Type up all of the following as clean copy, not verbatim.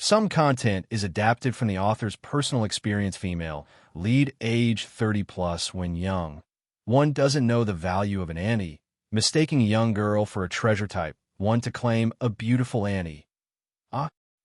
Some content is adapted from the author's personal experience. Female, lead age 30 plus when young. One doesn't know the value of an Annie, mistaking a young girl for a treasure type, one to claim a beautiful Annie.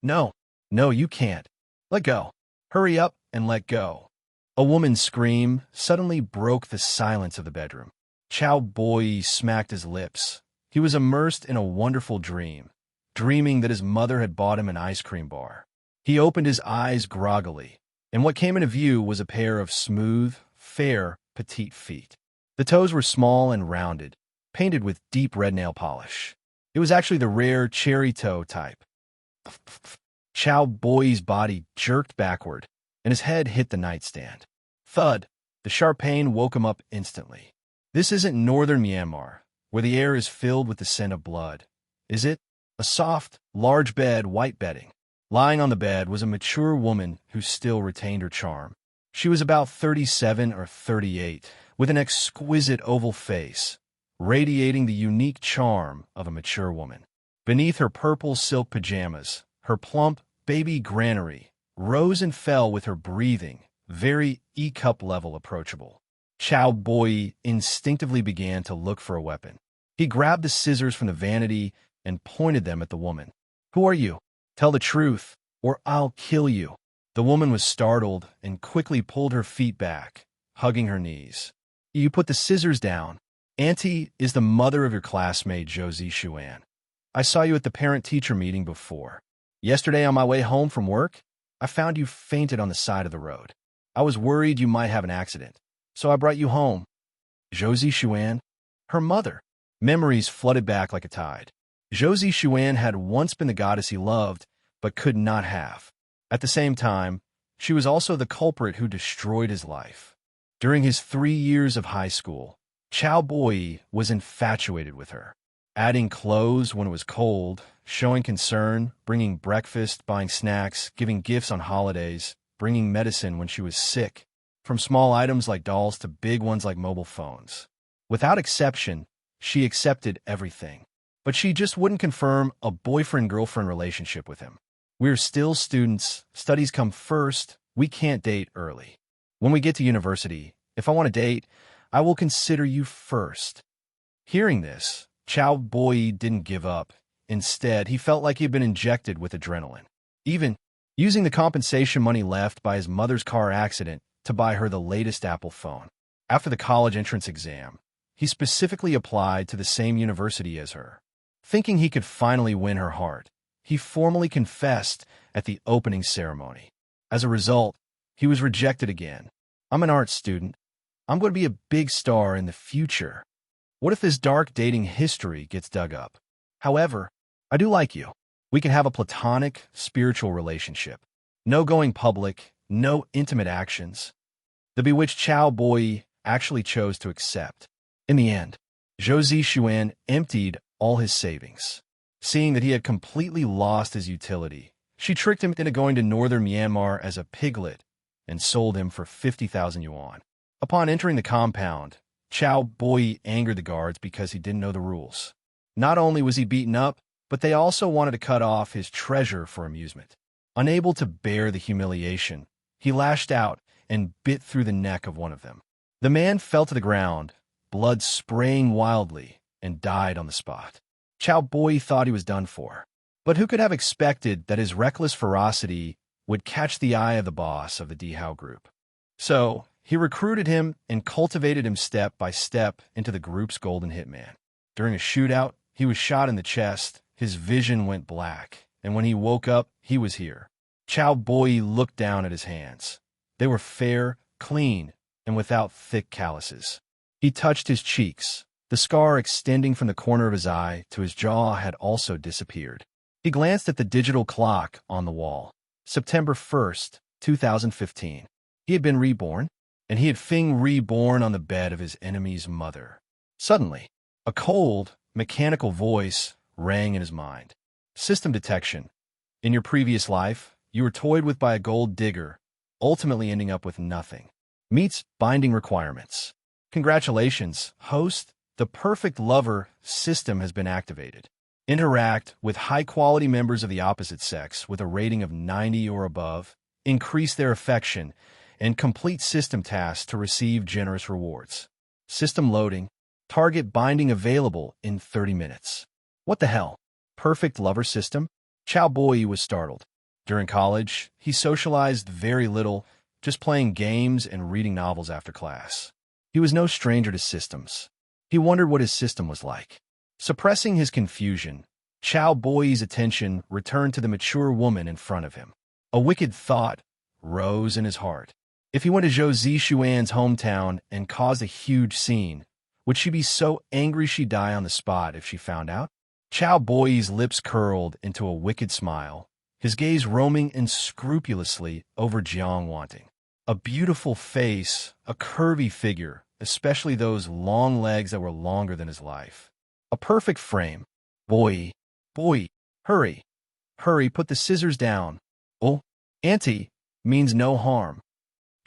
No, you can't. Let go. Hurry up and let go. A woman's scream suddenly broke the silence of the bedroom. Cao Boyi smacked his lips. He was immersed in a wonderful dream, dreaming that his mother had bought him an ice cream bar. He opened his eyes groggily, and what came into view was a pair of smooth, fair, petite feet. The toes were small and rounded, painted with deep red nail polish. It was actually the rare cherry toe type. Cao Boyi's body jerked backward, and his head hit the nightstand. Thud! The sharp pain woke him up instantly. This isn't northern Myanmar, where the air is filled with the scent of blood, is it? A soft, large bed, white bedding. Lying on the bed was a mature woman who still retained her charm. She was about 37 or 38, with an exquisite oval face, radiating the unique charm of a mature woman. Beneath her purple silk pajamas, her plump baby granary rose and fell with her breathing, very E-cup level approachable. Cao Boyi instinctively began to look for a weapon. He grabbed the scissors from the vanity and pointed them at the woman. "Who are you? Tell the truth, or I'll kill you." The woman was startled and quickly pulled her feet back, hugging her knees. "You put the scissors down. Auntie is the mother of your classmate, Josie Xuan. I saw you at the parent-teacher meeting before. Yesterday on my way home from work, I found you fainted on the side of the road. I was worried you might have an accident, so I brought you home." Josie Xuan? Her mother. Memories flooded back like a tide. Josie Xuan had once been the goddess he loved, but could not have. At the same time, she was also the culprit who destroyed his life. During his 3 years of high school, Cao Boyi was infatuated with her. Adding clothes when it was cold, showing concern, bringing breakfast, buying snacks, giving gifts on holidays, bringing medicine when she was sick, from small items like dolls to big ones like mobile phones. Without exception, she accepted everything. But she just wouldn't confirm a boyfriend-girlfriend relationship with him. "We're still students. Studies come first. We can't date early. When we get to university, if I want to date, I will consider you first." Hearing this, Cao Boyi didn't give up. Instead, he felt like he had been injected with adrenaline. Even using the compensation money left by his mother's car accident to buy her the latest Apple phone. After the college entrance exam, he specifically applied to the same university as her. Thinking he could finally win her heart, he formally confessed at the opening ceremony. As a result, he was rejected again. "I'm an art student. I'm going to be a big star in the future. What if this dark dating history gets dug up? However, I do like you. We can have a platonic, spiritual relationship. No going public, no intimate actions." The bewitched Cao Boyi actually chose to accept. In the end, Josie Xuan emptied all his savings. Seeing that he had completely lost his utility, she tricked him into going to northern Myanmar as a piglet and sold him for 50,000 yuan. Upon entering the compound, Cao Boyi angered the guards because he didn't know the rules. Not only was he beaten up, but they also wanted to cut off his treasure for amusement. Unable to bear the humiliation, he lashed out and bit through the neck of one of them. The man fell to the ground, blood spraying wildly, and died on the spot. Cao Boyi thought he was done for. But who could have expected that his reckless ferocity would catch the eye of the boss of the Dihao group? So, he recruited him and cultivated him step by step into the group's golden hitman. During a shootout, he was shot in the chest, his vision went black, and when he woke up, he was here. Cao Boyi looked down at his hands. They were fair, clean, and without thick calluses. He touched his cheeks. The scar extending from the corner of his eye to his jaw had also disappeared. He glanced at the digital clock on the wall. September 1st, 2015. He had been reborn, and he had Fing reborn on the bed of his enemy's mother. Suddenly, a cold, mechanical voice rang in his mind. "System detection. In your previous life, you were toyed with by a gold digger, ultimately ending up with nothing. Meets binding requirements. Congratulations, host. The perfect lover system has been activated. Interact with high-quality members of the opposite sex with a rating of 90 or above, increase their affection, and complete system tasks to receive generous rewards. System loading. Target binding available in 30 minutes. What the hell? Perfect lover system? Cao Boyi was startled. During college, he socialized very little, just playing games and reading novels after class. He was no stranger to systems. He wondered what his system was like. Suppressing his confusion, Cao Boyi's attention returned to the mature woman in front of him. A wicked thought rose in his heart. If he went to Zhou Zixuan's hometown and caused a huge scene, would she be so angry she'd die on the spot if she found out? Cao Boyi's lips curled into a wicked smile, his gaze roaming unscrupulously over Jiang Wanting. A beautiful face, a curvy figure, especially those long legs that were longer than his life. A perfect frame. Boy, hurry, put the scissors down. Oh, auntie, means no harm.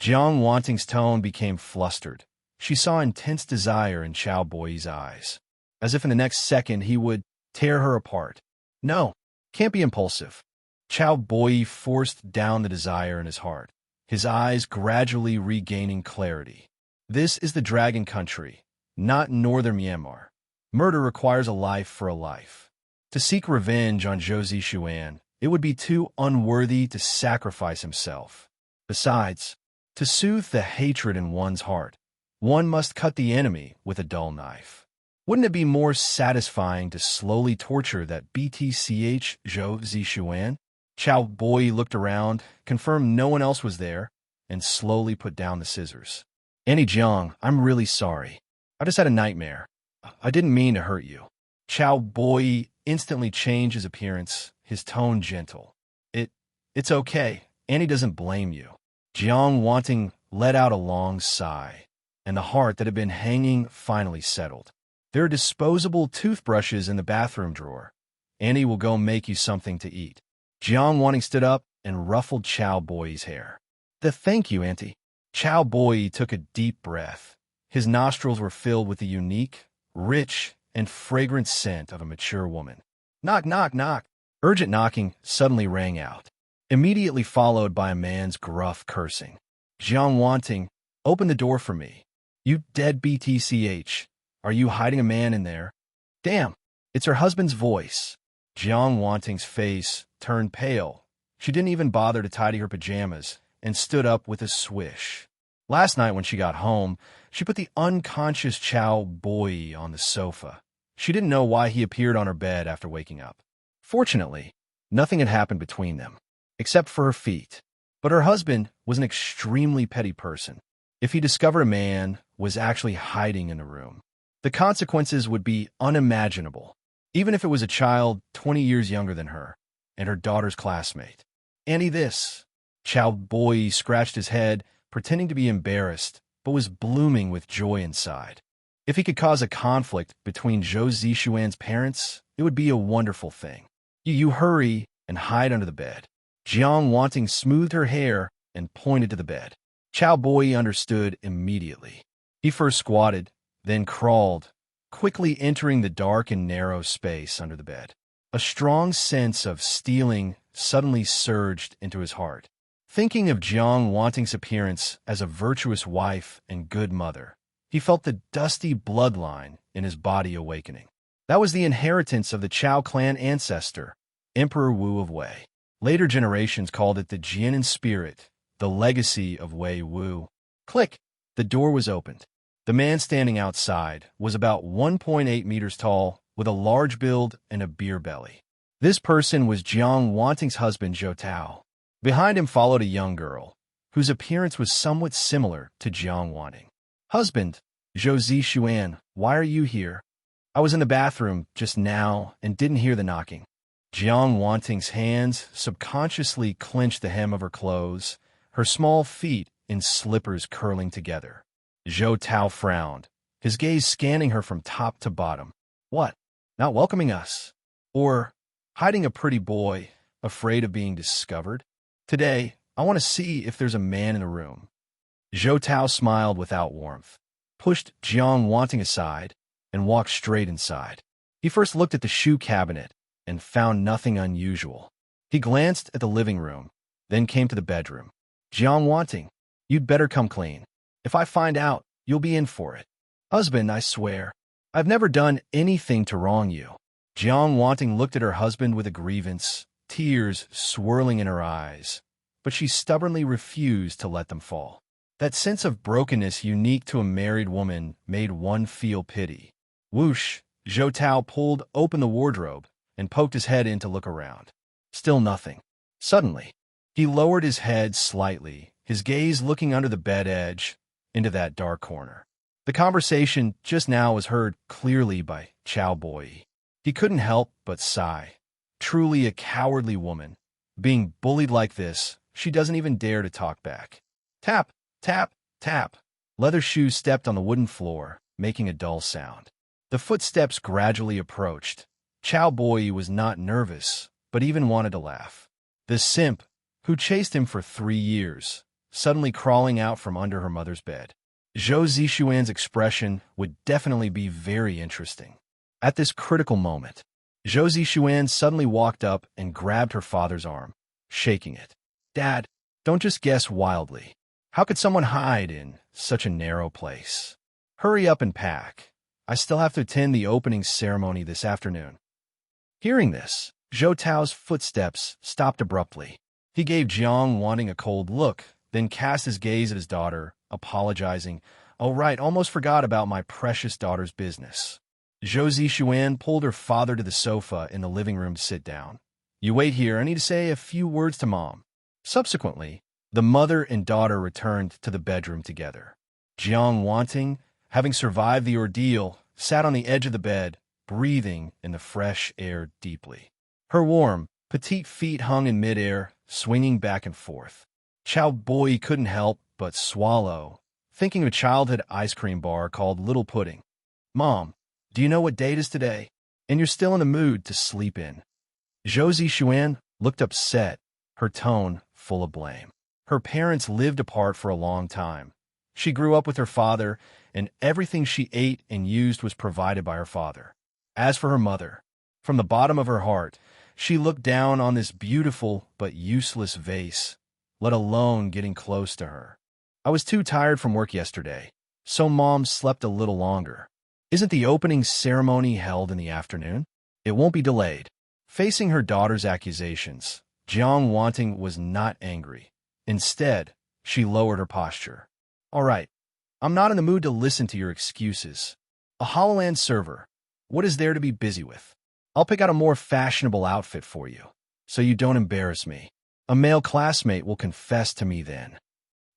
Jiang Wanting's tone became flustered. She saw intense desire in Cao Boyi's eyes, as if in the next second he would tear her apart. No, can't be impulsive. Cao Boyi forced down the desire in his heart, his eyes gradually regaining clarity. This is the Dragon Country, not northern Myanmar. Murder requires a life for a life. To seek revenge on Zhou Zixuan, it would be too unworthy to sacrifice himself. Besides, to soothe the hatred in one's heart, one must cut the enemy with a dull knife. Wouldn't it be more satisfying to slowly torture that BTCH Zhou Zixuan? Cao Boyi looked around, confirmed no one else was there, and slowly put down the scissors. Annie Jiang, I'm really sorry. I just had a nightmare. I didn't mean to hurt you. Cao Boyi instantly changed his appearance, his tone gentle. It's okay. Annie doesn't blame you. Jiang Wanting let out a long sigh, and the heart that had been hanging finally settled. There are disposable toothbrushes in the bathroom drawer. Annie will go make you something to eat. Jiang Wanting stood up and ruffled Cao Boyi's hair. Thank you, auntie. Cao Boyi took a deep breath. His nostrils were filled with the unique, rich, and fragrant scent of a mature woman. Knock, knock, knock. Urgent knocking suddenly rang out, immediately followed by a man's gruff cursing. Jiang Wanting, open the door for me. You dead BTCH. Are you hiding a man in there? Damn, it's her husband's voice. Jiang Wanting's face turned pale. She didn't even bother to tidy her pajamas and stood up with a swish. Last night when she got home, she put the unconscious Cao Boyi on the sofa. She didn't know why he appeared on her bed after waking up. Fortunately, nothing had happened between them, except for her feet. But her husband was an extremely petty person. If he discovered a man was actually hiding in the room, the consequences would be unimaginable, even if it was a child 20 years younger than her and her daughter's classmate. Annie this. Cao Boyi scratched his head, pretending to be embarrassed, but was blooming with joy inside. If he could cause a conflict between Zhou Zixuan's parents, it would be a wonderful thing. You hurry and hide under the bed. Jiang Wanting smoothed her hair and pointed to the bed. Cao Boyi understood immediately. He first squatted, then crawled, quickly entering the dark and narrow space under the bed. A strong sense of stealing suddenly surged into his heart. Thinking of Jiang Wanting's appearance as a virtuous wife and good mother, he felt the dusty bloodline in his body awakening. That was the inheritance of the Chao clan ancestor, Emperor Wu of Wei. Later generations called it the Jianan spirit, the legacy of Wei Wu. Click! The door was opened. The man standing outside was about 1.8 meters tall, with a large build and a beer belly. This person was Jiang Wanting's husband, Zhou Tao. Behind him followed a young girl, whose appearance was somewhat similar to Jiang Wanting. Husband, Zhou Zixuan, why are you here? I was in the bathroom just now and didn't hear the knocking. Jiang Wanting's hands subconsciously clenched the hem of her clothes, her small feet in slippers curling together. Zhou Tao frowned, his gaze scanning her from top to bottom. What? Not welcoming us? Or hiding a pretty boy, afraid of being discovered? Today, I want to see if there's a man in the room. Zhou Tao smiled without warmth, pushed Jiang Wanting aside, and walked straight inside. He first looked at the shoe cabinet, and found nothing unusual. He glanced at the living room, then came to the bedroom. Jiang Wanting, you'd better come clean. If I find out, you'll be in for it. Husband, I swear, I've never done anything to wrong you. Jiang Wanting looked at her husband with a grievance, tears swirling in her eyes, but she stubbornly refused to let them fall. That sense of brokenness unique to a married woman made one feel pity. Whoosh, Zhou Tao pulled open the wardrobe and poked his head in to look around. Still nothing. Suddenly, he lowered his head slightly, his gaze looking under the bed edge into that dark corner. The conversation just now was heard clearly by Cao Boyi. He couldn't help but sigh. Truly a cowardly woman. Being bullied like this, she doesn't even dare to talk back. Tap, tap, tap. Leather shoes stepped on the wooden floor, making a dull sound. The footsteps gradually approached. Cao Boyi was not nervous, but even wanted to laugh. The simp, who chased him for 3 years, suddenly crawling out from under her mother's bed. Zhou Zixuan's expression would definitely be very interesting. At this critical moment, Zhou Zixuan suddenly walked up and grabbed her father's arm, shaking it. Dad, don't just guess wildly. How could someone hide in such a narrow place? Hurry up and pack. I still have to attend the opening ceremony this afternoon. Hearing this, Zhou Tao's footsteps stopped abruptly. He gave Jiang Wanting a cold look, then cast his gaze at his daughter, apologizing. Oh right, almost forgot about my precious daughter's business. Zhou Zixuan pulled her father to the sofa in the living room to sit down. You wait here, I need to say a few words to Mom. Subsequently, the mother and daughter returned to the bedroom together. Jiang Wanting, having survived the ordeal, sat on the edge of the bed, breathing in the fresh air deeply. Her warm, petite feet hung in midair, swinging back and forth. Cao Boyi couldn't help but swallow, thinking of a childhood ice cream bar called Little Pudding. Mom, do you know what date is today? And you're still in the mood to sleep in. Zhou Zixuan looked upset, her tone full of blame. Her parents lived apart for a long time. She grew up with her father, and everything she ate and used was provided by her father. As for her mother, from the bottom of her heart, she looked down on this beautiful but useless vase, let alone getting close to her. I was too tired from work yesterday, so Mom slept a little longer. Isn't the opening ceremony held in the afternoon? It won't be delayed. Facing her daughter's accusations, Jiang Wanting was not angry. Instead, she lowered her posture. All right, I'm not in the mood to listen to your excuses. A HoloLand server, what is there to be busy with? I'll pick out a more fashionable outfit for you, so you don't embarrass me. A male classmate will confess to me then.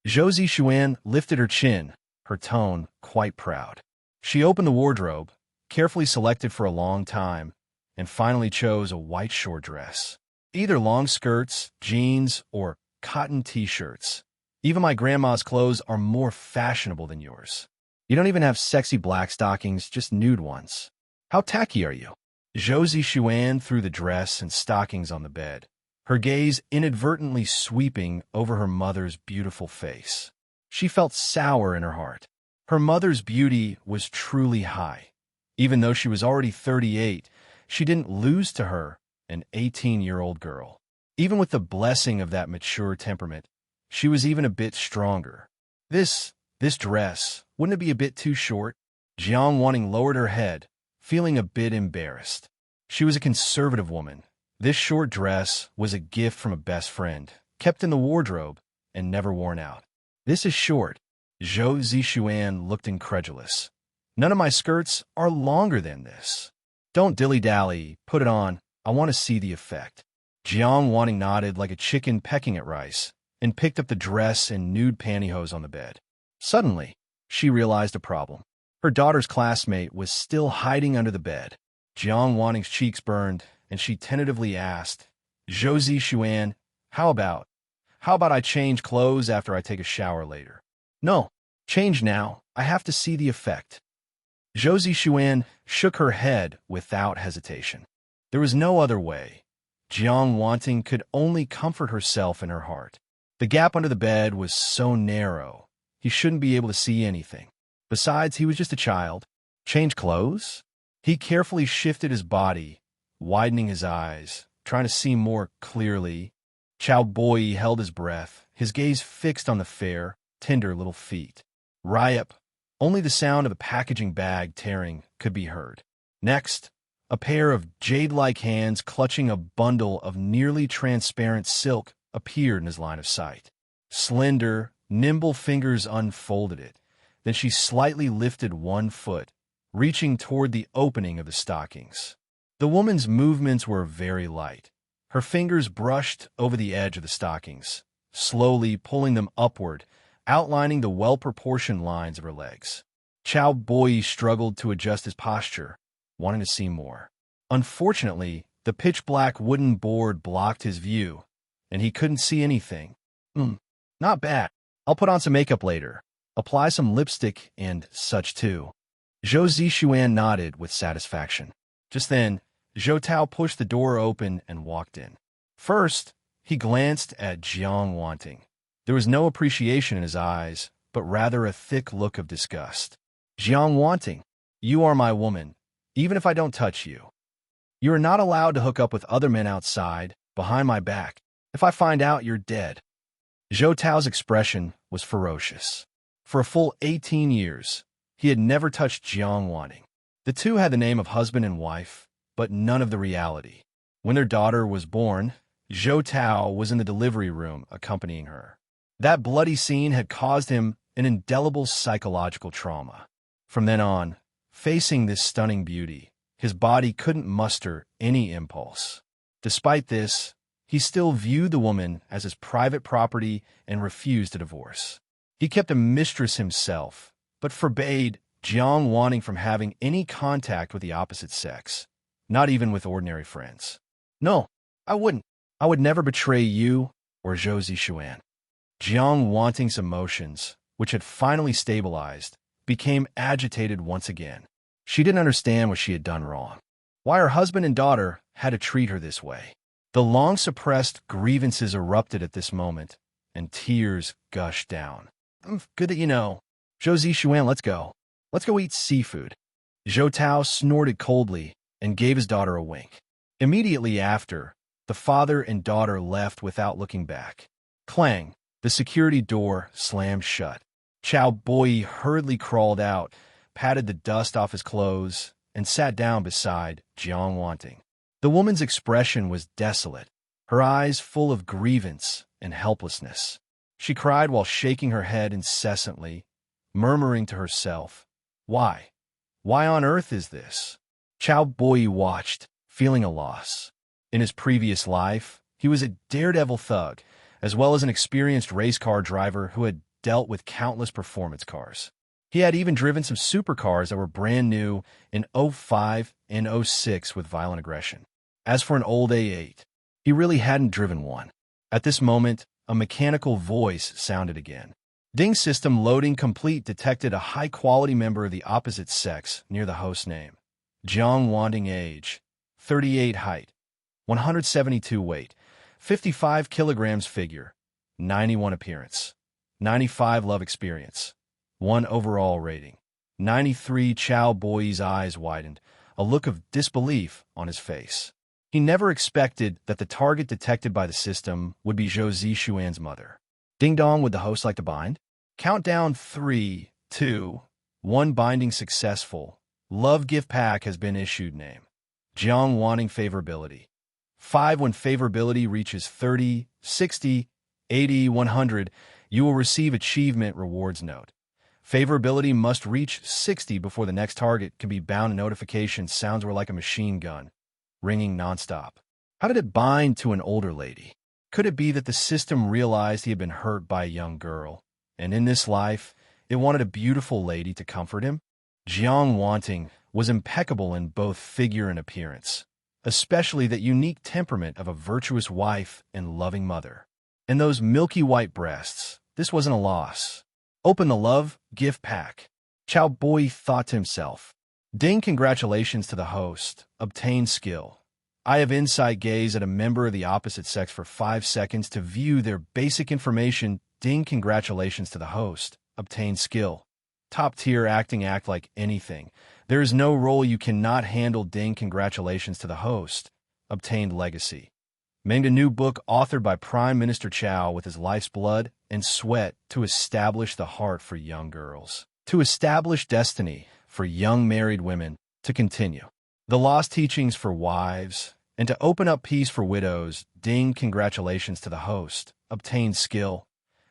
Zhou Zixuan lifted her chin, her tone quite proud. She opened the wardrobe, carefully selected for a long time, and finally chose a white short dress. Either long skirts, jeans, or cotton t-shirts. Even my grandma's clothes are more fashionable than yours. You don't even have sexy black stockings, just nude ones. How tacky are you? Zhou Zixuan threw the dress and stockings on the bed, her gaze inadvertently sweeping over her mother's beautiful face. She felt sour in her heart. Her mother's beauty was truly high. Even though she was already 38, she didn't lose to her, an 18-year-old girl. Even with the blessing of that mature temperament, she was even a bit stronger. This dress, wouldn't it be a bit too short? Jiang Wanting lowered her head, feeling a bit embarrassed. She was a conservative woman. This short dress was a gift from a best friend, kept in the wardrobe and never worn out. This is short. Zhou Zixuan looked incredulous. None of my skirts are longer than this. Don't dilly-dally, put it on. I want to see the effect. Jiang Wanting nodded like a chicken pecking at rice and picked up the dress and nude pantyhose on the bed. Suddenly, she realized a problem. Her daughter's classmate was still hiding under the bed. Jiang Wanting's cheeks burned, and she tentatively asked, Zhou Zixuan, how about I change clothes after I take a shower later? No, change now. I have to see the effect. Zhou Zixuan shook her head without hesitation. There was no other way. Jiang Wanting could only comfort herself in her heart. The gap under the bed was so narrow, he shouldn't be able to see anything. Besides, he was just a child. Change clothes? He carefully shifted his body, widening his eyes, trying to see more clearly. Cao Boyi held his breath, his gaze fixed on the fair, tender little feet. Ryup, only the sound of the packaging bag tearing could be heard. Next, a pair of jade-like hands clutching a bundle of nearly transparent silk appeared in his line of sight. Slender, nimble fingers unfolded it. Then she slightly lifted one foot, reaching toward the opening of the stockings. The woman's movements were very light. Her fingers brushed over the edge of the stockings, slowly pulling them upward, outlining the well-proportioned lines of her legs. Cao Boyi struggled to adjust his posture, wanting to see more. Unfortunately, the pitch-black wooden board blocked his view, and he couldn't see anything. Not bad. I'll put on some makeup later. Apply some lipstick and such too. Zhou Zishuan nodded with satisfaction. Just then, Zhou Tao pushed the door open and walked in. First, he glanced at Jiang Wanting. There was no appreciation in his eyes, but rather a thick look of disgust. Jiang Wanting, you are my woman, even if I don't touch you. You are not allowed to hook up with other men outside, behind my back. If I find out, you're dead. Zhou Tao's expression was ferocious. For a full 18 years, he had never touched Jiang Wanting. The two had the name of husband and wife, but none of the reality. When their daughter was born, Zhou Tao was in the delivery room accompanying her. That bloody scene had caused him an indelible psychological trauma. From then on, facing this stunning beauty, his body couldn't muster any impulse. Despite this, he still viewed the woman as his private property and refused to divorce. He kept a mistress himself, but forbade Jiang Wanting from having any contact with the opposite sex, not even with ordinary friends. No, I wouldn't. I would never betray you or Zhou Zishuan. Jiang Wanting's emotions, which had finally stabilized, became agitated once again. She didn't understand what she had done wrong. Why her husband and daughter had to treat her this way. The long-suppressed grievances erupted at this moment, and tears gushed down. Good that you know. Zhou Zishuan, let's go. Let's go eat seafood. Zhou Tao snorted coldly and gave his daughter a wink. Immediately after, the father and daughter left without looking back. Clang, the security door slammed shut. Cao Boyi hurriedly crawled out, patted the dust off his clothes, and sat down beside Jiang Wanting. The woman's expression was desolate, her eyes full of grievance and helplessness. She cried while shaking her head incessantly, murmuring to herself, Why? Why on earth is this? Cao Boyi watched, feeling a loss. In his previous life, he was a daredevil thug, as well as an experienced race car driver who had dealt with countless performance cars. He had even driven some supercars that were brand new in '05 and '06 with violent aggression. As for an old A8, he really hadn't driven one. At this moment, a mechanical voice sounded again. Ding system loading complete detected a high-quality member of the opposite sex near the host name. Jiang Wanting age, 38 height, 172 weight, 55 kilograms figure, 91 appearance, 95 love experience, 1 overall rating. 93 Cao Boyi's eyes widened, a look of disbelief on his face. He never expected that the target detected by the system would be Zhou Zishuan's mother. Ding dong, would the host like to bind? Countdown 3, 2, 1 binding successful. Love gift pack has been issued name. Jiang Wanting favorability. 5 when favorability reaches 30, 60, 80, 100, you will receive achievement rewards note. Favorability must reach 60 before the next target can be bound. A notification sounds were like a machine gun, ringing nonstop. How did it bind to an older lady? Could it be that the system realized he had been hurt by a young girl, and in this life, it wanted a beautiful lady to comfort him? Jiang Wanting was impeccable in both figure and appearance, especially that unique temperament of a virtuous wife and loving mother. And those milky white breasts, this wasn't a loss. Open the love gift pack. Cao Boyi thought to himself. Ding, congratulations to the host. Obtain skill. I have insight gaze at a member of the opposite sex for 5 seconds to view their basic information. Ding, congratulations to the host. Obtain skill. Top tier acting, act like anything. There is no role you cannot handle. Ding, congratulations to the host. obtained legacy. Made a new book authored by Prime Minister Cao with his life's blood and sweat to establish the heart for young girls, to establish destiny for young married women, to continue the lost teachings for wives, and to open up peace for widows. Ding, congratulations to the host. Obtained skill.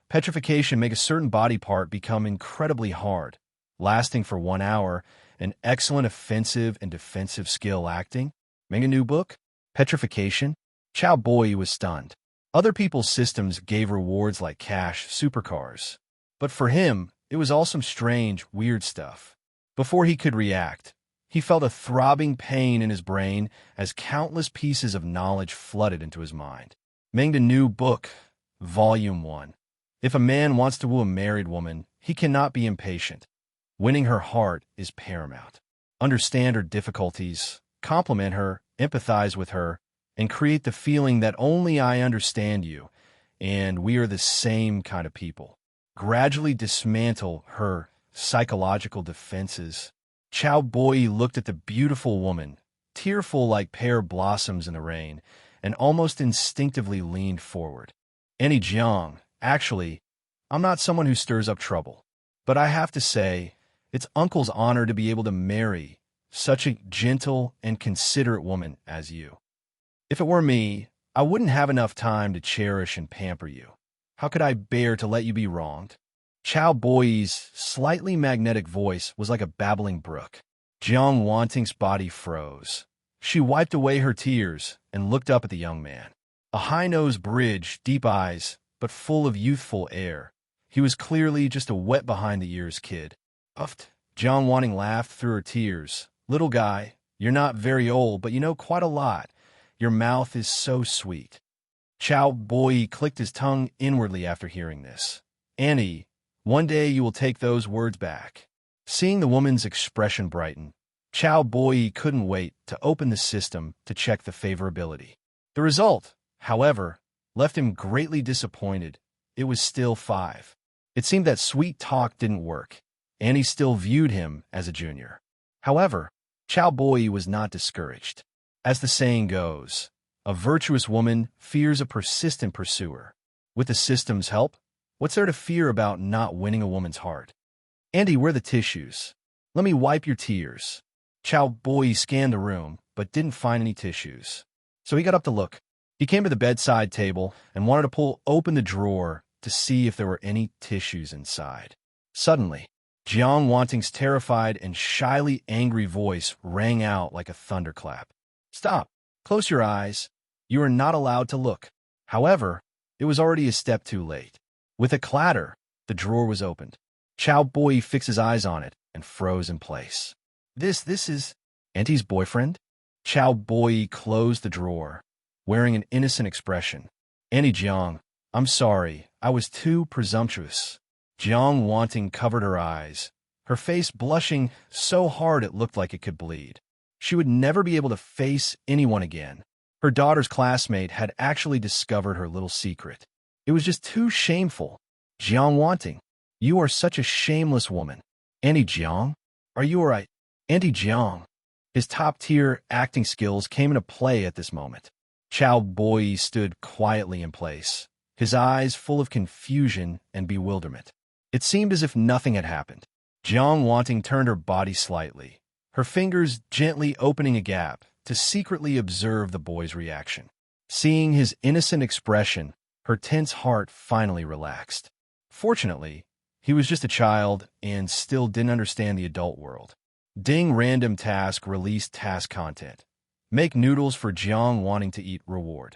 Petrification, make a certain body part become incredibly hard, lasting for 1 hour. An excellent offensive and defensive skill acting. Make a new book. Petrification. Cao Boyi was stunned. Other people's systems gave rewards like cash, supercars. But for him, it was all some strange, weird stuff. Before he could react, he felt a throbbing pain in his brain as countless pieces of knowledge flooded into his mind. Made a new book. Volume 1. If a man wants to woo a married woman, he cannot be impatient. Winning her heart is paramount. Understand her difficulties, compliment her, empathize with her, and create the feeling that only I understand you, and we are the same kind of people. Gradually dismantle her psychological defenses. Cao Boyi looked at the beautiful woman, tearful like pear blossoms in the rain, and almost instinctively leaned forward. Annie Jiang, actually, I'm not someone who stirs up trouble, but I have to say, it's Uncle's honor to be able to marry such a gentle and considerate woman as you. If it were me, I wouldn't have enough time to cherish and pamper you. How could I bear to let you be wronged? Cao Boyi's slightly magnetic voice was like a babbling brook. Jiang Wanting's body froze. She wiped away her tears and looked up at the young man. A high-nosed bridge, deep eyes, but full of youthful air. He was clearly just a wet-behind-the-ears kid. Uffed. Jiang Wanting laughed through her tears. Little guy, you're not very old, but you know quite a lot. Your mouth is so sweet. Cao Boyi clicked his tongue inwardly after hearing this. Annie, one day you will take those words back. Seeing the woman's expression brighten, Cao Boyi couldn't wait to open the system to check the favorability. The result, however, left him greatly disappointed. It was still 5. It seemed that sweet talk didn't work. Annie still viewed him as a junior. However, Cao Boyi was not discouraged. As the saying goes, a virtuous woman fears a persistent pursuer. With the system's help, what's there to fear about not winning a woman's heart? Andy, where are the tissues? Let me wipe your tears. Cao Boyi scanned the room, but didn't find any tissues. So he got up to look. He came to the bedside table and wanted to pull open the drawer to see if there were any tissues inside. Suddenly, Jiang Wanting's terrified and shyly angry voice rang out like a thunderclap. Stop. Close your eyes. You are not allowed to look. However, it was already a step too late. With a clatter, the drawer was opened. Cao Boyi fixed his eyes on it and froze in place. This is Auntie's boyfriend? Cao Boyi closed the drawer, wearing an innocent expression. Annie Jiang, I'm sorry, I was too presumptuous. Jiang Wanting covered her eyes, her face blushing so hard it looked like it could bleed. She would never be able to face anyone again. Her daughter's classmate had actually discovered her little secret. It was just too shameful. Jiang Wanting, you are such a shameless woman. Annie Jiang, are you all right? Auntie Jiang. His top-tier acting skills came into play at this moment. Cao Boyi stood quietly in place, his eyes full of confusion and bewilderment. It seemed as if nothing had happened. Jiang Wanting turned her body slightly, her fingers gently opening a gap to secretly observe the boy's reaction. Seeing his innocent expression, her tense heart finally relaxed. Fortunately, he was just a child and still didn't understand the adult world. Ding, random task, release task content. Make noodles for Jiang Wanting to eat, reward.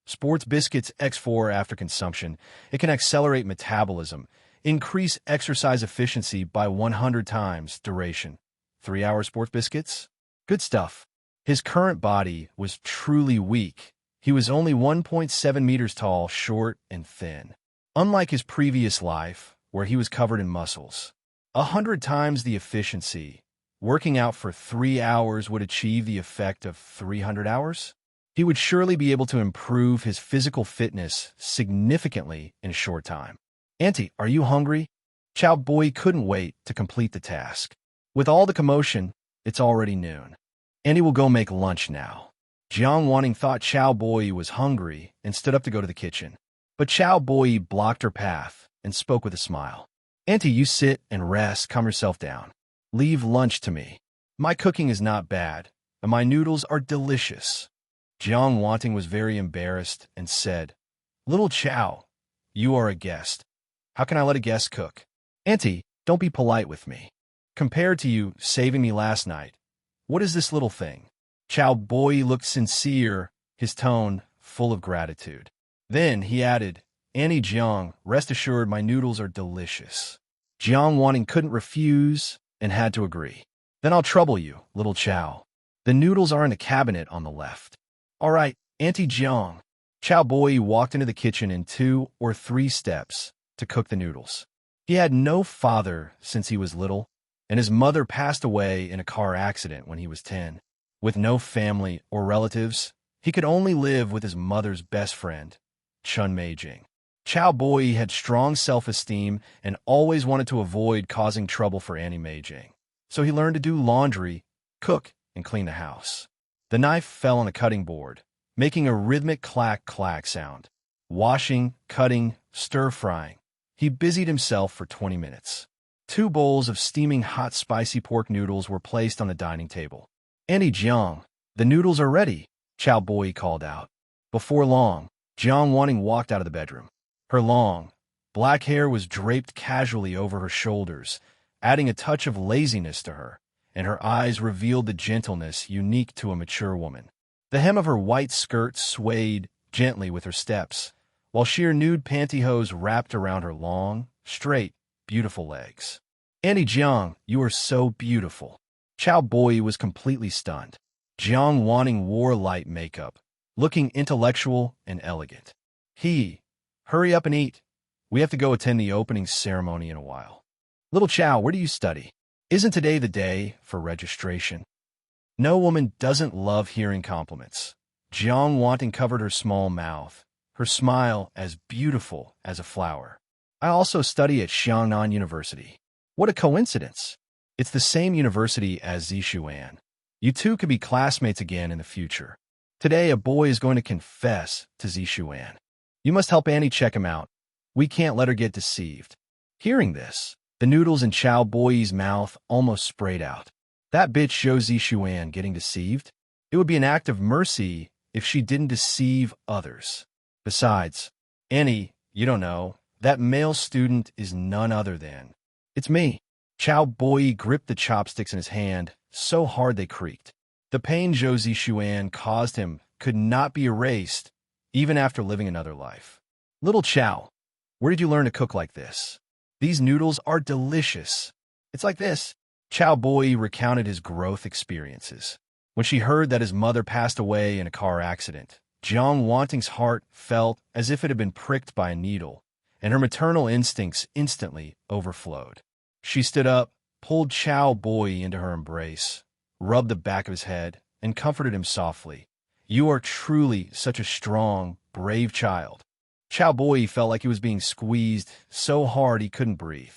Sports biscuits X4 after consumption. It can accelerate metabolism, increase exercise efficiency by 100 times, duration. 3-hour sports biscuits? Good stuff. His current body was truly weak. He was only 1.7 meters tall, short, and thin. Unlike his previous life, where he was covered in muscles. 100 times the efficiency. Working out for 3 hours would achieve the effect of 300 hours? He would surely be able to improve his physical fitness significantly in a short time. Auntie, are you hungry? Cao Boyi couldn't wait to complete the task. With all the commotion, it's already noon. Annie will go make lunch now. Jiang Wanting thought Cao Boyi was hungry and stood up to go to the kitchen. But Cao Boyi blocked her path and spoke with a smile. Auntie, you sit and rest, calm yourself down. Leave lunch to me. My cooking is not bad, and my noodles are delicious. Jiang Wanting was very embarrassed and said, Little Cao, you are a guest. How can I let a guest cook? Auntie, don't be polite with me. Compared to you saving me last night, what is this little thing? Cao Boyi looked sincere, his tone full of gratitude. Then he added, Auntie Jiang, rest assured my noodles are delicious. Jiang Wanting couldn't refuse and had to agree. Then I'll trouble you, little Cao. The noodles are in a cabinet on the left. All right, Auntie Jiang. Cao Boyi walked into the kitchen in 2 or 3 steps to cook the noodles. He had no father since he was little, and his mother passed away in a car accident when he was 10. With no family or relatives, he could only live with his mother's best friend, Chun Meijing. Cao Boyi had strong self-esteem and always wanted to avoid causing trouble for Auntie Meijing. So he learned to do laundry, cook, and clean the house. The knife fell on the cutting board, making a rhythmic clack-clack sound. Washing, cutting, stir-frying. He busied himself for 20 minutes. 2 bowls of steaming hot spicy pork noodles were placed on the dining table. Auntie Jiang, the noodles are ready, Cao Boyi called out. Before long, Jiang Wanting walked out of the bedroom. Her long, black hair was draped casually over her shoulders, adding a touch of laziness to her, and her eyes revealed the gentleness unique to a mature woman. The hem of her white skirt swayed gently with her steps, while sheer nude pantyhose wrapped around her long, straight, beautiful legs. Auntie Jiang, you are so beautiful. Cao Boyi was completely stunned. Jiang Wanting wore light makeup, looking intellectual and elegant. Hurry up and eat. We have to go attend the opening ceremony in a while. Little Cao, where do you study? Isn't today the day for registration? No woman doesn't love hearing compliments. Jiang Wanting covered her small mouth, her smile as beautiful as a flower. I also study at Xiangnan University. What a coincidence. It's the same university as Zishuan. You two could be classmates again in the future. Today, a boy is going to confess to Zishuan. You must help Annie check him out. We can't let her get deceived. Hearing this, the noodles in Cao Boyi's mouth almost sprayed out. That bitch shows Zishuan getting deceived. It would be an act of mercy if she didn't deceive others. Besides, Annie, you don't know, that male student is none other than... It's me. Cao Boyi gripped the chopsticks in his hand so hard they creaked. The pain Zhou Zishuan caused him could not be erased, even after living another life. Little Cao, where did you learn to cook like this? These noodles are delicious. It's like this. Cao Boyi recounted his growth experiences. When she heard that his mother passed away in a car accident, Jiang Wanting's heart felt as if it had been pricked by a needle, and her maternal instincts instantly overflowed. She stood up, pulled Cao Boyi into her embrace, rubbed the back of his head, and comforted him softly. You are truly such a strong, brave child. Cao Boyi felt like he was being squeezed so hard he couldn't breathe.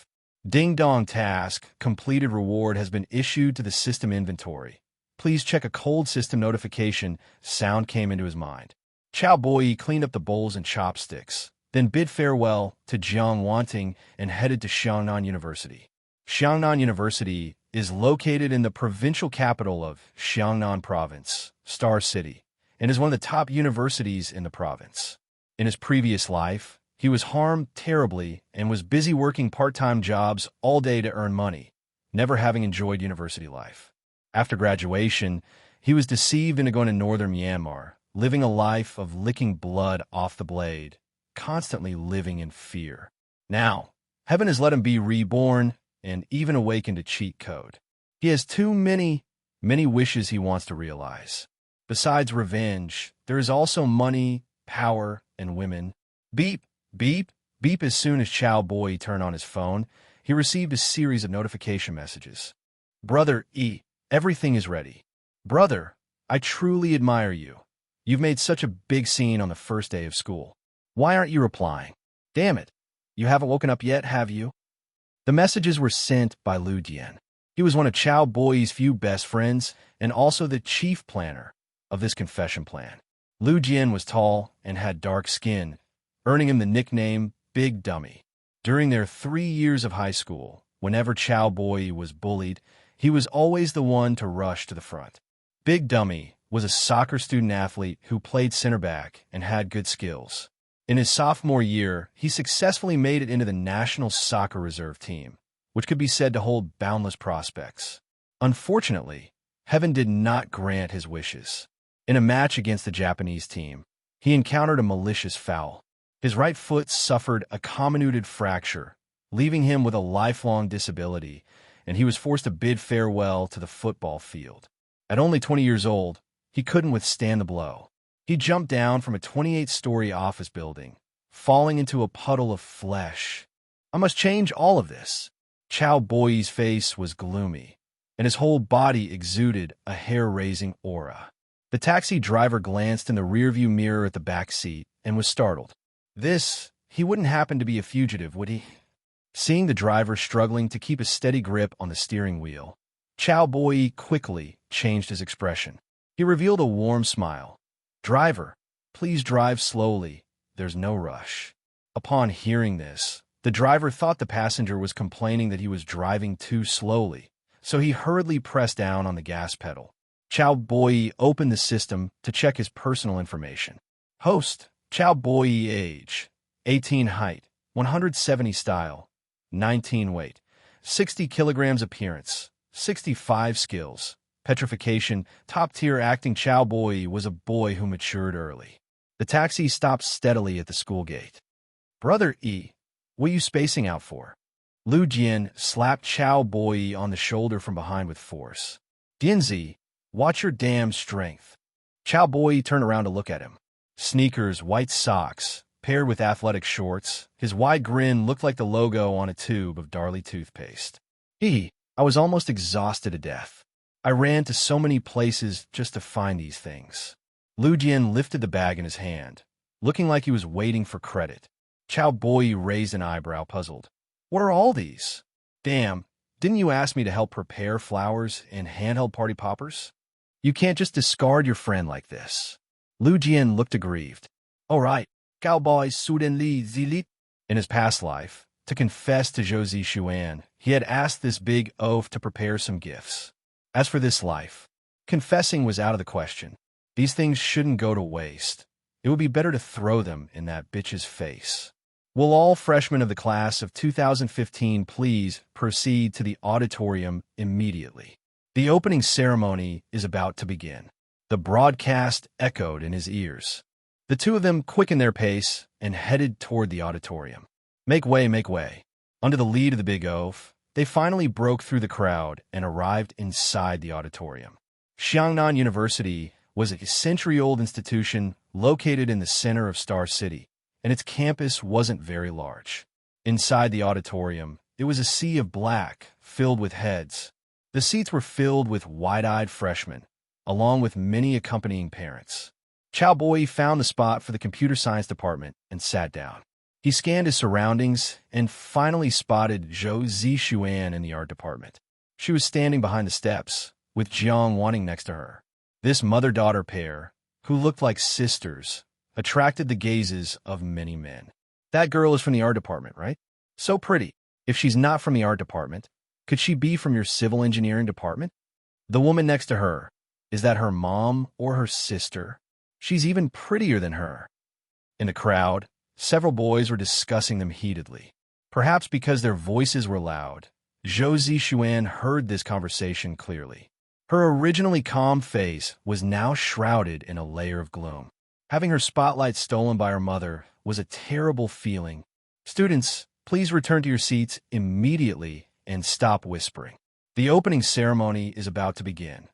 Ding-dong task, completed reward has been issued to the system inventory. Please check a cold system notification. Sound came into his mind. Cao Boyi cleaned up the bowls and chopsticks, then bid farewell to Jiang Wanting and headed to Xiangnan University. Xiangnan University is located in the provincial capital of Xiangnan Province, Star City, and is one of the top universities in the province. In his previous life, he was harmed terribly and was busy working part-time jobs all day to earn money, never having enjoyed university life. After graduation, he was deceived into going to northern Myanmar, living a life of licking blood off the blade, constantly living in fear. Now, heaven has let him be reborn and even awakened a cheat code. He has too many wishes he wants to realize. Besides revenge, there is also money, power, and women. Beep, beep, beep. As soon as Cao Boyi turned on his phone, he received a series of notification messages. Brother E, everything is ready. Brother, I truly admire you. You've made such a big scene on the first day of school. Why aren't you replying? Damn it. You haven't woken up yet, have you? The messages were sent by Lu Dian. He was one of Cao Boyi's few best friends and also the chief planner. of this confession plan. Lu Jian was tall and had dark skin, earning him the nickname Big Dummy. During their 3 years of high school, whenever Cao Boyi was bullied, he was always the one to rush to the front. Big Dummy was a soccer student-athlete who played center back and had good skills. In his sophomore year, he successfully made it into the national soccer reserve team, which could be said to hold boundless prospects. Unfortunately, heaven did not grant his wishes. In a match against the Japanese team, he encountered a malicious foul. His right foot suffered a comminuted fracture, leaving him with a lifelong disability, and he was forced to bid farewell to the football field. At only 20 years old, he couldn't withstand the blow. He jumped down from a 28-story office building, falling into a puddle of flesh. "I must change all of this." Cao Boyi's face was gloomy, and his whole body exuded a hair-raising aura. The taxi driver glanced in the rearview mirror at the back seat and was startled. He wouldn't happen to be a fugitive, would he? Seeing the driver struggling to keep a steady grip on the steering wheel, Cao Boyi quickly changed his expression. He revealed a warm smile. "Driver, please drive slowly. There's no rush." Upon hearing this, the driver thought the passenger was complaining that he was driving too slowly, so he hurriedly pressed down on the gas pedal. Cao Boyi opened the system to check his personal information. Host, Cao Boyi age, 18 height, 170 style, 19 weight, 60 kilograms appearance, 65 skills, petrification, top-tier acting. Cao Boyi was a boy who matured early. The taxi stopped steadily at the school gate. "Brother E, what are you spacing out for?" Lu Jian slapped Cao Boyi on the shoulder from behind with force. "Dianzi, watch your damn strength." Cao Boyi turned around to look at him. Sneakers, white socks, paired with athletic shorts, his wide grin looked like the logo on a tube of Darlie toothpaste. I was almost exhausted to death. I ran to so many places just to find these things." Lu Jian lifted the bag in his hand, looking like he was waiting for credit. Cao Boyi raised an eyebrow, puzzled. "What are all these?" "Damn, didn't you ask me to help prepare flowers and handheld party poppers? You can't just discard your friend like this." Lu Jian looked aggrieved. "All right, Cao Boyi suddenly zilit." In his past life, to confess to Zhou Zishuan, he had asked this big oaf to prepare some gifts. As for this life, confessing was out of the question. These things shouldn't go to waste. It would be better to throw them in that bitch's face. "Will all freshmen of the class of 2015 please proceed to the auditorium immediately? The opening ceremony is about to begin." The broadcast echoed in his ears. The two of them quickened their pace and headed toward the auditorium. Make way, make way. Under the lead of the big oaf, they finally broke through the crowd and arrived inside the auditorium. Xiangnan University was a century-old institution located in the center of Star City, and its campus wasn't very large. Inside the auditorium, it was a sea of black, filled with heads. The seats were filled with wide-eyed freshmen, along with many accompanying parents. Cao Boyi found the spot for the computer science department and sat down. He scanned his surroundings and finally spotted Zhou Zishuan in the art department. She was standing behind the steps, with Jiang Wanting next to her. This mother-daughter pair, who looked like sisters, attracted the gazes of many men. "That girl is from the art department, right? So pretty. If she's not from the art department, could she be from your civil engineering department? The woman next to her, is that her mom or her sister? She's even prettier than her." In the crowd, several boys were discussing them heatedly. Perhaps because their voices were loud, Zhou Zishuan heard this conversation clearly. Her originally calm face was now shrouded in a layer of gloom. Having her spotlight stolen by her mother was a terrible feeling. "Students, please return to your seats immediately and stop whispering. The opening ceremony is about to begin."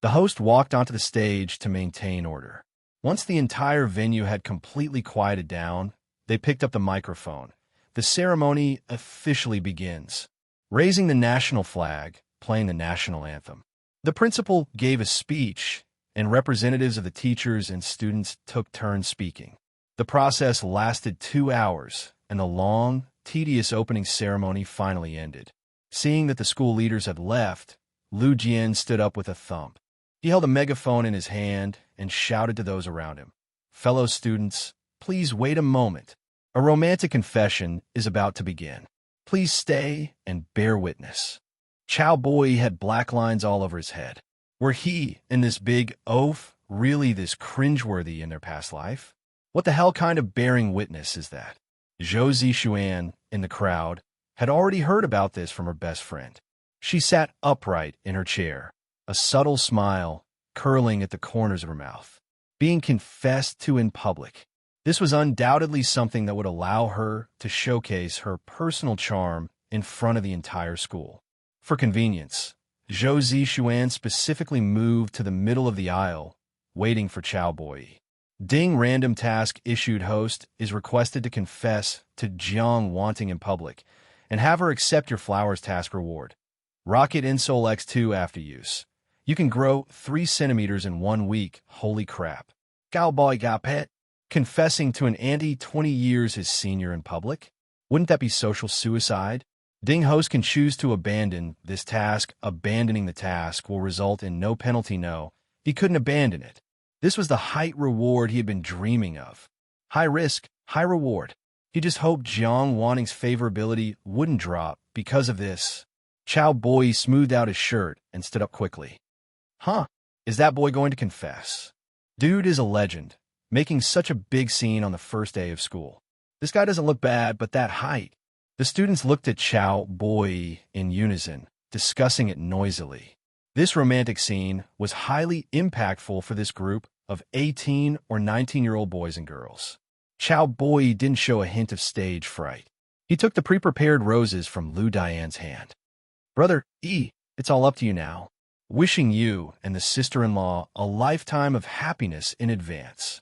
The host walked onto the stage to maintain order. Once the entire venue had completely quieted down, they picked up the microphone. "The ceremony officially begins." Raising the national flag, playing the national anthem. The principal gave a speech, and representatives of the teachers and students took turns speaking. The process lasted 2 hours, and the long, tedious opening ceremony finally ended. Seeing that the school leaders had left, Lu Jian stood up with a thump. He held a megaphone in his hand and shouted to those around him, "Fellow students, please wait a moment. A romantic confession is about to begin. Please stay and bear witness." Cao Boyi had black lines all over his head. Were he and this big oaf really this cringeworthy in their past life? What the hell kind of bearing witness is that? Zhou Zixuan, in the crowd, had already heard about this from her best friend. She sat upright in her chair, a subtle smile curling at the corners of her mouth. Being confessed to in public. This was undoubtedly something that would allow her to showcase her personal charm in front of the entire school. For convenience, Zhou Zixuan specifically moved to the middle of the aisle, waiting for Cao Boyi. Ding random task issued host is requested to confess to Jiang wanting in public and have her accept your flowers task reward. Rocket Insole X2 after use. You can grow 3 centimeters in 1 week. Holy crap. Cao Boyi got pet. Confessing to an auntie 20 years his senior in public? Wouldn't that be social suicide? Ding host can choose to abandon this task. Abandoning the task will result in no penalty. No, he couldn't abandon it. This was the height reward he had been dreaming of. High risk, high reward. He just hoped Jiang Wanting's favorability wouldn't drop because of this. Cao Boyi smoothed out his shirt and stood up quickly. Huh, is that boy going to confess? Dude is a legend, making such a big scene on the first day of school. This guy doesn't look bad, but that height. The students looked at Cao Boyi in unison, discussing it noisily. This romantic scene was highly impactful for this group of 18 or 19-year-old boys and girls. Cao Boyi didn't show a hint of stage fright. He took the pre-prepared roses from Lu Dian's hand. Brother E, it's all up to you now. Wishing you and the sister-in-law a lifetime of happiness in advance.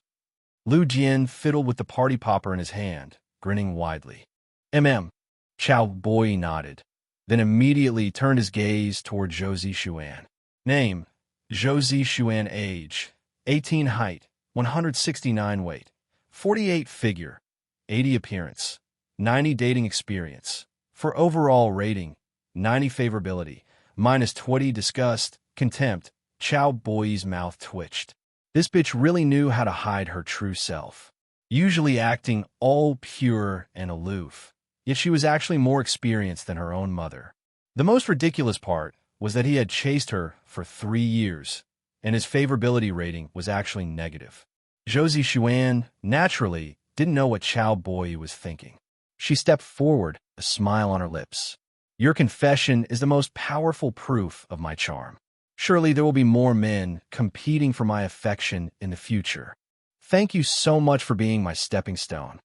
Lu Jian fiddled with the party popper in his hand, grinning widely. Cao Boyi nodded, then immediately turned his gaze toward Zhou Zixuan. Name, Zhou Zixuan. Age, 18 height, 169 weight, 48 figure, 80 appearance, 90 dating experience. For overall rating, 90 favorability, -20 disgust, contempt. Cao Boyi's mouth twitched. This bitch really knew how to hide her true self. Usually acting all pure and aloof, yet she was actually more experienced than her own mother. The most ridiculous part was that he had chased her for 3 years, and his favorability rating was actually negative. Zhou Zixuan, naturally, didn't know what Cao Boyi was thinking. She stepped forward, a smile on her lips. Your confession is the most powerful proof of my charm. Surely there will be more men competing for my affection in the future. Thank you so much for being my stepping stone.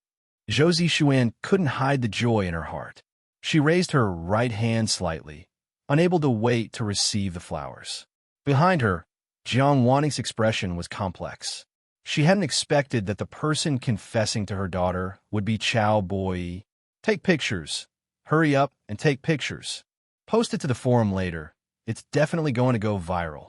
Zhou Zixuan couldn't hide the joy in her heart. She raised her right hand slightly, unable to wait to receive the flowers. Behind her, Jiang Wanting's expression was complex. She hadn't expected that the person confessing to her daughter would be Cao Boyi. Take pictures. Hurry up and take pictures. Post it to the forum later. It's definitely going to go viral.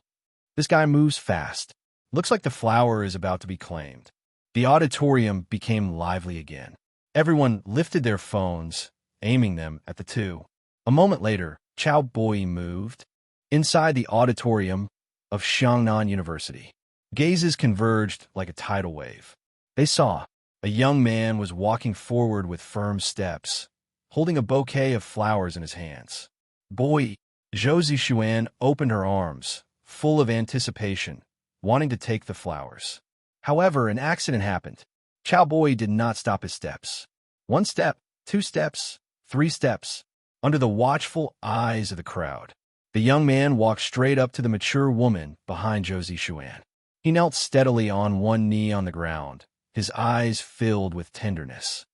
This guy moves fast. Looks like the flower is about to be claimed. The auditorium became lively again. Everyone lifted their phones, aiming them at the two. A moment later, Cao Boyi moved. Inside the auditorium of Xiangnan University, gazes converged like a tidal wave. They saw a young man was walking forward with firm steps, holding a bouquet of flowers in his hands. Boyi, Zhou Zixuan opened her arms, full of anticipation, wanting to take the flowers. However, an accident happened. Cao Boyi did not stop his steps. 1 step, 2 steps, 3 steps. Under the watchful eyes of the crowd, the young man walked straight up to the mature woman behind Zhou Zixuan. He knelt steadily on one knee on the ground, his eyes filled with tenderness.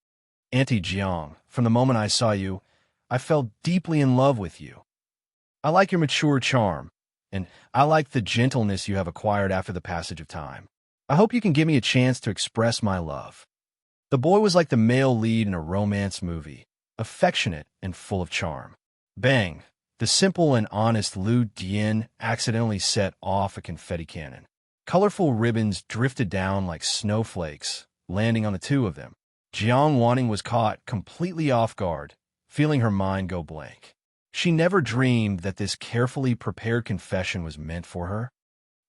Auntie Jiang, from the moment I saw you, I fell deeply in love with you. I like your mature charm, and I like the gentleness you have acquired after the passage of time. I hope you can give me a chance to express my love. The boy was like the male lead in a romance movie, affectionate and full of charm. Bang! The simple and honest Lu Dian accidentally set off a confetti cannon. Colorful ribbons drifted down like snowflakes, landing on the two of them. Jiang Wanting was caught completely off guard, feeling her mind go blank. She never dreamed that this carefully prepared confession was meant for her.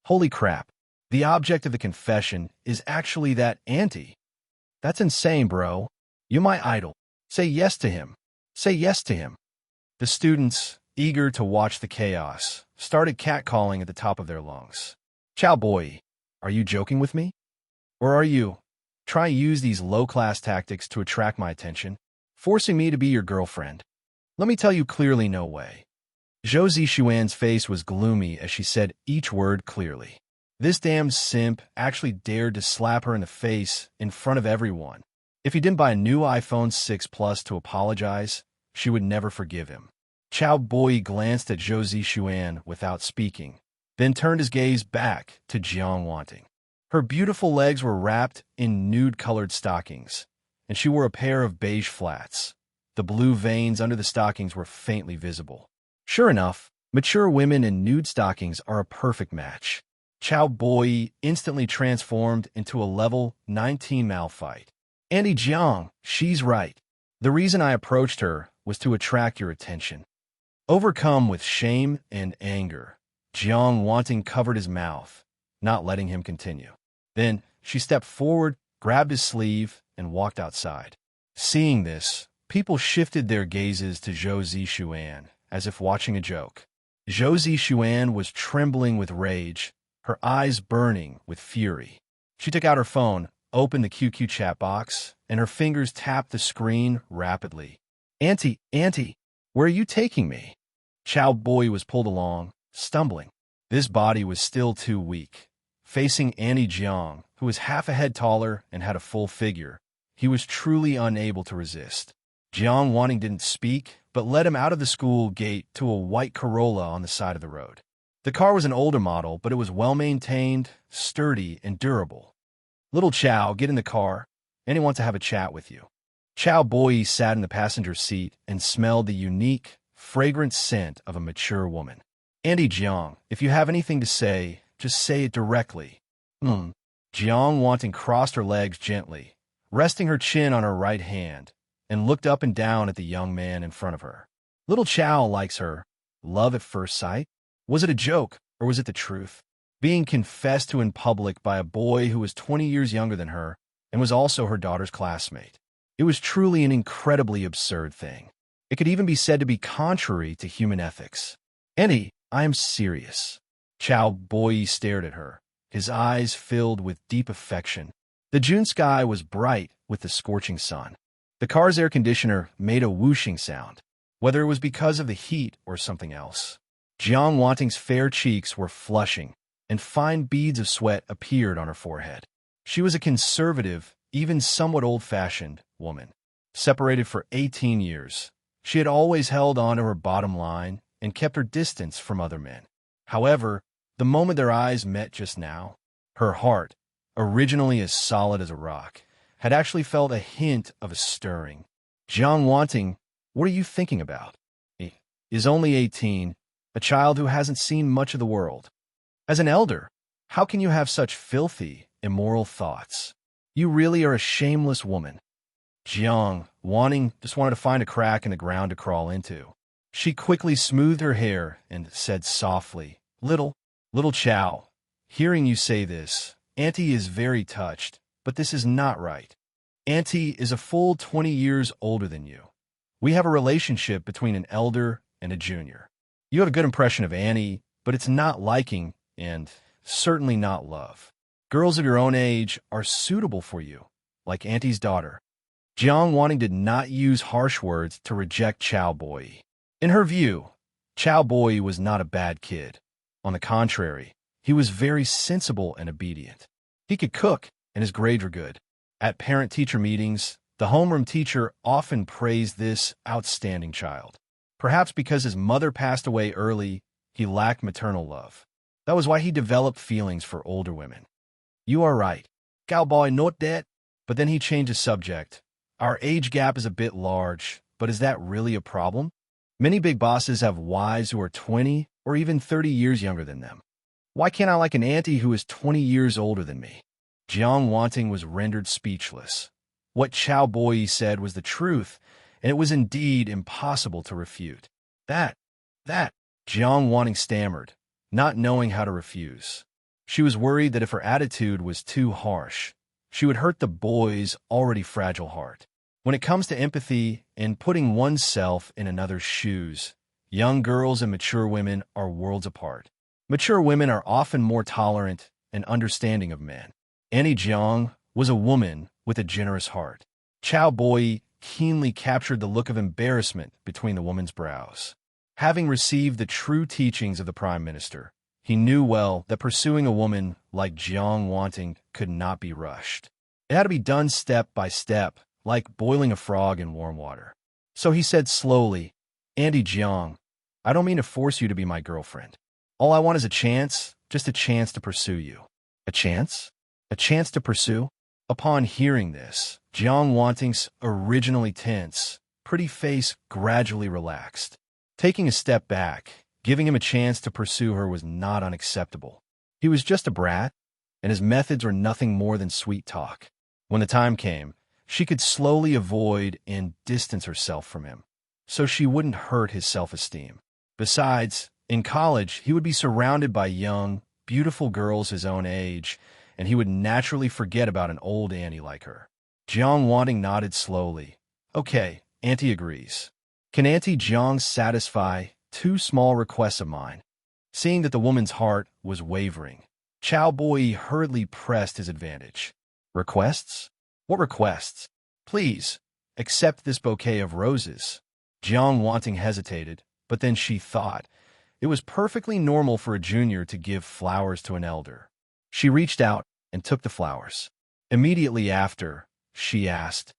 Holy crap. The object of the confession is actually that auntie. That's insane, bro. You my idol. Say yes to him. Say yes to him. The students, eager to watch the chaos, started catcalling at the top of their lungs. Cao Boyi, are you joking with me? Or are you trying to use these low-class tactics to attract my attention, forcing me to be your girlfriend? Let me tell you clearly, no way. Zhou Zixuan's face was gloomy as she said each word clearly. This damn simp actually dared to slap her in the face in front of everyone. If he didn't buy a new iPhone 6 Plus to apologize, she would never forgive him. Cao Boyi glanced at Zhou Zixuan without speaking, then turned his gaze back to Jiang Wanting. Her beautiful legs were wrapped in nude-colored stockings, and she wore a pair of beige flats. The blue veins under the stockings were faintly visible. Sure enough, mature women in nude stockings are a perfect match. Cao Boyi instantly transformed into a level 19 Malphite. Andy Jiang, she's right. The reason I approached her was to attract your attention. Overcome with shame and anger, Jiang Wanting covered his mouth, not letting him continue. Then she stepped forward, grabbed his sleeve, and walked outside. Seeing this, people shifted their gazes to Zhou Zixuan, as if watching a joke. Zhou Zixuan was trembling with rage, her eyes burning with fury. She took out her phone, opened the QQ chat box, and her fingers tapped the screen rapidly. Auntie, where are you taking me? Cao Boyi was pulled along, stumbling. This body was still too weak. Facing Annie Jiang, who was half a head taller and had a full figure, he was truly unable to resist. Jiang Wanting didn't speak, but led him out of the school gate to a white Corolla on the side of the road. The car was an older model, but it was well-maintained, sturdy, and durable. Little Cao, get in the car. Annie wants to have a chat with you. Cao Boyi sat in the passenger seat and smelled the unique, fragrant scent of a mature woman. Andy Jiang, if you have anything to say, just say it directly. Jiang Wanting crossed her legs gently, resting her chin on her right hand, and looked up and down at the young man in front of her. Little Cao likes her. Love at first sight? Was it a joke, or was it the truth? Being confessed to in public by a boy who was 20 years younger than her and was also her daughter's classmate. It was truly an incredibly absurd thing. It could even be said to be contrary to human ethics. Annie, I am serious. Cao Boyi stared at her, his eyes filled with deep affection. The June sky was bright with the scorching sun. The car's air conditioner made a whooshing sound, whether it was because of the heat or something else. Jiang Wanting's fair cheeks were flushing, and fine beads of sweat appeared on her forehead. She was a conservative, even somewhat old-fashioned woman. Separated for 18 years, she had always held on to her bottom line and kept her distance from other men. However, the moment their eyes met just now, her heart, originally as solid as a rock, had actually felt a hint of a stirring. Jiang Wanting, what are you thinking about? He is only 18, a child who hasn't seen much of the world. As an elder, how can you have such filthy, immoral thoughts? You really are a shameless woman. Jiang Wanting just wanted to find a crack in the ground to crawl into. She quickly smoothed her hair and said softly, Little Cao, hearing you say this, Auntie is very touched, but this is not right. Auntie is a full 20 years older than you. We have a relationship between an elder and a junior. You have a good impression of Annie, but it's not liking and certainly not love. Girls of your own age are suitable for you, like Auntie's daughter. Jiang Wanting did not use harsh words to reject Cao Boyi. In her view, Cao Boyi was not a bad kid. On the contrary, he was very sensible and obedient. He could cook, and his grades were good. At parent-teacher meetings, the homeroom teacher often praised this outstanding child. Perhaps because his mother passed away early, he lacked maternal love. That was why he developed feelings for older women. You are right. Cao Boyi not that. But then he changed his subject. Our age gap is a bit large, but is that really a problem? Many big bosses have wives who are 20 or even 30 years younger than them. Why can't I like an auntie who is 20 years older than me? Jiang Wanting was rendered speechless. What Cao Boyi said was the truth, and it was indeed impossible to refute. That, Jiang Wanting stammered, not knowing how to refuse. She was worried that if her attitude was too harsh, she would hurt the boy's already fragile heart. When it comes to empathy and putting oneself in another's shoes, young girls and mature women are worlds apart. Mature women are often more tolerant and understanding of men. Annie Jiang was a woman with a generous heart. Cao Boyi keenly captured the look of embarrassment between the woman's brows. Having received the true teachings of the Prime Minister, he knew well that pursuing a woman like Jiang Wanting could not be rushed. It had to be done step by step, like boiling a frog in warm water. So he said slowly, "Andy Jiang, I don't mean to force you to be my girlfriend. All I want is a chance, just a chance to pursue you." A chance? A chance to pursue? Upon hearing this, Jiang Wanting's originally tense, pretty face gradually relaxed. Taking a step back, giving him a chance to pursue her was not unacceptable. He was just a brat, and his methods were nothing more than sweet talk. When the time came, she could slowly avoid and distance herself from him, so she wouldn't hurt his self-esteem. Besides, in college, he would be surrounded by young, beautiful girls his own age, and he would naturally forget about an old Annie like her. Jiang Wanting nodded slowly. "Okay, Auntie agrees. Can Auntie Jiang satisfy 2 small requests of mine?" Seeing that the woman's heart was wavering, Cao Boyi hurriedly pressed his advantage. "Requests? What requests?" "Please, accept this bouquet of roses." Jiang Wanting hesitated, but then she thought it was perfectly normal for a junior to give flowers to an elder. She reached out and took the flowers. Immediately after, she asked,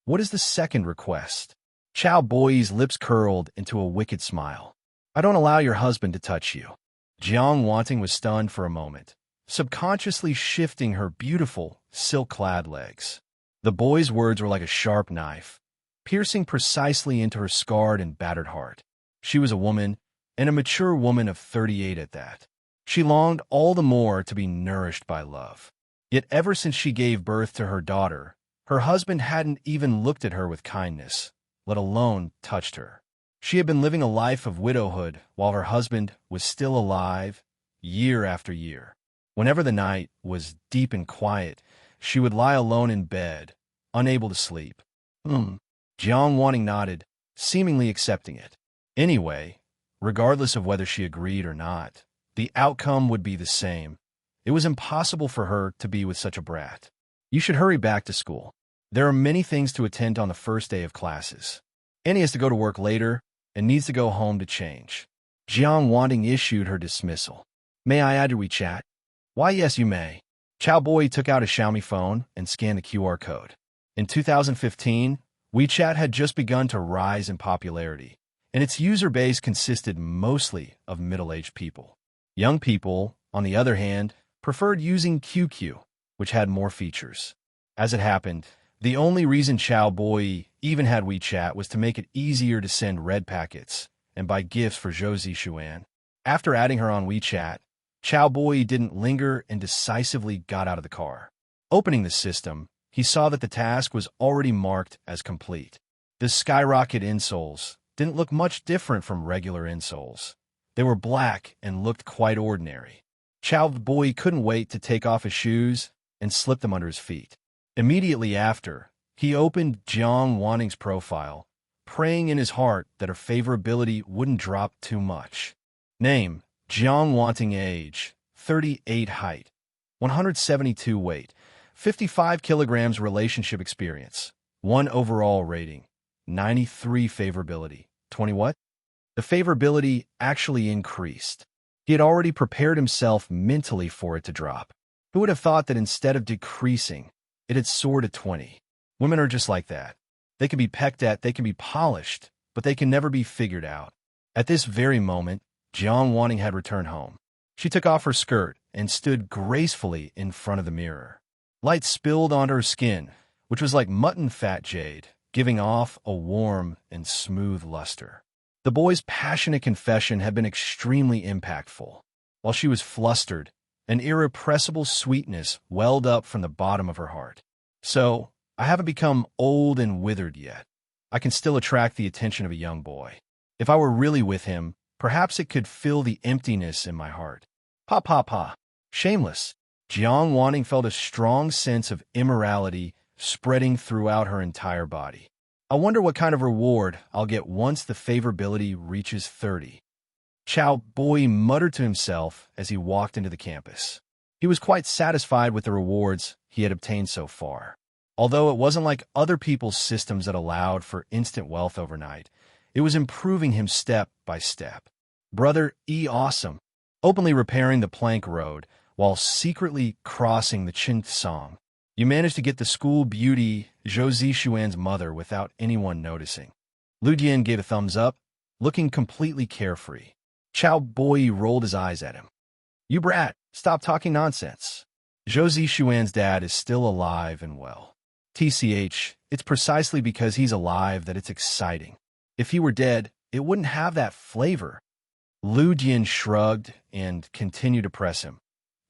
"What is the second request?" Cao Boyi's lips curled into a wicked smile. "I don't allow your husband to touch you." Jiang Wanting was stunned for a moment, subconsciously shifting her beautiful, silk-clad legs. The boy's words were like a sharp knife, piercing precisely into her scarred and battered heart. She was a woman, and a mature woman of 38 at that. She longed all the more to be nourished by love. Yet ever since she gave birth to her daughter, her husband hadn't even looked at her with kindness, let alone touched her. She had been living a life of widowhood while her husband was still alive, year after year. Whenever the night was deep and quiet, she would lie alone in bed, unable to sleep. Jiang Wanting nodded, seemingly accepting it. Anyway, regardless of whether she agreed or not, the outcome would be the same. It was impossible for her to be with such a brat. "You should hurry back to school. There are many things to attend on the first day of classes. Annie has to go to work later and needs to go home to change." Jiang Wanting issued her dismissal. "May I add your WeChat?" "Why, yes, you may." Cao Boyi took out a Xiaomi phone and scanned the QR code. In 2015, WeChat had just begun to rise in popularity, and its user base consisted mostly of middle-aged people. Young people, on the other hand, preferred using QQ, which had more features. As it happened, the only reason Cao Boyi even had WeChat was to make it easier to send red packets and buy gifts for Zhou Zixuan. After adding her on WeChat, Cao Boyi didn't linger and decisively got out of the car. Opening the system, he saw that the task was already marked as complete. The skyrocket insoles didn't look much different from regular insoles. They were black and looked quite ordinary. Cao Boyi couldn't wait to take off his shoes and slip them under his feet. Immediately after, he opened Jiang Wanting's profile, praying in his heart that her favorability wouldn't drop too much. Name: Jiang Wanting. Age: 38. Height: 172. Weight: 55 kilograms. Relationship experience: 1 overall rating: 93. Favorability: 20. What? The favorability actually increased. He had already prepared himself mentally for it to drop. Who would have thought that instead of decreasing, it had soared to 20? Women are just like that. They can be pecked at, they can be polished, but they can never be figured out. At this very moment, Jiang Wanting had returned home. She took off her skirt and stood gracefully in front of the mirror. Light spilled onto her skin, which was like mutton fat jade, giving off a warm and smooth luster. The boy's passionate confession had been extremely impactful. While she was flustered, an irrepressible sweetness welled up from the bottom of her heart. "So, I haven't become old and withered yet. I can still attract the attention of a young boy. If I were really with him, perhaps it could fill the emptiness in my heart." Pa pa pa. Shameless. Jiang Wanting felt a strong sense of immorality spreading throughout her entire body. I wonder what kind of reward I'll get once the favorability reaches 30. Cao Boyi muttered to himself as he walked into the campus. He was quite satisfied with the rewards he had obtained so far. Although it wasn't like other people's systems that allowed for instant wealth overnight, it was improving him step by step. Brother E. Awesome, openly repairing the plank road while secretly crossing the Chin-Tsang. You managed to get the school beauty Zhou Zixuan's mother without anyone noticing. Lu Dian gave a thumbs up, looking completely carefree. Cao Boyi rolled his eyes at him. You brat, stop talking nonsense. Zhou Zixuan's dad is still alive and well. TCH, it's precisely because he's alive that it's exciting. If he were dead, it wouldn't have that flavor. Lu Dian shrugged and continued to press him.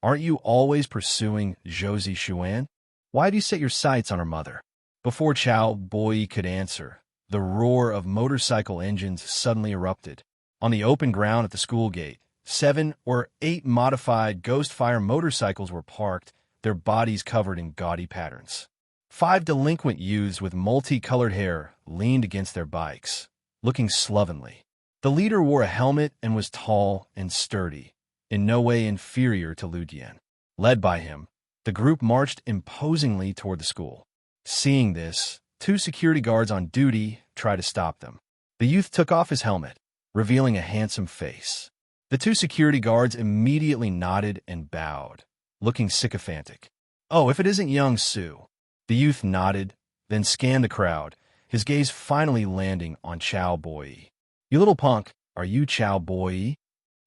Aren't you always pursuing Zhou Zixuan? Why do you set your sights on her mother? Before Cao Boyi could answer, the roar of motorcycle engines suddenly erupted. On the open ground at the school gate, 7 or 8 modified Ghost Fire motorcycles were parked, their bodies covered in gaudy patterns. 5 delinquent youths with multicolored hair leaned against their bikes, looking slovenly. The leader wore a helmet and was tall and sturdy, in no way inferior to Lu Dian. Led by him, the group marched imposingly toward the school. Seeing this, 2 security guards on duty tried to stop them. The youth took off his helmet, revealing a handsome face. The 2 security guards immediately nodded and bowed, looking sycophantic. Oh, if it isn't young Su. The youth nodded, then scanned the crowd, his gaze finally landing on Cao Boyi. You little punk, are you Cao Boyi?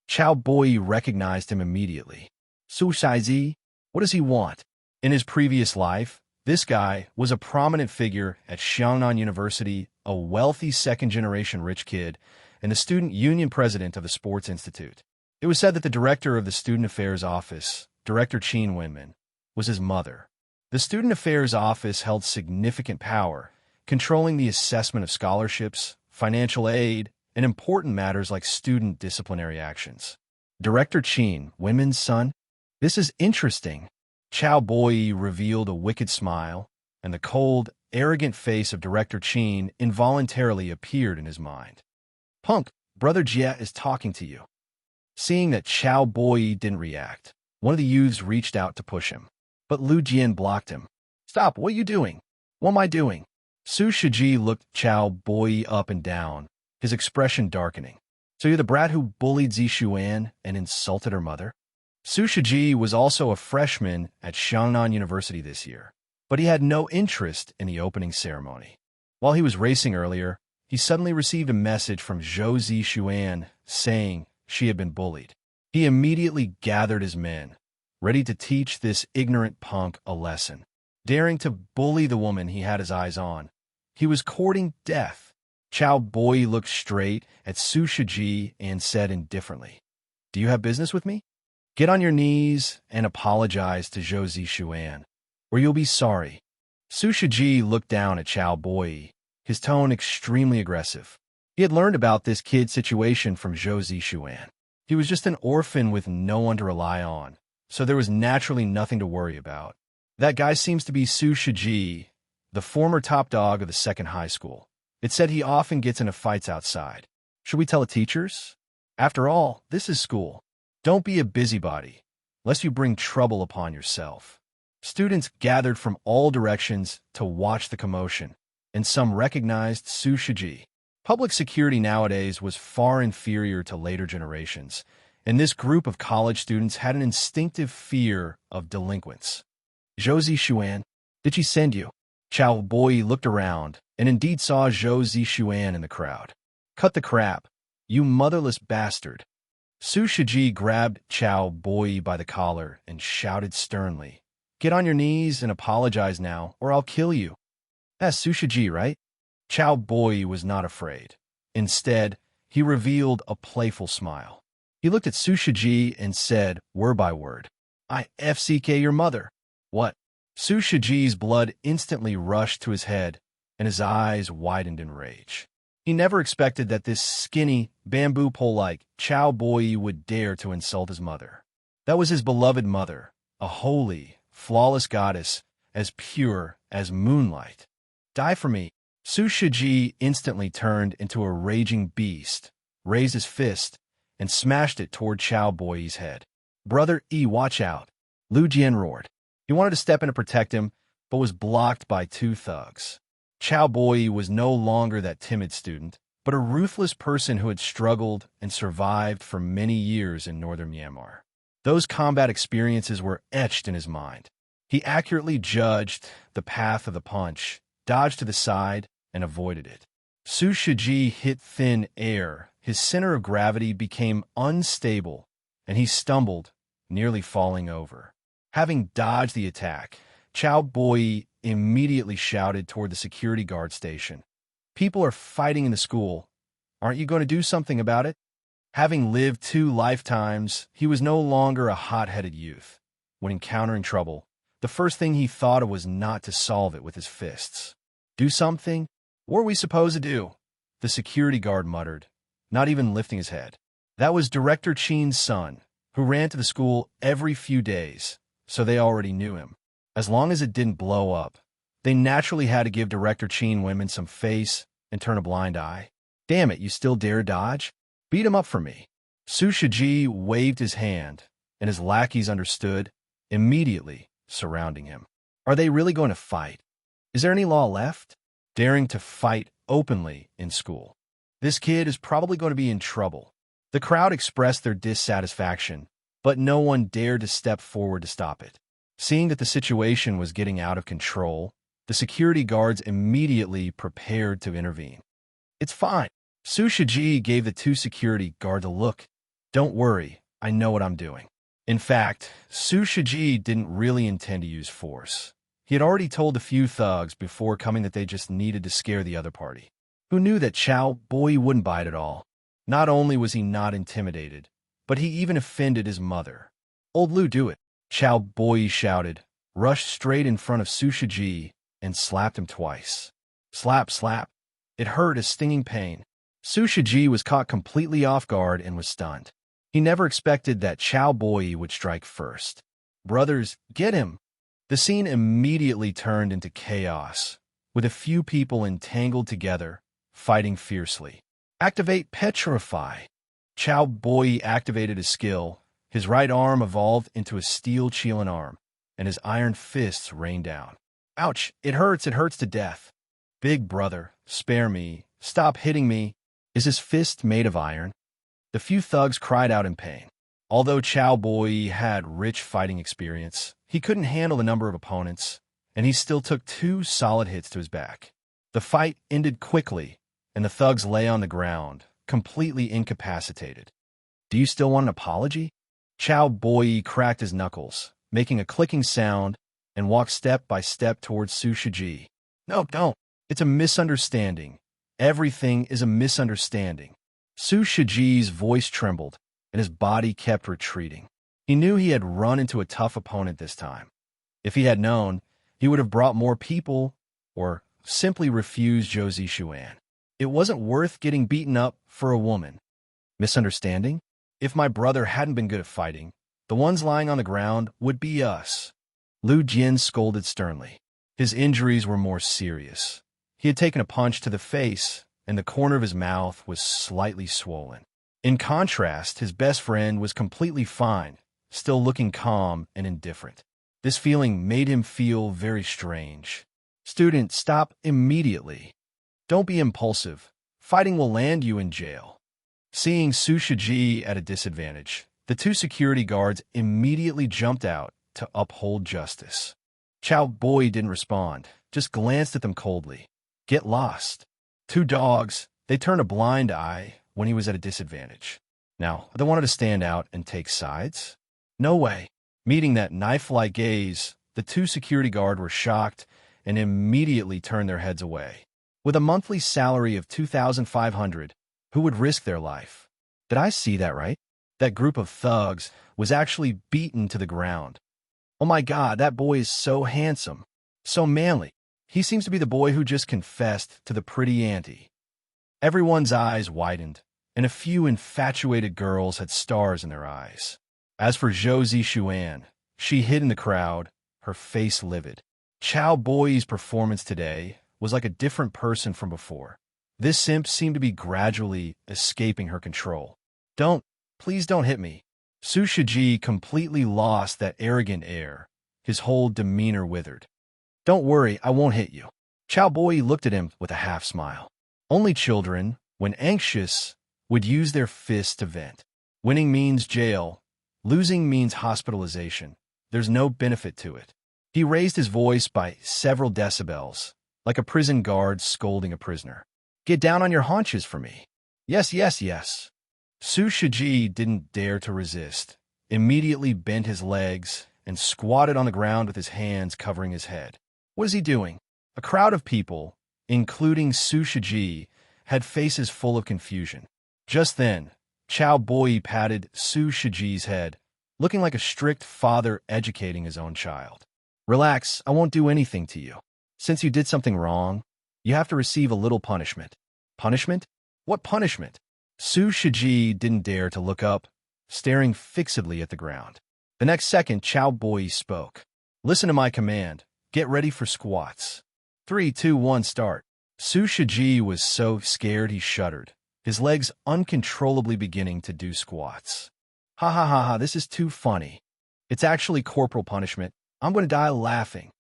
Cao Boyi recognized him immediately. Su Shaizi, what does he want? In his previous life, this guy was a prominent figure at Xiangnan University, a wealthy second-generation rich kid, and the student union president of the Sports Institute. It was said that the director of the Student Affairs Office, Director Qin Wenmin, was his mother. The Student Affairs Office held significant power, controlling the assessment of scholarships, financial aid, and important matters like student disciplinary actions. Director Qin Wenmin's son? This is interesting. Cao Boyi revealed a wicked smile, and the cold, arrogant face of Director Qin involuntarily appeared in his mind. Punk, Brother Jia is talking to you. Seeing that Cao Boyi didn't react, one of the youths reached out to push him. But Lu Jian blocked him. Stop, what are you doing? What am I doing? Su Shiji looked Cao Boyi up and down, his expression darkening. So you're the brat who bullied Zixuan and insulted her mother? Su Shiji was also a freshman at Xiangnan University this year, but he had no interest in the opening ceremony. While he was racing earlier, he suddenly received a message from Zhou Zixuan saying she had been bullied. He immediately gathered his men, ready to teach this ignorant punk a lesson. Daring to bully the woman he had his eyes on, he was courting death. Cao Boyi looked straight at Su Shiji and said indifferently, Do you have business with me? Get on your knees and apologize to Zhou Zixuan, or you'll be sorry. Su Shiji looked down at Cao Boyi, his tone extremely aggressive. He had learned about this kid's situation from Zhou Zixuan. He was just an orphan with no one to rely on, so there was naturally nothing to worry about. That guy seems to be Su Shiji, the former top dog of the second high school. It said he often gets into fights outside. Should we tell the teachers? After all, this is school. Don't be a busybody, lest you bring trouble upon yourself. Students gathered from all directions to watch the commotion, and some recognized Su Shiji. Public security nowadays was far inferior to later generations, and this group of college students had an instinctive fear of delinquents. Zhou Zixuan, did she send you? Cao Boyi looked around and indeed saw Zhou Zixuan in the crowd. Cut the crap, you motherless bastard. Su Shiji grabbed Cao Boyi by the collar and shouted sternly, Get on your knees and apologize now, or I'll kill you. That's Su Shiji, right? Cao Boyi was not afraid. Instead, he revealed a playful smile. He looked at Su Shiji and said, word by word, I FCK your mother. What? Su Shiji's blood instantly rushed to his head, and his eyes widened in rage. He never expected that this skinny, bamboo pole-like Cao Boyi would dare to insult his mother. That was his beloved mother, a holy, flawless goddess, as pure as moonlight. Die for me. Su Shiji instantly turned into a raging beast, raised his fist, and smashed it toward Cao Boyi's head. Brother E, watch out. Lu Jian roared. He wanted to step in to protect him, but was blocked by two thugs. Cao Boyi was no longer that timid student, but a ruthless person who had struggled and survived for many years in northern Myanmar. Those combat experiences were etched in his mind. He accurately judged the path of the punch, dodged to the side, and avoided it. Su Shiji hit thin air. His center of gravity became unstable, and he stumbled, nearly falling over. Having dodged the attack, Cao Boyi immediately shouted toward the security guard station. People are fighting in the school. Aren't you going to do something about it? Having lived 2 lifetimes, he was no longer a hot-headed youth. When encountering trouble, the first thing he thought of was not to solve it with his fists. Do something? What are we supposed to do? The security guard muttered, not even lifting his head. That was Director Chin's son, who ran to the school every few days, so they already knew him. As long as it didn't blow up, they naturally had to give Director Chin women some face and turn a blind eye. Damn it, you still dare dodge? Beat him up for me. Su Shiji waved his hand, and his lackeys understood, immediately surrounding him. Are they really going to fight? Is there any law left? Daring to fight openly in school. This kid is probably going to be in trouble. The crowd expressed their dissatisfaction, but no one dared to step forward to stop it. Seeing that the situation was getting out of control, the security guards immediately prepared to intervene. It's fine. Su Shiji gave the 2 security guards a look. Don't worry, I know what I'm doing. In fact, Su Shiji didn't really intend to use force. He had already told a few thugs before coming that they just needed to scare the other party. Who knew that Cao Boyi wouldn't bite at all? Not only was he not intimidated, but he even offended his mother. Old Lu, do it. Cao Boyi shouted, rushed straight in front of Su Shiji, and slapped him twice. Slap, slap. It hurt a stinging pain. Su Shiji was caught completely off guard and was stunned. He never expected that Cao Boyi would strike first. Brothers, get him! The scene immediately turned into chaos, with a few people entangled together, fighting fiercely. Activate Petrify. Cao Boyi activated his skill. His right arm evolved into a steel Qilin arm, and his iron fists rained down. Ouch! It hurts to death. Big brother, spare me. Stop hitting me. Is his fist made of iron? The few thugs cried out in pain. Although Cao Boyi had rich fighting experience, he couldn't handle the number of opponents, and he still took 2 solid hits to his back. The fight ended quickly, and the thugs lay on the ground, completely incapacitated. Do you still want an apology? Cao Boyi cracked his knuckles, making a clicking sound, and walked step by step towards Su Shiji. No, don't. It's a misunderstanding. Everything is a misunderstanding. Su Shiji's voice trembled, and his body kept retreating. He knew he had run into a tough opponent this time. If he had known, he would have brought more people, or simply refused Zhou Zishuan. It wasn't worth getting beaten up for a woman. Misunderstanding? If my brother hadn't been good at fighting, the ones lying on the ground would be us. Lu Jian scolded sternly. His injuries were more serious. He had taken a punch to the face, and the corner of his mouth was slightly swollen. In contrast, his best friend was completely fine, still looking calm and indifferent. This feeling made him feel very strange. Student, stop immediately. Don't be impulsive. Fighting will land you in jail. Seeing Su Shiji at a disadvantage, the 2 security guards immediately jumped out to uphold justice. Cao Boyi didn't respond, just glanced at them coldly. Get lost. 2 dogs, they turned a blind eye when he was at a disadvantage. Now, they wanted to stand out and take sides? No way. Meeting that knife-like gaze, the 2 security guards were shocked and immediately turned their heads away. With a monthly salary of 2,500, who would risk their life? Did I see that right? That group of thugs was actually beaten to the ground. Oh my God, that boy is so handsome, so manly. He seems to be the boy who just confessed to the pretty auntie. Everyone's eyes widened, and a few infatuated girls had stars in their eyes. As for Zhou Zishuan, she hid in the crowd, her face livid. Cao Boyi's performance today was like a different person from before. This simp seemed to be gradually escaping her control. Please don't hit me. Su Shiji completely lost that arrogant air. His whole demeanor withered. Don't worry, I won't hit you. Cao Boyi looked at him with a half-smile. Only children, when anxious, would use their fists to vent. Winning means jail. Losing means hospitalization. There's no benefit to it. He raised his voice by several decibels, like a prison guard scolding a prisoner. Get down on your haunches for me. Yes, yes, yes. Su Shiji didn't dare to resist, immediately bent his legs and squatted on the ground with his hands covering his head. What is he doing? A crowd of people, including Su Shiji, had faces full of confusion. Just then, Cao Boyi patted Su Shiji's head, looking like a strict father educating his own child. Relax, I won't do anything to you. Since you did something wrong, you have to receive a little punishment. Punishment? What punishment? Su Shiji didn't dare to look up, staring fixedly at the ground. The next second, Cao Boyi spoke. Listen to my command. Get ready for squats. 3, 2, 1, start. Su Shiji was so scared he shuddered, his legs uncontrollably beginning to do squats. Ha ha ha ha, this is too funny. It's actually corporal punishment. I'm going to die laughing.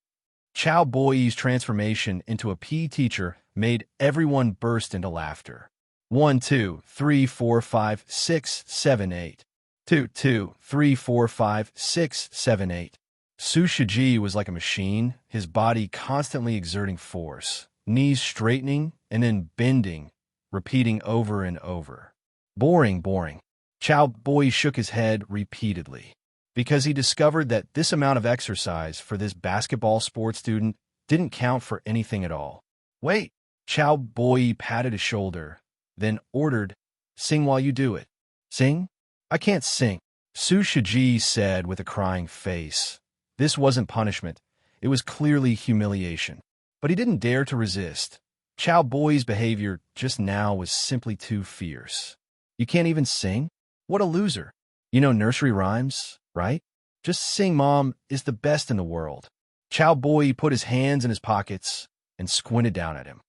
Cao Boyi's transformation into a PE teacher made everyone burst into laughter. 1, 2, 3, 4, 5, 6, 7, 8. 2, 2, 3, 4, 5, 6, 7, 8. Su Shiji was like a machine, his body constantly exerting force, knees straightening and then bending, repeating over and over. Boring, boring. Cao Boyi shook his head repeatedly, because he discovered that this amount of exercise for this basketball sports student didn't count for anything at all. Wait, Cao Boyi patted his shoulder, then ordered, sing while you do it. Sing? I can't sing, Su Shiji said with a crying face. This wasn't punishment. It was clearly humiliation. But he didn't dare to resist. Cao Boyi's behavior just now was simply too fierce. You can't even sing? What a loser. You know nursery rhymes, right? Just sing, Mom is the best in the world. Cao Boyi put his hands in his pockets and squinted down at him.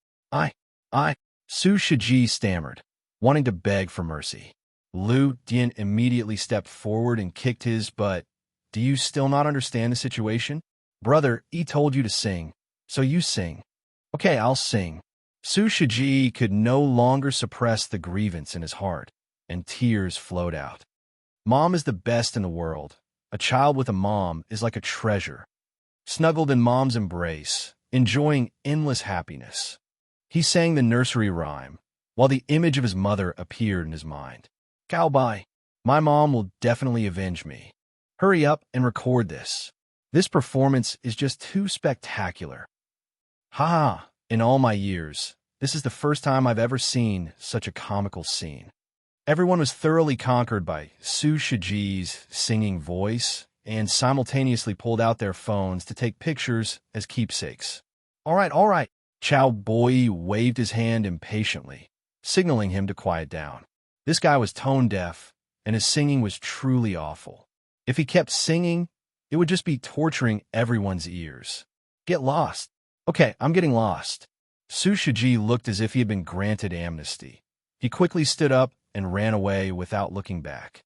Su Shiji stammered, wanting to beg for mercy. Lu Dian immediately stepped forward and kicked his butt. Do you still not understand the situation? Brother, he told you to sing, so you sing. Okay, I'll sing. Su Shiji could no longer suppress the grievance in his heart, and tears flowed out. Mom is the best in the world. A child with a mom is like a treasure, snuggled in mom's embrace, enjoying endless happiness. He sang the nursery rhyme, while the image of his mother appeared in his mind. Cao Boyi, my mom will definitely avenge me. Hurry up and record this. This performance is just too spectacular. Ha ha, in all my years, this is the first time I've ever seen such a comical scene. Everyone was thoroughly conquered by Su Shiji's singing voice and simultaneously pulled out their phones to take pictures as keepsakes. All right. Cao Boyi waved his hand impatiently, signaling him to quiet down. This guy was tone deaf, and his singing was truly awful. If he kept singing, it would just be torturing everyone's ears. Get lost. Okay, I'm getting lost. Su Shiji looked as if he had been granted amnesty. He quickly stood up and ran away without looking back.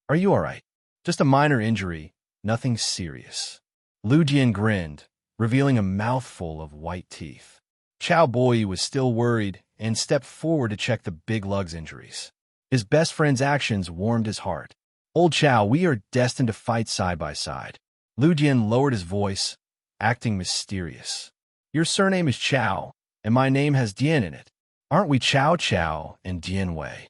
Are you all right? Just a minor injury, nothing serious. Lu Jian grinned, revealing a mouthful of white teeth. Cao Boyi was still worried and stepped forward to check the big lug's injuries. His best friend's actions warmed his heart. Old Cao, we are destined to fight side by side. Lu Jian lowered his voice, acting mysterious. Your surname is Cao, and my name has Dian in it. Aren't we Cao Cao and Dian Wei?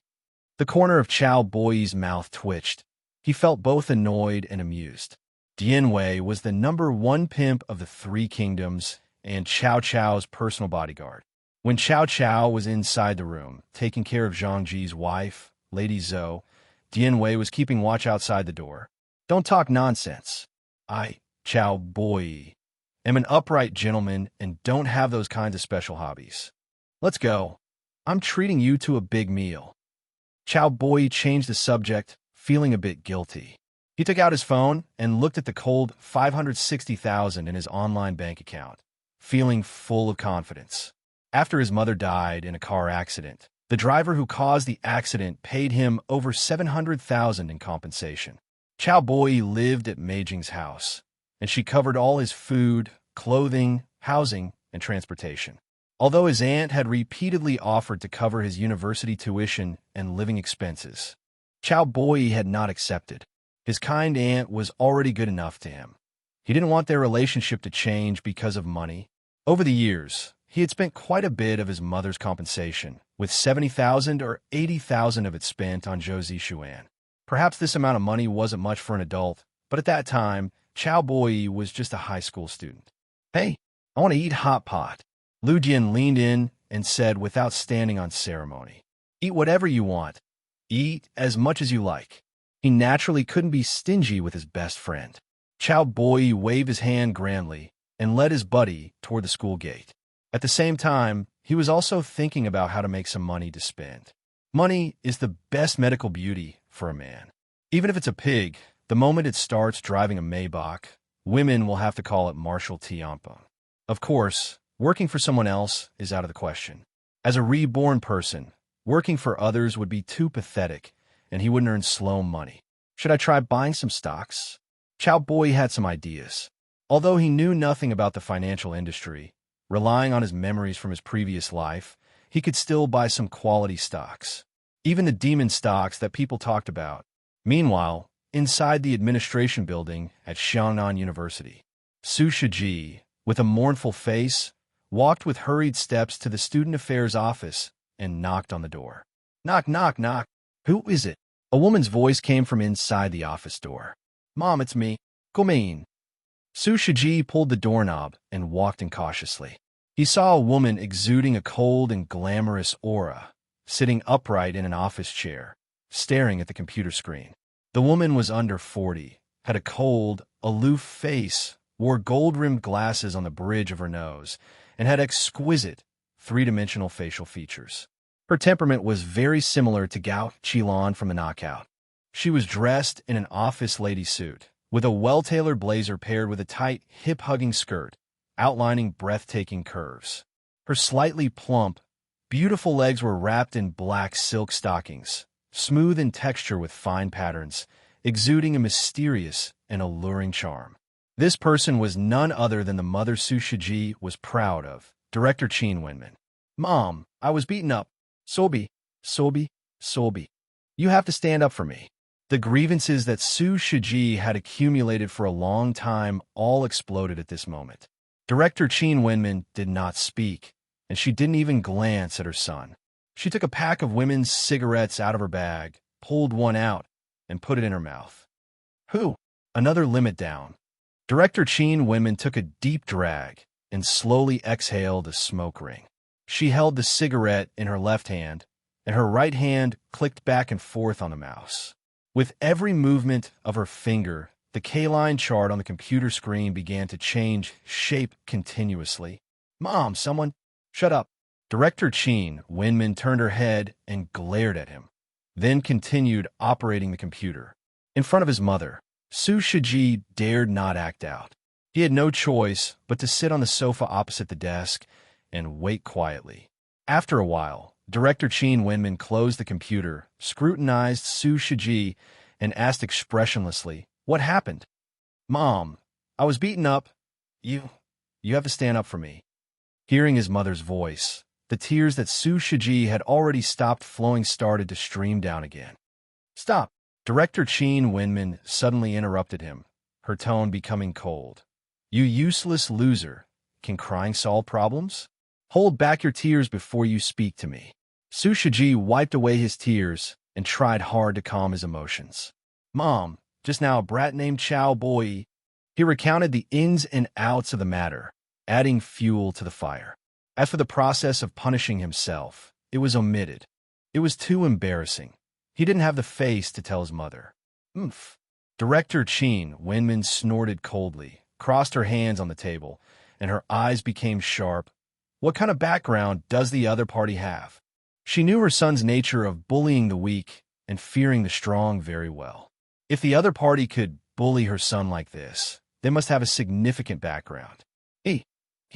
The corner of Cao Boyi's mouth twitched. He felt both annoyed and amused. Dian Wei was the #1 pimp of the Three Kingdoms and Cao Cao's personal bodyguard. When Cao Cao was inside the room, taking care of Zhang Ji's wife, Lady Zhou, Dian Wei was keeping watch outside the door. Don't talk nonsense. I, Cao Boyi, am an upright gentleman and don't have those kinds of special hobbies. Let's go. I'm treating you to a big meal. Cao Boyi changed the subject, feeling a bit guilty. He took out his phone and looked at the cold 560,000 in his online bank account, feeling full of confidence. After his mother died in a car accident, the driver who caused the accident paid him over 700,000 in compensation. Cao Boyi lived at Mei Jing's house, and she covered all his food, clothing, housing, and transportation. Although his aunt had repeatedly offered to cover his university tuition and living expenses, Cao Boyi had not accepted. His kind aunt was already good enough to him. He didn't want their relationship to change because of money. Over the years, he had spent quite a bit of his mother's compensation, with 70,000 or 80,000 of it spent on Zhou Zixuan. Perhaps this amount of money wasn't much for an adult, but at that time, Cao Boyi was just a high school student. "Hey, I want to eat hot pot." Lu Jian leaned in and said without standing on ceremony, "Eat whatever you want. Eat as much as you like." He naturally couldn't be stingy with his best friend. Cao Boyi waved his hand grandly and led his buddy toward the school gate. At the same time, he was also thinking about how to make some money to spend. Money is the best medical beauty for a man. Even if it's a pig, the moment it starts driving a Maybach, women will have to call it Marshal Tiampo. Of course, working for someone else is out of the question. As a reborn person, working for others would be too pathetic, and he wouldn't earn slow money. Should I try buying some stocks? Cao Boyi had some ideas. Although he knew nothing about the financial industry, relying on his memories from his previous life, he could still buy some quality stocks. Even the demon stocks that people talked about. Meanwhile, inside the administration building at Xiangnan University, Su Shiji, with a mournful face, walked with hurried steps to the student affairs office and knocked on the door. "Knock, knock, knock. Who is it?" A woman's voice came from inside the office door. "Mom, it's me. Come in." Su Shiji pulled the doorknob and walked in cautiously. He saw a woman exuding a cold and glamorous aura, sitting upright in an office chair, staring at the computer screen. The woman was under 40, had a cold, aloof face, wore gold-rimmed glasses on the bridge of her nose, and had exquisite, three-dimensional facial features. Her temperament was very similar to Gao Qilan from the Knockout. She was dressed in an office lady suit, with a well-tailored blazer paired with a tight, hip-hugging skirt, outlining breathtaking curves. Her slightly plump, beautiful legs were wrapped in black silk stockings, smooth in texture with fine patterns, exuding a mysterious and alluring charm. This person was none other than the mother Su Shiji was proud of, Director Qin Wenman. "Mom, I was beaten up. Sobi, Sobi, Sobi. You have to stand up for me." The grievances that Su Shiji had accumulated for a long time all exploded at this moment. Director Qin Wenman did not speak, and she didn't even glance at her son. She took a pack of women's cigarettes out of her bag, pulled one out, and put it in her mouth. "Who?" Another limit down. Director Qin Wenman took a deep drag and slowly exhaled a smoke ring. She held the cigarette in her left hand, and her right hand clicked back and forth on the mouse. With every movement of her finger, the K-line chart on the computer screen began to change shape continuously. "Mom, someone—" "Shut up." Director Qin Wenman turned her head and glared at him, then continued operating the computer. In front of his mother, Su Shiji dared not act out. He had no choice but to sit on the sofa opposite the desk and wait quietly. After a while, Director Qin Wenman closed the computer, scrutinized Su Shiji, and asked expressionlessly, "What happened?" "Mom, I was beaten up. You have to stand up for me." Hearing his mother's voice, the tears that Su Shiji had already stopped flowing started to stream down again. "Stop!" Director Qin Wenman suddenly interrupted him, her tone becoming cold. "You useless loser. Can crying solve problems? Hold back your tears before you speak to me." Su Shiji wiped away his tears and tried hard to calm his emotions. "Mom, just now a brat named Cao Boyi." He recounted the ins and outs of the matter, adding fuel to the fire. As for the process of punishing himself, it was omitted. It was too embarrassing. He didn't have the face to tell his mother. "Oomph." Director Qin Wenman snorted coldly, crossed her hands on the table, and her eyes became sharp. What kind of background does the other party have? She knew her son's nature of bullying the weak and fearing the strong very well. If the other party could bully her son like this, they must have a significant background. He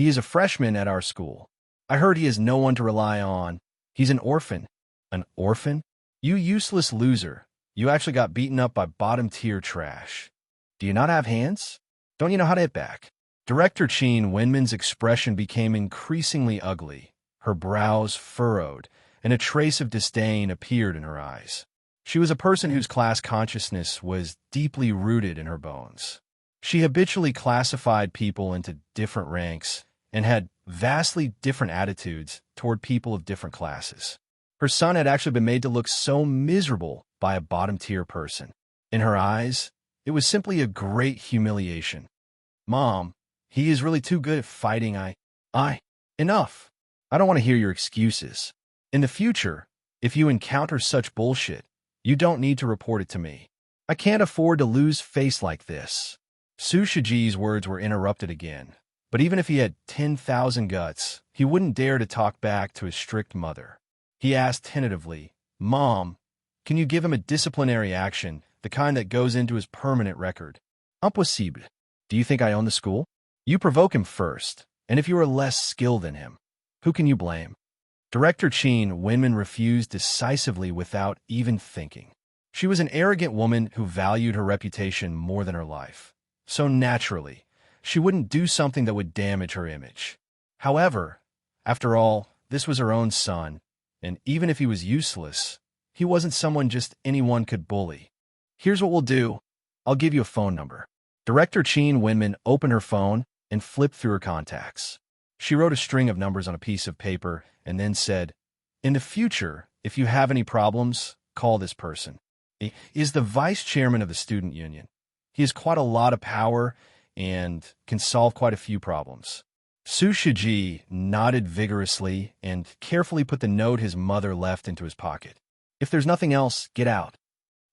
is a freshman at our school. I heard he has no one to rely on. He's an orphan. An orphan? You useless loser. You actually got beaten up by bottom-tier trash. Do you not have hands? Don't you know how to hit back? Director Cheen Winman's expression became increasingly ugly. Her brows furrowed, and a trace of disdain appeared in her eyes. She was a person whose class consciousness was deeply rooted in her bones. She habitually classified people into different ranks and had vastly different attitudes toward people of different classes. Her son had actually been made to look so miserable by a bottom-tier person. In her eyes, it was simply a great humiliation. Mom, he is really too good at fighting. Enough. I don't want to hear your excuses. In the future, if you encounter such bullshit, you don't need to report it to me. I can't afford to lose face like this. Su Shiji's words were interrupted again, but even if he had 10,000 guts, he wouldn't dare to talk back to his strict mother. He asked tentatively, Mom, can you give him a disciplinary action, the kind that goes into his permanent record? Impossible. Do you think I own the school? You provoke him first, and if you are less skilled than him, who can you blame? Director Cheen Winman refused decisively without even thinking. She was an arrogant woman who valued her reputation more than her life. So naturally, she wouldn't do something that would damage her image. However, after all, this was her own son, and even if he was useless, he wasn't someone just anyone could bully. Here's what we'll do. I'll give you a phone number. Director Cheen Winman opened her phone and flipped through her contacts. She wrote a string of numbers on a piece of paper and then said, In the future, if you have any problems, call this person. He is the vice chairman of the student union. He has quite a lot of power and can solve quite a few problems. Su Shiji nodded vigorously and carefully put the note his mother left into his pocket. If there's nothing else, get out.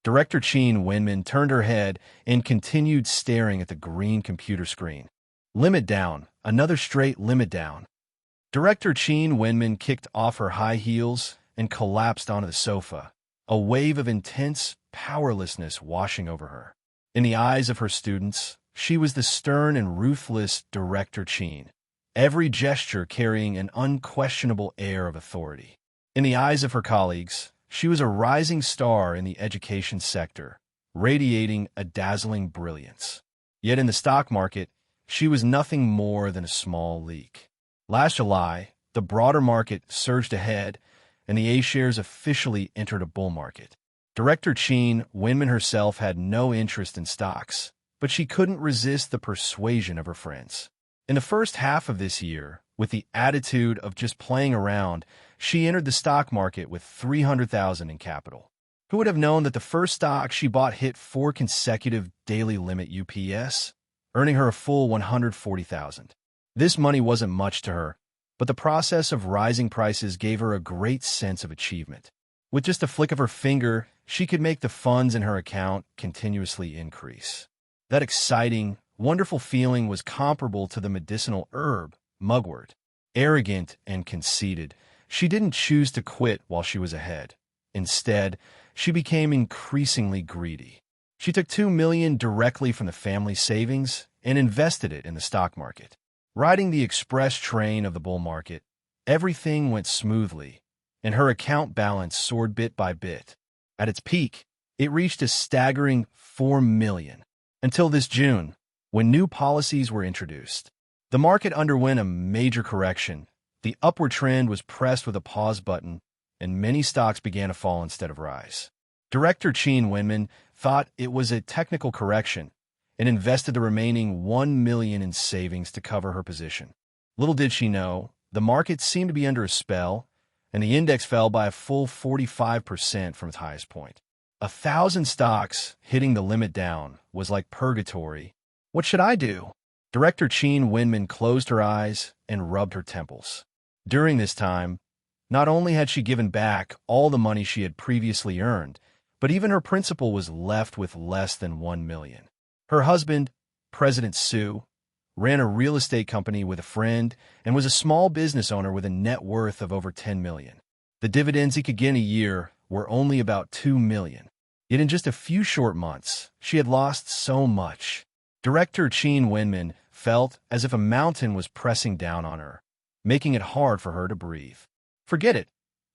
Director Cheen Winman turned her head and continued staring at the green computer screen. Limit down. Another straight limit down. Director Cheen Winman kicked off her high heels and collapsed onto the sofa, a wave of intense powerlessness washing over her. In the eyes of her students, she was the stern and ruthless Director Cheen, every gesture carrying an unquestionable air of authority. In the eyes of her colleagues, she was a rising star in the education sector, radiating a dazzling brilliance. Yet in the stock market, she was nothing more than a small leak. Last July, the broader market surged ahead, and the A-shares officially entered a bull market. Director Cheen Winman herself had no interest in stocks, but she couldn't resist the persuasion of her friends. In the first half of this year, with the attitude of just playing around, she entered the stock market with $300,000 in capital. Who would have known that the first stock she bought hit 4 consecutive daily limit UPS, earning her a full $140,000. This money wasn't much to her, but the process of rising prices gave her a great sense of achievement. With just a flick of her finger, she could make the funds in her account continuously increase. That exciting, wonderful feeling was comparable to the medicinal herb, mugwort. Arrogant and conceited, she didn't choose to quit while she was ahead. Instead, she became increasingly greedy. She took $2 million directly from the family savings and invested it in the stock market. Riding the express train of the bull market, everything went smoothly, and her account balance soared bit by bit. At its peak, it reached a staggering $4 million. Until this June, when new policies were introduced. The market underwent a major correction. The upward trend was pressed with a pause button, and many stocks began to fall instead of rise. Director Cheen Winman thought it was a technical correction and invested the remaining $1 million in savings to cover her position. Little did she know, the market seemed to be under a spell, and the index fell by a full 45% from its highest point. 1,000 stocks hitting the limit down was like purgatory. What should I do? Director Cheen Winman closed her eyes and rubbed her temples. During this time, not only had she given back all the money she had previously earned, but even her principal was left with less than $1 million. Her husband, President Su, ran a real estate company with a friend and was a small business owner with a net worth of over $10 million. The dividends he could get in a year were only about $2 million. Yet in just a few short months, she had lost so much. Director Cheen Wenman felt as if a mountain was pressing down on her, making it hard for her to breathe. Forget it.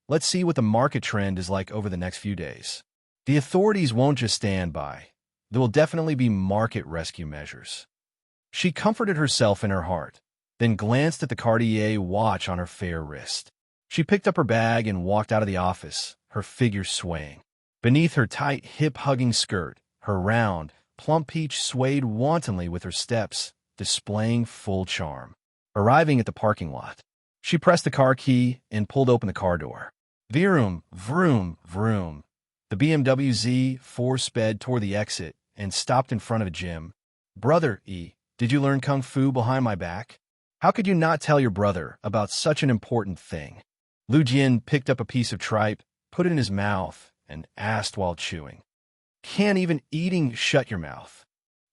Let's see what the market trend is like over the next few days. The authorities won't just stand by. There will definitely be market rescue measures. She comforted herself in her heart, then glanced at the Cartier watch on her fair wrist. She picked up her bag and walked out of the office, her figure swaying. Beneath her tight, hip-hugging skirt, her round, plump peach swayed wantonly with her steps, displaying full charm. Arriving at the parking lot, she pressed the car key and pulled open the car door. Vroom, vroom, vroom. The BMW Z4 sped toward the exit and stopped in front of a gym. Brother, did you learn Kung Fu behind my back? How could you not tell your brother about such an important thing? Lu Jian picked up a piece of tripe, put it in his mouth, and asked while chewing. Can't even eating shut your mouth?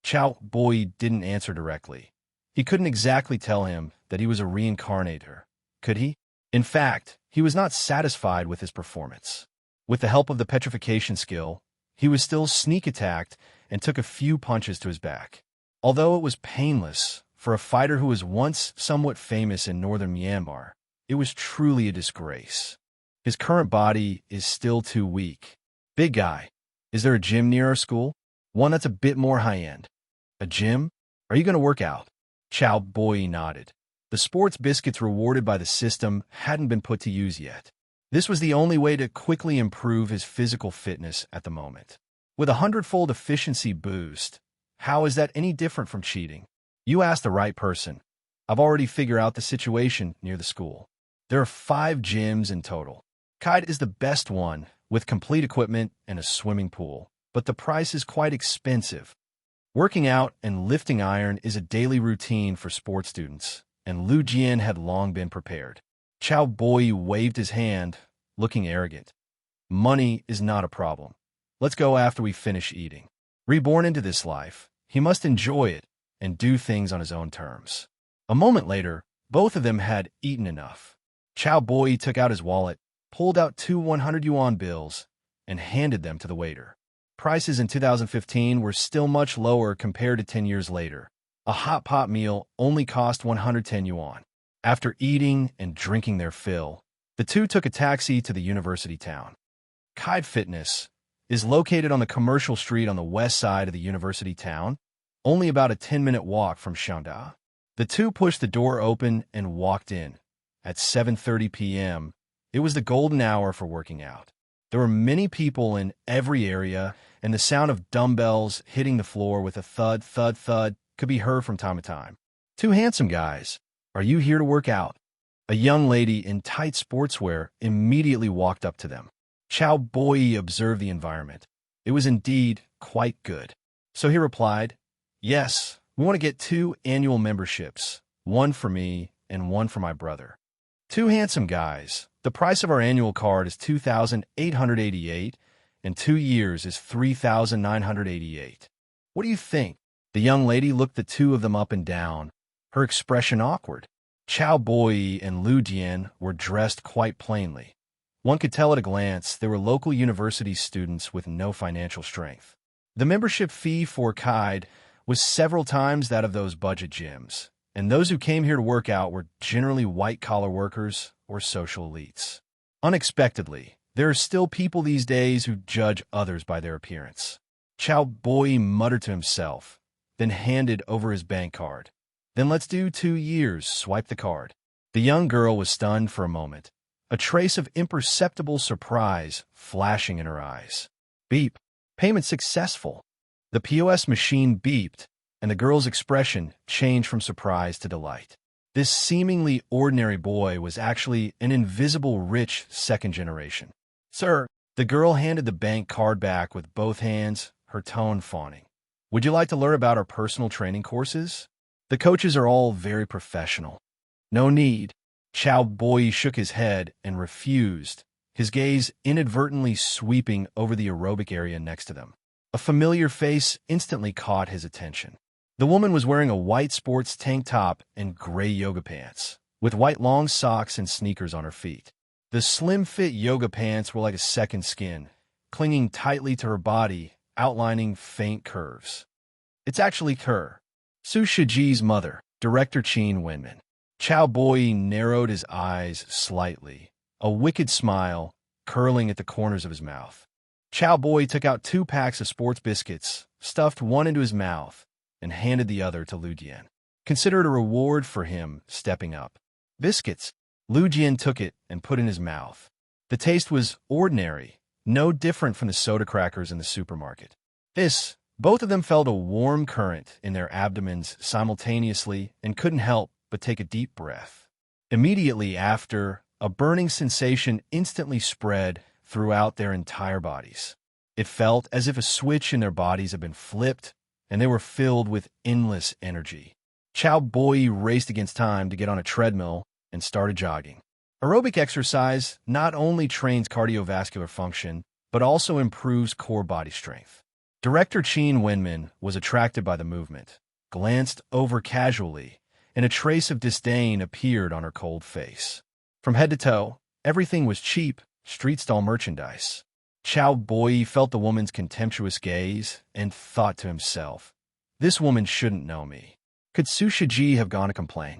Cao Boyi didn't answer directly. He couldn't exactly tell him that he was a reincarnator, could he? In fact, he was not satisfied with his performance. With the help of the petrification skill, he was still sneak attacked and took a few punches to his back. Although it was painless, for a fighter who was once somewhat famous in northern Myanmar, it was truly a disgrace. His current body is still too weak. Big guy, is there a gym near our school? One that's a bit more high-end. A gym? Are you going to work out? Cao Boyi nodded. The sports biscuits rewarded by the system hadn't been put to use yet. This was the only way to quickly improve his physical fitness at the moment. With a 100-fold efficiency boost, how is that any different from cheating? You asked the right person. I've already figured out the situation near the school. There are 5 gyms in total. KeenAd is the best one, with complete equipment and a swimming pool, but the price is quite expensive. Working out and lifting iron is a daily routine for sports students, and Lu Jian had long been prepared. Cao Boyi waved his hand, looking arrogant. Money is not a problem. Let's go after we finish eating. Reborn into this life, he must enjoy it and do things on his own terms. A moment later, both of them had eaten enough. Cao Boyi took out his wallet, pulled out 2 100 yuan bills, and handed them to the waiter. Prices in 2015 were still much lower compared to 10 years later. A hot pot meal only cost 110 yuan. After eating and drinking their fill, the two took a taxi to the university town. KeenAd Fitness is located on the commercial street on the west side of the university town, only about a 10-minute walk from Shanda. The two pushed the door open and walked in. At 7:30 p.m., it was the golden hour for working out. There were many people in every area, and the sound of dumbbells hitting the floor with a thud, thud, thud could be heard from time to time. 2 handsome guys. Are you here to work out? A young lady in tight sportswear immediately walked up to them. Cao Boyi observed the environment. It was indeed quite good. So he replied, yes, we want to get 2 annual memberships, one for me and one for my brother. 2 handsome guys. The price of our annual card is 2,888, and 2 years is 3,988. What do you think? The young lady looked the two of them up and down, her expression awkward. Cao Boyi and Lu Jian were dressed quite plainly. One could tell at a glance they were local university students with no financial strength. The membership fee for KeenAd was several times that of those budget gyms, and those who came here to work out were generally white-collar workers or social elites. Unexpectedly, there are still people these days who judge others by their appearance. Cao Boyi muttered to himself, then handed over his bank card. Then let's do 2 years, swipe the card. The young girl was stunned for a moment, a trace of imperceptible surprise flashing in her eyes. Beep. Payment successful. The POS machine beeped, and the girl's expression changed from surprise to delight. This seemingly ordinary boy was actually an invisible rich second generation. Sir, the girl handed the bank card back with both hands, her tone fawning. Would you like to learn about our personal training courses? The coaches are all very professional. No need. Cao Boyi shook his head and refused, his gaze inadvertently sweeping over the aerobic area next to them. A familiar face instantly caught his attention. The woman was wearing a white sports tank top and gray yoga pants, with white long socks and sneakers on her feet. The slim-fit yoga pants were like a second skin, clinging tightly to her body, outlining faint curves. It's actually her, Su Shiji's mother, Director Qin Wenman. Cao Boyi narrowed his eyes slightly, a wicked smile curling at the corners of his mouth. Cao Boyi took out 2 packs of sports biscuits, stuffed one into his mouth, and handed the other to Lu Jian. Consider it a reward for him stepping up. Biscuits. Lu Jian took it and put it in his mouth. The taste was ordinary, no different from the soda crackers in the supermarket. Both of them felt a warm current in their abdomens simultaneously and couldn't help but take a deep breath. Immediately after, a burning sensation instantly spread throughout their entire bodies. It felt as if a switch in their bodies had been flipped, and they were filled with endless energy. Cao Boyi raced against time to get on a treadmill and started jogging. Aerobic exercise not only trains cardiovascular function, but also improves core body strength. Director Qin Wenman was attracted by the movement, glanced over casually, and a trace of disdain appeared on her cold face. From head to toe, everything was cheap, street-stall merchandise. Cao Boyi felt the woman's contemptuous gaze and thought to himself, "This woman shouldn't know me." Could Su Shiji have gone to complain?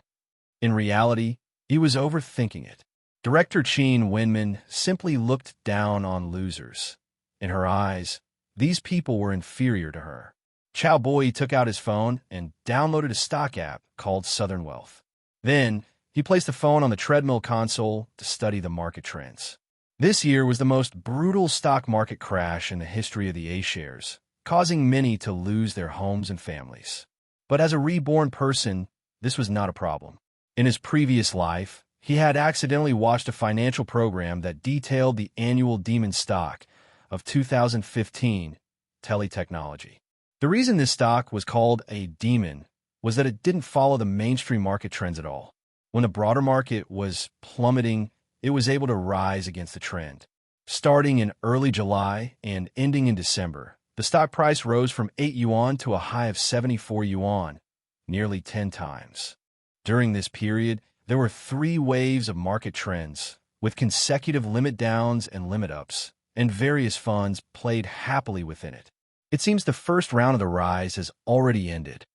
In reality, he was overthinking it. Director Qin Wenman simply looked down on losers. In her eyes, these people were inferior to her. Cao Boyi took out his phone and downloaded a stock app called Southern Wealth. Then, he placed the phone on the treadmill console to study the market trends. This year was the most brutal stock market crash in the history of the A-shares, causing many to lose their homes and families. But as a reborn person, this was not a problem. In his previous life, he had accidentally watched a financial program that detailed the annual demon stock of 2015, Teletechnology. The reason this stock was called a demon was that it didn't follow the mainstream market trends at all. When the broader market was plummeting, it was able to rise against the trend. Starting in early July and ending in December, the stock price rose from 8 yuan to a high of 74 yuan, nearly 10 times. During this period, there were 3 waves of market trends, with consecutive limit downs and limit ups, and various funds played happily within it. It seems the first round of the rise has already ended.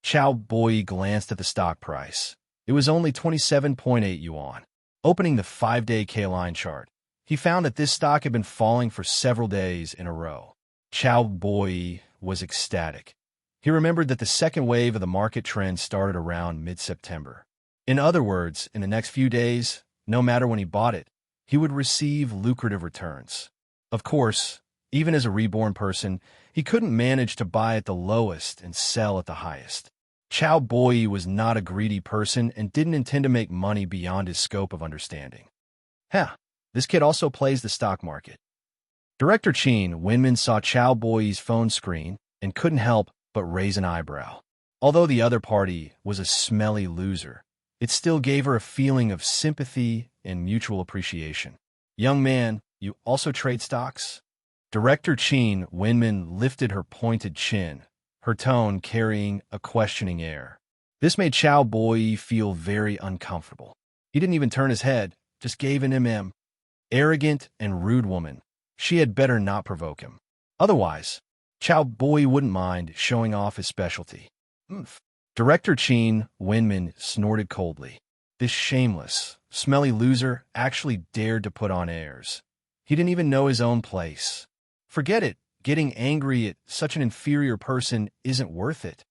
Cao Boyi glanced at the stock price. It was only 27.8 yuan. Opening the 5-day K-line chart, he found that this stock had been falling for several days in a row. Cao Boyi was ecstatic. He remembered that the second wave of the market trend started around mid-September. In other words, in the next few days, no matter when he bought it, he would receive lucrative returns. Of course, even as a reborn person, he couldn't manage to buy at the lowest and sell at the highest. Cao Boyi was not a greedy person and didn't intend to make money beyond his scope of understanding. This kid also plays the stock market. Director Qin Wenman saw Cao Boyi's phone screen and couldn't help but raise an eyebrow. Although the other party was a smelly loser, it still gave her a feeling of sympathy and mutual appreciation. "Young man, you also trade stocks?" Director Qin Wenman lifted her pointed chin, her tone carrying a questioning air. This made Cao Boyi feel very uncomfortable. He didn't even turn his head, just gave an mm. Arrogant and rude woman. She had better not provoke him. Otherwise, Cao Boyi wouldn't mind showing off his specialty. Director Qin Wenman snorted coldly. This shameless, smelly loser actually dared to put on airs. He didn't even know his own place. Forget it. Getting angry at such an inferior person isn't worth it.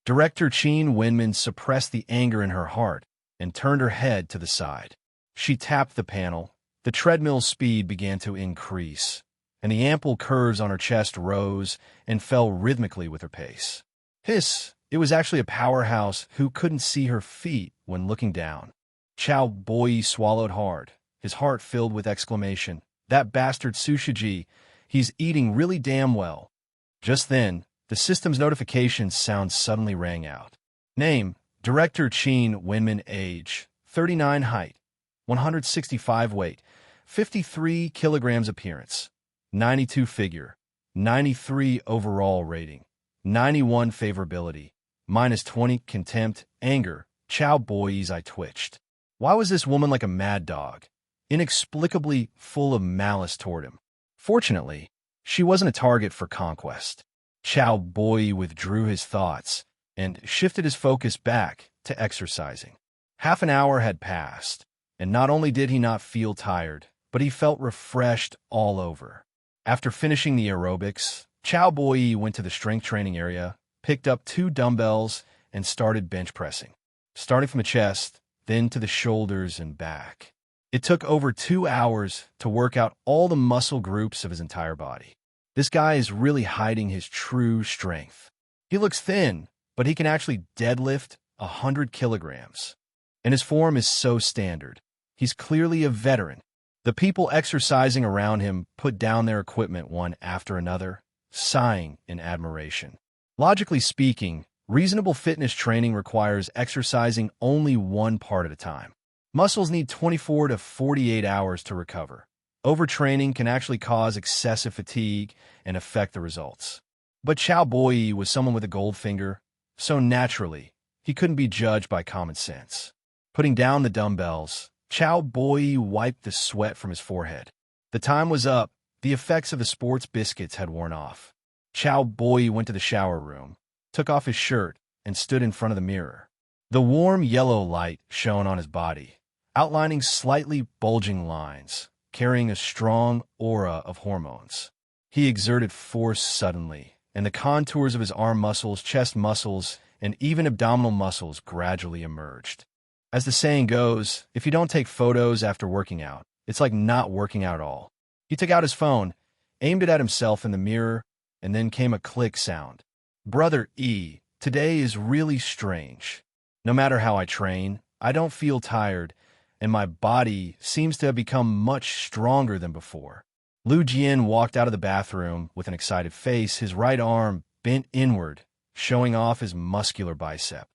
Director Qin Wenman suppressed the anger in her heart and turned her head to the side. She tapped the panel. The treadmill's speed began to increase, and the ample curves on her chest rose and fell rhythmically with her pace. It was actually a powerhouse who couldn't see her feet when looking down. Cao Boyi swallowed hard, his heart filled with exclamation. That bastard Su Shiji, he's eating really damn well. Just then, the system's notification sound suddenly rang out. Name, Director Qin Wenman. Age, 39. Height, 165. Weight, 53 kilograms. Appearance, 92. Figure, 93. Overall rating, 91. Favorability, -20. Contempt, anger. Cao Boyi's eye twitched. Why was this woman like a mad dog, inexplicably full of malice toward him? Fortunately, She wasn't a target for conquest. Cao Boyi withdrew his thoughts and shifted his focus back to exercising. Half an hour had passed, and not only did he not feel tired, but he felt refreshed all over. After finishing the aerobics, Cao Boyi went to the strength training area, picked up 2 dumbbells, and started bench pressing, starting from the chest, then to the shoulders and back. It took over 2 hours to work out all the muscle groups of his entire body. This guy is really hiding his true strength. He looks thin, but he can actually deadlift 100 kilograms. And his form is so standard. He's clearly a veteran. The people exercising around him put down their equipment one after another, sighing in admiration. Logically speaking, reasonable fitness training requires exercising only one part at a time. Muscles need 24 to 48 hours to recover. Overtraining can actually cause excessive fatigue and affect the results. But Cao Boyi was someone with a gold finger, so naturally, he couldn't be judged by common sense. Putting down the dumbbells, Cao Boyi wiped the sweat from his forehead. The time was up. The effects of the sports biscuits had worn off. Cao Boyi went to the shower room, took off his shirt, and stood in front of the mirror. The warm yellow light shone on his body, outlining slightly bulging lines, carrying a strong aura of hormones. He exerted force suddenly, and the contours of his arm muscles, chest muscles, and even abdominal muscles gradually emerged. As the saying goes, if you don't take photos after working out, it's like not working out at all. He took out his phone, aimed it at himself in the mirror, and then came a click sound. Brother E, today is really strange. No matter how I train, I don't feel tired, and my body seems to have become much stronger than before. Lu Jian walked out of the bathroom with an excited face, his right arm bent inward, showing off his muscular bicep.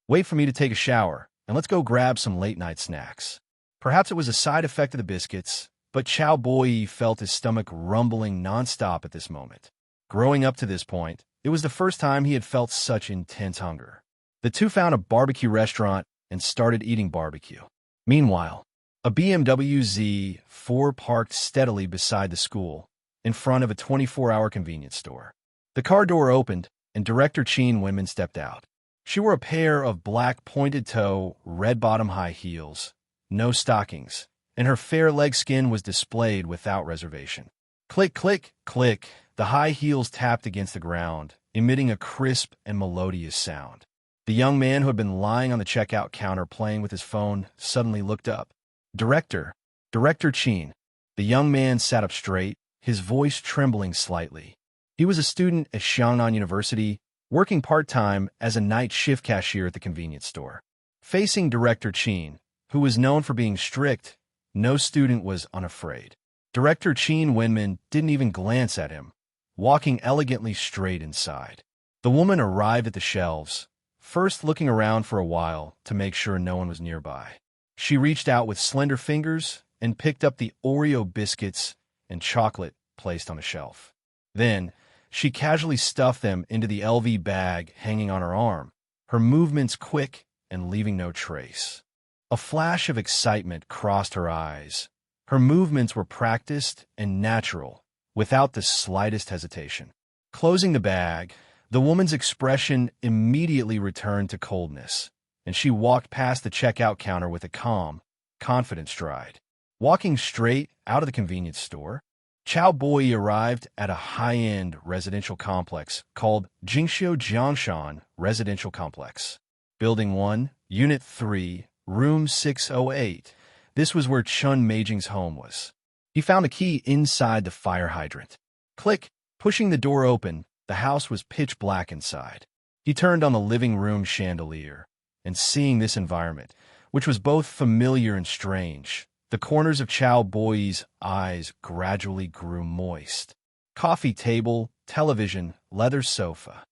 Wait for me to take a shower, and let's go grab some late-night snacks. Perhaps it was a side effect of the biscuits, but Cao Boyi felt his stomach rumbling nonstop at this moment. Growing up to this point, it was the first time he had felt such intense hunger. The two found a barbecue restaurant and started eating barbecue. Meanwhile, a BMW Z4 parked steadily beside the school, in front of a 24-hour convenience store. The car door opened, and Director Qin Wenman stepped out. She wore a pair of black pointed-toe, red-bottom high heels, no stockings, and her fair leg skin was displayed without reservation. Click, click, click, the high heels tapped against the ground, emitting a crisp and melodious sound. The young man who had been lying on the checkout counter playing with his phone suddenly looked up. Director Qin. The young man sat up straight, his voice trembling slightly. He was a student at Xiangnan University, working part-time as a night shift cashier at the convenience store. Facing Director Qin, who was known for being strict, no student was unafraid. Director Qin Wenman didn't even glance at him, walking elegantly straight inside. The woman arrived at the shelves, first looking around for a while to make sure no one was nearby. She reached out with slender fingers and picked up the Oreo biscuits and chocolate placed on a shelf. Then, she casually stuffed them into the LV bag hanging on her arm, her movements quick and leaving no trace. A flash of excitement crossed her eyes. Her movements were practiced and natural, without the slightest hesitation. Closing the bag, the woman's expression immediately returned to coldness, and she walked past the checkout counter with a calm, confident stride. Walking straight out of the convenience store, Cao Boyi arrived at a high-end residential complex called Jingxiu Jiangshan Residential Complex. Building 1, Unit 3, Room 608. This was where Chun Meijing's home was. He found a key inside the fire hydrant. Click! Pushing the door open, the house was pitch black inside. He turned on the living room chandelier, and seeing this environment, which was both familiar and strange, the corners of Cao Boyi's eyes gradually grew moist. Coffee table, television, leather sofa.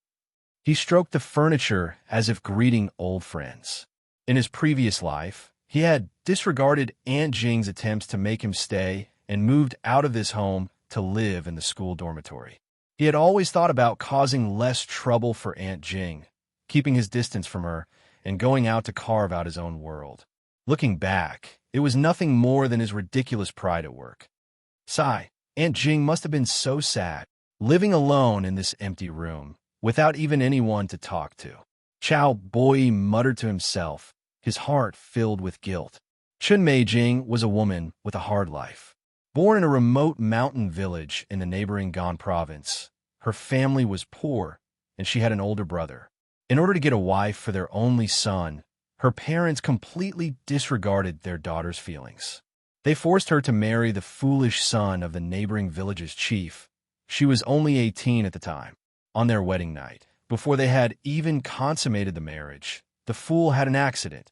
He stroked the furniture as if greeting old friends. In his previous life, he had disregarded Aunt Jing's attempts to make him stay and moved out of this home to live in the school dormitory. He had always thought about causing less trouble for Aunt Jing, keeping his distance from her, and going out to carve out his own world. Looking back, it was nothing more than his ridiculous pride at work. Sigh, Aunt Jing must have been so sad, living alone in this empty room, without even anyone to talk to. Cao Boyi muttered to himself, his heart filled with guilt. Chun Meijing was a woman with a hard life. Born in a remote mountain village in the neighboring Gan province, her family was poor, and she had an older brother. In order to get a wife for their only son, her parents completely disregarded their daughter's feelings. They forced her to marry the foolish son of the neighboring village's chief. She was only 18 at the time. On their wedding night, before they had even consummated the marriage, the fool had an accident.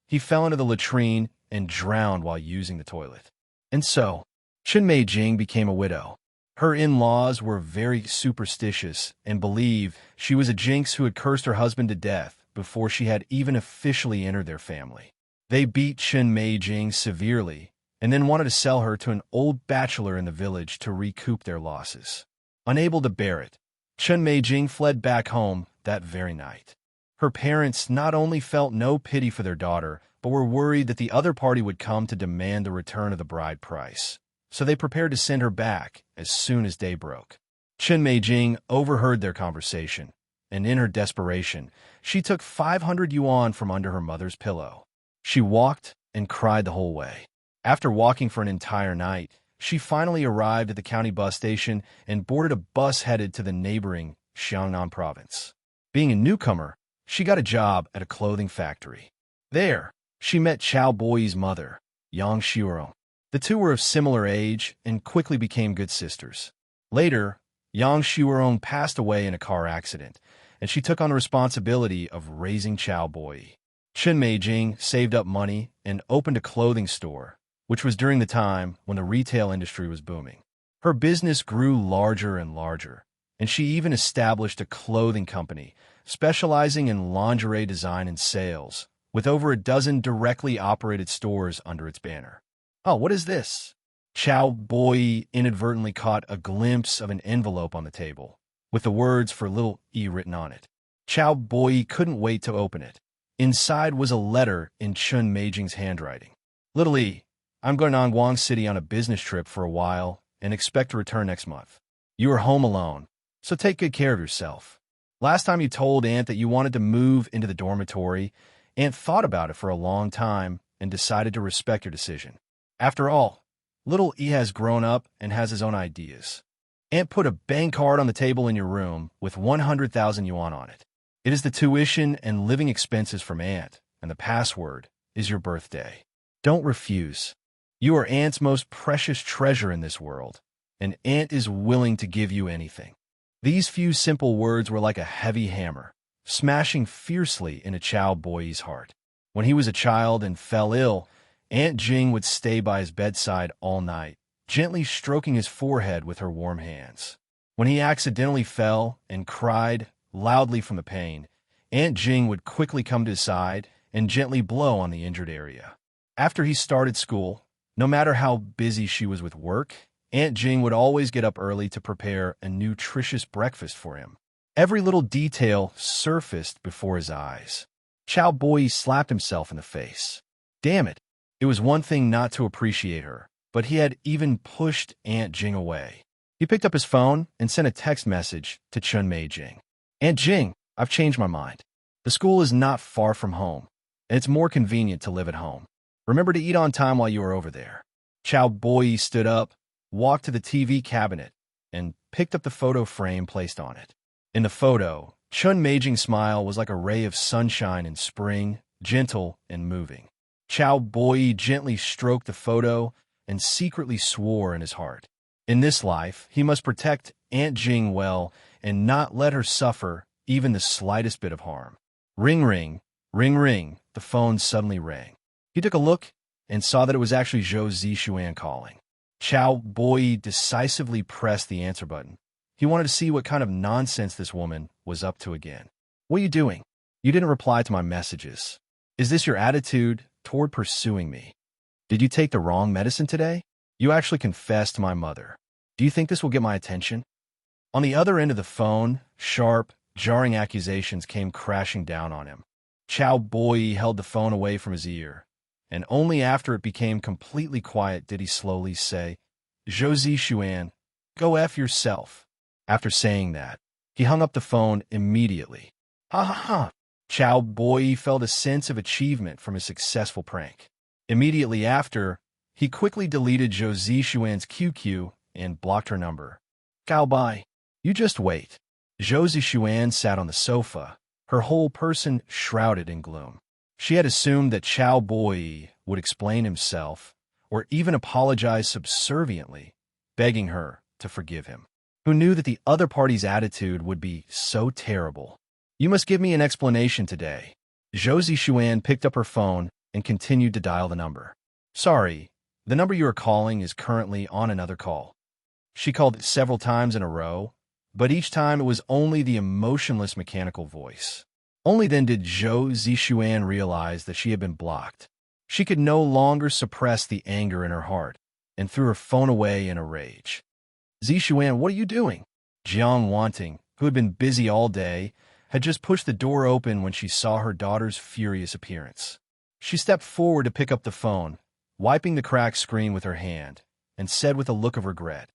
He fell into the latrine and drowned while using the toilet. And so, Chun Meijing became a widow. Her in-laws were very superstitious and believed she was a jinx who had cursed her husband to death before she had even officially entered their family. They beat Chun Meijing severely and then wanted to sell her to an old bachelor in the village to recoup their losses. Unable to bear it, Chun Meijing fled back home that very night. Her parents not only felt no pity for their daughter, but were worried that the other party would come to demand the return of the bride price. So they prepared to send her back as soon as day broke. Chun Meijing overheard their conversation, and in her desperation, she took 500 yuan from under her mother's pillow. She walked and cried the whole way. After walking for an entire night, she finally arrived at the county bus station and boarded a bus headed to the neighboring Xiangnan province. Being a newcomer, she got a job at a clothing factory. There, she met Cao Boyi's mother, Yang Xiurong. The two were of similar age and quickly became good sisters. Later, Yang Xiurong passed away in a car accident, and she took on the responsibility of raising Cao Boyi. Chun Meijing saved up money and opened a clothing store, which was during the time when the retail industry was booming. Her business grew larger and larger, and she even established a clothing company specializing in lingerie design and sales, with over a dozen directly operated stores under its banner. Oh, what is this? Cao Boyi inadvertently caught a glimpse of an envelope on the table, with the words for little e written on it. Cao Boyi couldn't wait to open it. Inside was a letter in Chun Meijing's handwriting. Little e, I'm going to Anguang City on a business trip for a while and expect to return next month. You are home alone, so take good care of yourself. Last time you told Aunt that you wanted to move into the dormitory, Aunt thought about it for a long time and decided to respect your decision. After all, little E has grown up and has his own ideas. Aunt put a bank card on the table in your room with 100,000 yuan on it. It is the tuition and living expenses from Aunt, and the password is your birthday. Don't refuse. You are Aunt's most precious treasure in this world, and Aunt is willing to give you anything. These few simple words were like a heavy hammer, smashing fiercely into Cao Boyi's heart. When he was a child and fell ill, Aunt Jing would stay by his bedside all night, gently stroking his forehead with her warm hands. When he accidentally fell and cried loudly from the pain, Aunt Jing would quickly come to his side and gently blow on the injured area. After he started school, no matter how busy she was with work, Aunt Jing would always get up early to prepare a nutritious breakfast for him. Every little detail surfaced before his eyes. Cao Boyi slapped himself in the face. Damn it! It was one thing not to appreciate her, but he had even pushed Aunt Jing away. He picked up his phone and sent a text message to Chun Meijing. Aunt Jing, I've changed my mind. The school is not far from home, and it's more convenient to live at home. Remember to eat on time while you are over there. Cao Boyi stood up, walked to the TV cabinet, and picked up the photo frame placed on it. In the photo, Chun Meijing's smile was like a ray of sunshine in spring, gentle and moving. Cao Boyi gently stroked the photo and secretly swore in his heart. In this life, he must protect Aunt Jing well and not let her suffer even the slightest bit of harm. Ring, ring, ring, ring, the phone suddenly rang. He took a look and saw that it was actually Zhou Zishuan calling. Cao Boyi decisively pressed the answer button. He wanted to see what kind of nonsense this woman was up to again. What are you doing? You didn't reply to my messages. Is this your attitude toward pursuing me? Did you take the wrong medicine today? You actually confessed to my mother. Do you think this will get my attention? On the other end of the phone, sharp, jarring accusations came crashing down on him. Cao Boyi held the phone away from his ear, and only after it became completely quiet did he slowly say, Zhou Zishuan, Go F yourself. After saying that, he hung up the phone immediately. Ha ha ha. Cao Boyi felt a sense of achievement from his successful prank. Immediately after, he quickly deleted Zhou Zixuan's QQ and blocked her number. Cao Boyi, you just wait. Zhou Zixuan sat on the sofa, her whole person shrouded in gloom. She had assumed that Cao Boyi would explain himself or even apologize subserviently, begging her to forgive him. Who knew that the other party's attitude would be so terrible? You must give me an explanation today. Zhou Zixuan picked up her phone and continued to dial the number. Sorry, the number you are calling is currently on another call. She called several times in a row, but each time it was only the emotionless mechanical voice. Only then did Zhou Zixuan realize that she had been blocked. She could no longer suppress the anger in her heart and threw her phone away in a rage. Zixuan, what are you doing? Jiang Wanting, who had been busy all day, had just pushed the door open when she saw her daughter's furious appearance. She stepped forward to pick up the phone, wiping the cracked screen with her hand, and said with a look of regret,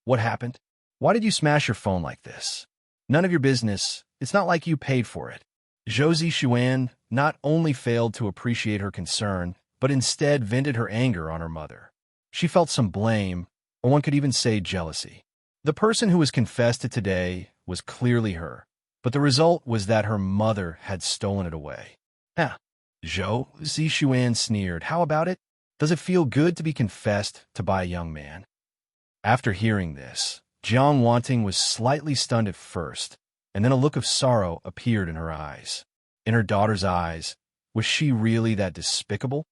What happened? Why did you smash your phone like this? None of your business. It's not like you paid for it. Zhou Zixuan not only failed to appreciate her concern, but instead vented her anger on her mother. She felt some blame, or one could even say jealousy. The person who was confessed to today was clearly her, but the result was that her mother had stolen it away. Zhou Zixuan sneered. How about it? Does it feel good to be confessed to by a young man? After hearing this, Jiang Wanting was slightly stunned at first, and then a look of sorrow appeared in her eyes. In her daughter's eyes, was she really that despicable?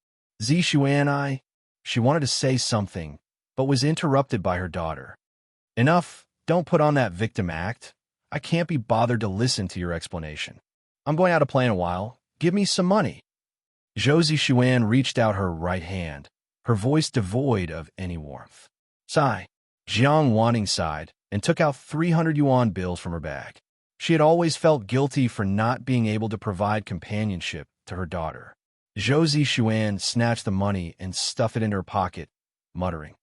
Zixuan, she wanted to say something, but was interrupted by her daughter. Enough, don't put on that victim act. I can't be bothered to listen to your explanation. I'm going out to play in a while. Give me some money. Zhou Zixuan reached out her right hand, her voice devoid of any warmth. Sigh. Jiang Wanting sighed and took out 300 yuan bills from her bag. She had always felt guilty for not being able to provide companionship to her daughter. Zhou Zixuan snatched the money and stuffed it into her pocket, muttering,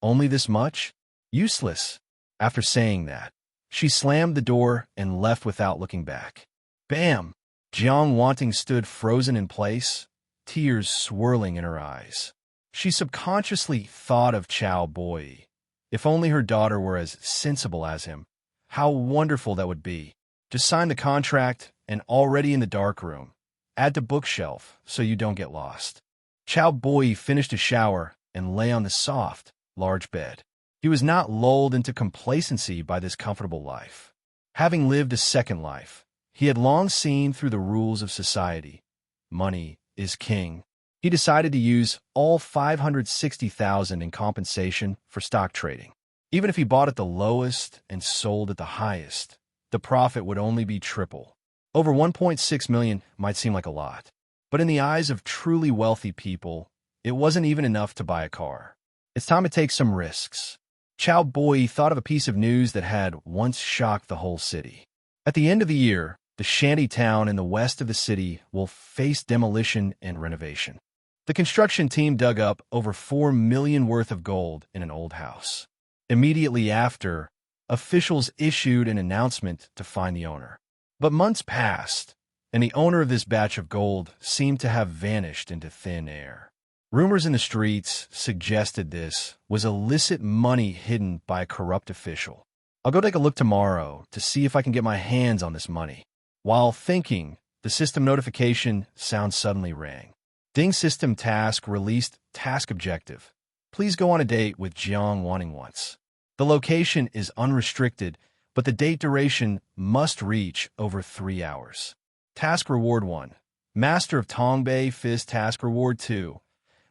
Only this much? Useless. After saying that, she slammed the door and left without looking back. Bam! Jiang Wanting stood frozen in place, tears swirling in her eyes. She subconsciously thought of Cao Boyi. If only her daughter were as sensible as him, how wonderful that would be. Just sign the contract and already in the dark room. Add to bookshelf so you don't get lost. Cao Boyi finished his shower and lay on the soft, large bed. He was not lulled into complacency by this comfortable life. Having lived a second life, he had long seen through the rules of society. Money is king. He decided to use all 560,000 in compensation for stock trading. Even if he bought at the lowest and sold at the highest, the profit would only be triple. Over 1.6 million might seem like a lot, but in the eyes of truly wealthy people, it wasn't even enough to buy a car. It's time to take some risks. Cao Boyi thought of a piece of news that had once shocked the whole city. At the end of the year, the shanty town in the west of the city will face demolition and renovation. The construction team dug up over 4 million worth of gold in an old house. Immediately after, officials issued an announcement to find the owner. But months passed, and the owner of this batch of gold seemed to have vanished into thin air. Rumors in the streets suggested this was illicit money hidden by a corrupt official. I'll go take a look tomorrow to see if I can get my hands on this money. While thinking, the system notification sound suddenly rang. Ding System Task released task objective. Please go on a date with Jiang Wanting once. The location is unrestricted, but the date duration must reach over 3 hours. Task Reward 1. Master of Tongbei Fist Task Reward 2.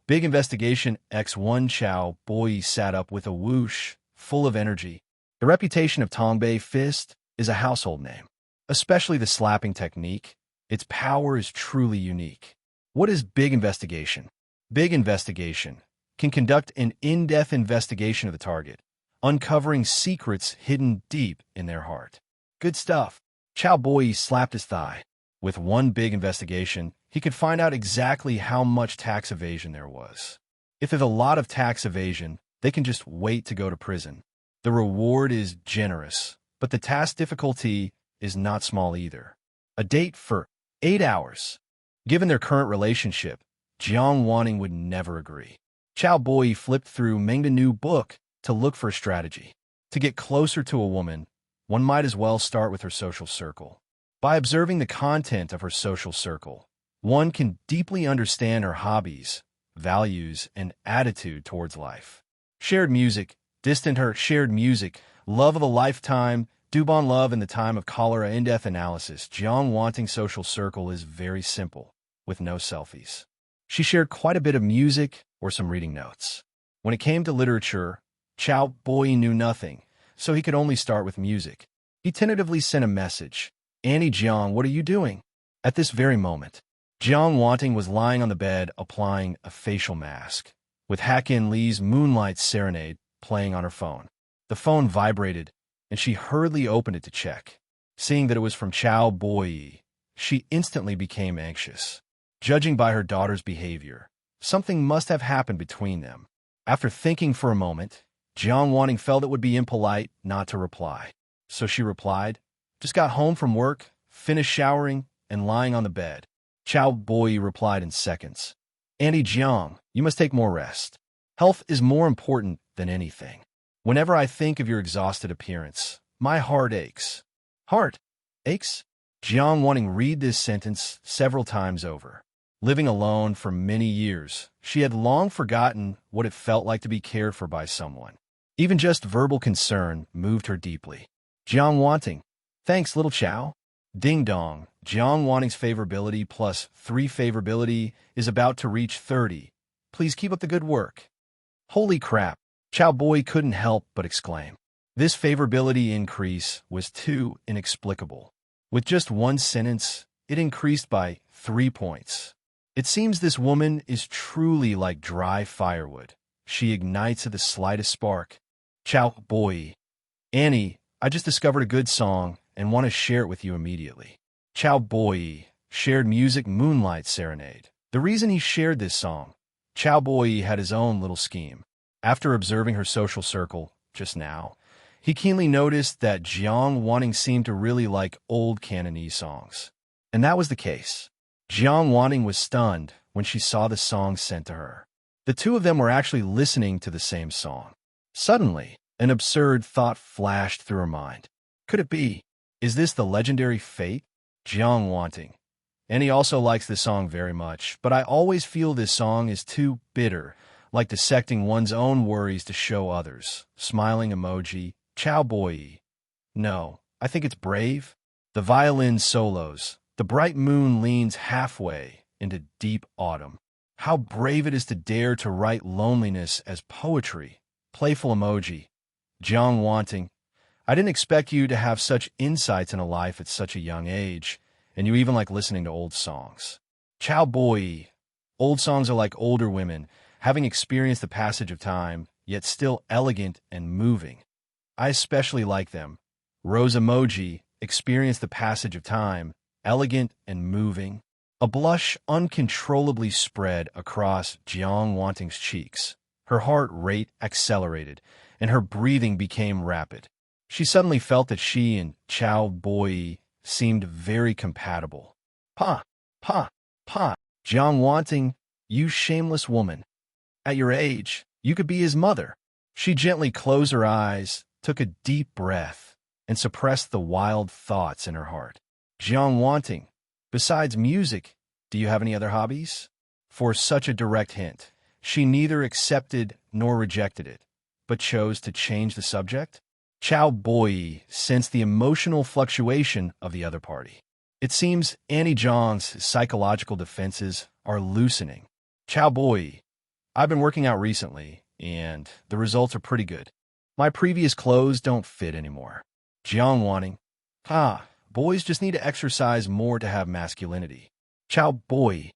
Big Investigation X1 Cao Boyi sat up with a whoosh, full of energy. The reputation of Tongbei Fist is a household name. Especially the slapping technique, its power is truly unique. What is Big Investigation? Big Investigation can conduct an in-depth investigation of the target, uncovering secrets hidden deep in their heart. Good stuff. Cao Boyi slapped his thigh. With one big investigation, he could find out exactly how much tax evasion there was. If there's a lot of tax evasion, they can just wait to go to prison. The reward is generous, but the task difficulty is not small either. A date for 8 hours. Given their current relationship, Jiang Wanting would never agree. Cao Boyi flipped through Meng's new book to look for a strategy. To get closer to a woman, one might as well start with her social circle. By observing the content of her social circle, one can deeply understand her hobbies, values, and attitude towards life. Shared music, distant her shared music, love of a lifetime, Dubon love in the time of cholera in-depth analysis. Jiang Wanting's social circle is very simple, with no selfies. She shared quite a bit of music or some reading notes. When it came to literature, Cao Boyi knew nothing, so he could only start with music. He tentatively sent a message. Annie Jiang, what are you doing? At this very moment, Jiang Wanting was lying on the bed applying a facial mask, with Hack-In Lee's Moonlight Serenade playing on her phone. The phone vibrated, and she hurriedly opened it to check. Seeing that it was from Cao Boyi, she instantly became anxious. Judging by her daughter's behavior, something must have happened between them. After thinking for a moment, Jiang Wanting felt it would be impolite not to reply. So she replied, just got home from work, finished showering, and lying on the bed. Cao Boyi replied in seconds. Annie Jiang, you must take more rest. Health is more important than anything. Whenever I think of your exhausted appearance, my heart aches. Heart aches? Jiang Wanting read this sentence several times over. Living alone for many years, she had long forgotten what it felt like to be cared for by someone. Even just verbal concern moved her deeply. Jiang Wanting, thanks, little Cao. Ding dong, Jiang Wanting's favorability plus 3 favorability is about to reach 30. Please keep up the good work. Holy crap, Cao Boyi couldn't help but exclaim. This favorability increase was too inexplicable. With just one sentence, it increased by 3 points. It seems this woman is truly like dry firewood. She ignites at the slightest spark. Cao Boyi. Annie, I just discovered a good song and want to share it with you immediately. Cao Boyi shared music Moonlight Serenade. The reason he shared this song, Cao Boyi had his own little scheme. After observing her social circle just now, he keenly noticed that Jiang Wanting seemed to really like old Cantonese songs. And that was the case. Jiang Wanting was stunned when she saw the song sent to her. The two of them were actually listening to the same song. Suddenly, an absurd thought flashed through her mind. Could it be? Is this the legendary fate? Jiang Wanting. And he also likes this song very much, but I always feel this song is too bitter, like dissecting one's own worries to show others. Smiling emoji. Cao Boyi. No, I think it's brave. The violin solos. The bright moon leans halfway into deep autumn. How brave it is to dare to write loneliness as poetry. Playful emoji. Jiang Wanting. I didn't expect you to have such insights into life at such a young age, and you even like listening to old songs. Cao Boyi. Old songs are like older women, having experienced the passage of time, yet still elegant and moving. I especially like them. Rose emoji. Experience the passage of time, elegant and moving. A blush uncontrollably spread across Jiang Wanting's cheeks. Her heart rate accelerated, and her breathing became rapid. She suddenly felt that she and Cao Boyi seemed very compatible. Pa, pa, pa, Jiang Wanting, you shameless woman. At your age, you could be his mother. She gently closed her eyes, took a deep breath, and suppressed the wild thoughts in her heart. Jiang Wanting, besides music, do you have any other hobbies? For such a direct hint, she neither accepted nor rejected it, but chose to change the subject. Cao Boyi sensed the emotional fluctuation of the other party. It seems Annie Jiang's psychological defenses are loosening. Cao Boyi, I've been working out recently, and the results are pretty good. My previous clothes don't fit anymore. Jiang Wanting, boys just need to exercise more to have masculinity. Cao Boyi,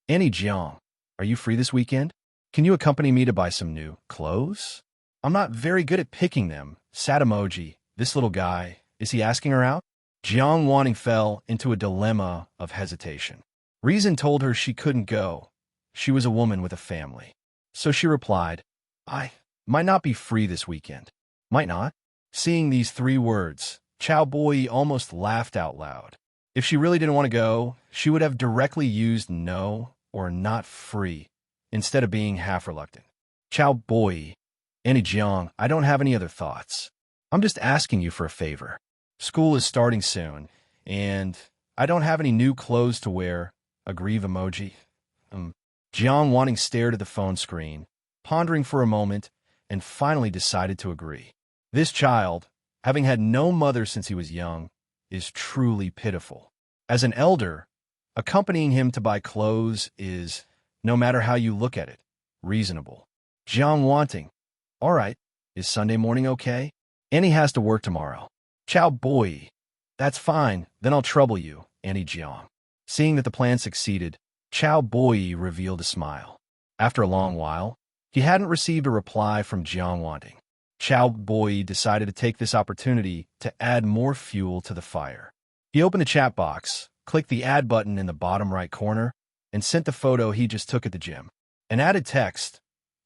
Annie Jiang, are you free this weekend? Can you accompany me to buy some new clothes? I'm not very good at picking them. Sad emoji. This little guy, is he asking her out? Jiang Wanting fell into a dilemma of hesitation. Reason told her she couldn't go. She was a woman with a family. So she replied, I might not be free this weekend. Might not. Seeing these 3 words, Cao Boyi almost laughed out loud. If she really didn't want to go, she would have directly used no or not free instead of being half reluctant. Cao Boyi, Annie Jiang, I don't have any other thoughts. I'm just asking you for a favor. School is starting soon, and I don't have any new clothes to wear. A grieve emoji. Jiang Wanting stared at the phone screen, pondering for a moment, and finally decided to agree. This child, having had no mother since he was young, is truly pitiful. As an elder, accompanying him to buy clothes is, no matter how you look at it, reasonable. Jiang Wanting, all right, is Sunday morning okay? Annie has to work tomorrow. Cao Boyi, that's fine, then I'll trouble you, Annie Jiang. Seeing that the plan succeeded, Cao Boyi revealed a smile. After a long while, he hadn't received a reply from Jiang Wanting. Cao Boyi decided to take this opportunity to add more fuel to the fire. He opened the chat box, clicked the add button in the bottom right corner, and sent the photo he just took at the gym. An added text,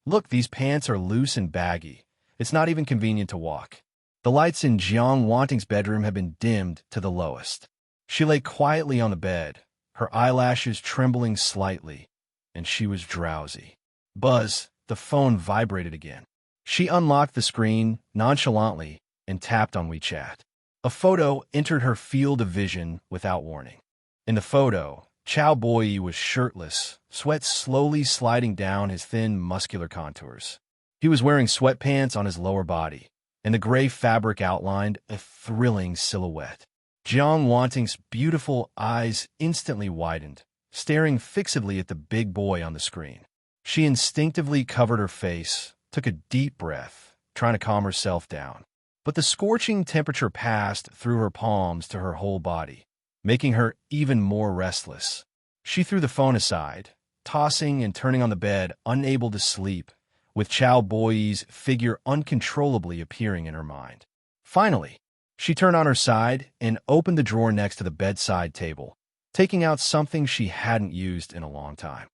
look, these pants are loose and baggy. It's not even convenient to walk. The lights in Jiang Wanting's bedroom had been dimmed to the lowest. She lay quietly on the bed, her eyelashes trembling slightly, and she was drowsy. Buzz, the phone vibrated again. She unlocked the screen nonchalantly and tapped on WeChat. A photo entered her field of vision without warning. In the photo, Cao Boyi was shirtless, sweat slowly sliding down his thin, muscular contours. He was wearing sweatpants on his lower body, and the gray fabric outlined a thrilling silhouette. Jiang Wanting's beautiful eyes instantly widened, staring fixedly at the big boy on the screen. She instinctively covered her face, took a deep breath, trying to calm herself down. But the scorching temperature passed through her palms to her whole body, making her even more restless. She threw the phone aside, tossing and turning on the bed, unable to sleep, with Cao Boyi's figure uncontrollably appearing in her mind. Finally, she turned on her side and opened the drawer next to the bedside table, taking out something she hadn't used in a long time.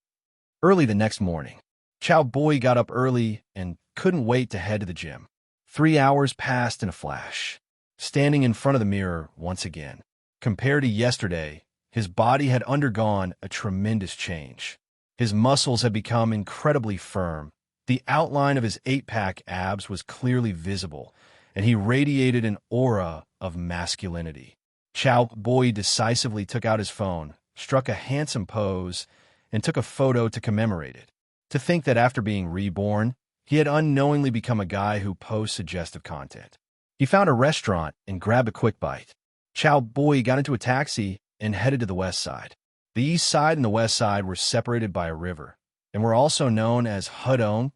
Early the next morning, Cao Boyi got up early and couldn't wait to head to the gym. 3 hours passed in a flash. Standing in front of the mirror once again. Compared to yesterday, his body had undergone a tremendous change. His muscles had become incredibly firm. The outline of his 8-pack abs was clearly visible, and he radiated an aura of masculinity. Cao Boyi decisively took out his phone, struck a handsome pose, and took a photo to commemorate it. To think that after being reborn, he had unknowingly become a guy who posts suggestive content. He found a restaurant and grabbed a quick bite. Cao Boyi got into a taxi and headed to the west side. The east side and the west side were separated by a river, and were also known as Hudong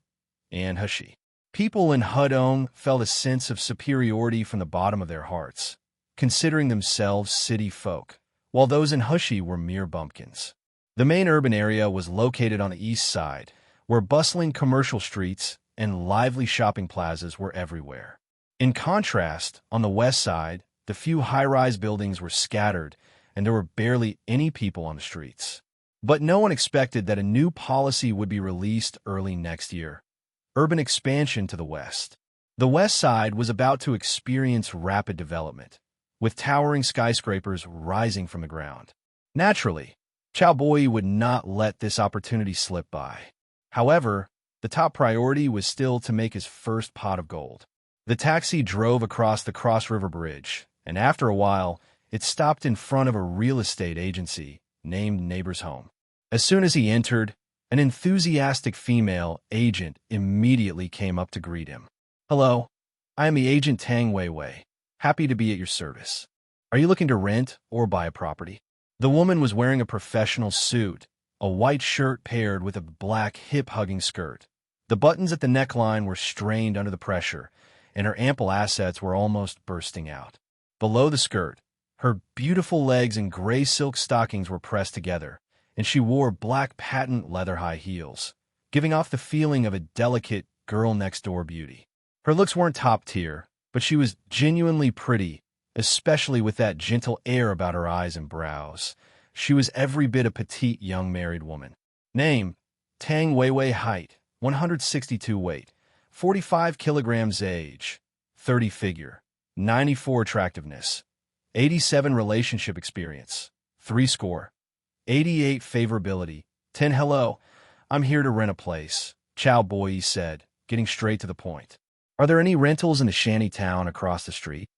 and Heshi. People in Hudong felt a sense of superiority from the bottom of their hearts, considering themselves city folk, while those in Heshi were mere bumpkins. The main urban area was located on the east side, where bustling commercial streets and lively shopping plazas were everywhere. In contrast, on the west side, the few high-rise buildings were scattered, and there were barely any people on the streets. But no one expected that a new policy would be released early next year. Urban expansion to the west. The west side was about to experience rapid development, with towering skyscrapers rising from the ground. Naturally, Cao Boyi would not let this opportunity slip by. However, the top priority was still to make his first pot of gold. The taxi drove across the Cross River Bridge, and after a while, it stopped in front of a real estate agency named Neighbor's Home. As soon as he entered, an enthusiastic female agent immediately came up to greet him. Hello, I am the agent Tang Weiwei. Happy to be at your service. Are you looking to rent or buy a property? The woman was wearing a professional suit, a white shirt paired with a black hip-hugging skirt. The buttons at the neckline were strained under the pressure, and her ample assets were almost bursting out. Below the skirt, her beautiful legs and gray silk stockings were pressed together, and she wore black patent leather high heels, giving off the feeling of a delicate girl-next-door beauty. Her looks weren't top tier, but she was genuinely pretty, especially with that gentle air about her eyes and brows. She was every bit a petite young married woman. Name, Tang Weiwei. Height, 162 weight, 45 kilograms age, 30 figure, 94 attractiveness, 87 relationship experience, 3 score, 88 favorability, 10 hello, I'm here to rent a place, Cao Boyi said, getting straight to the point. Are there any rentals in the shanty town across the street?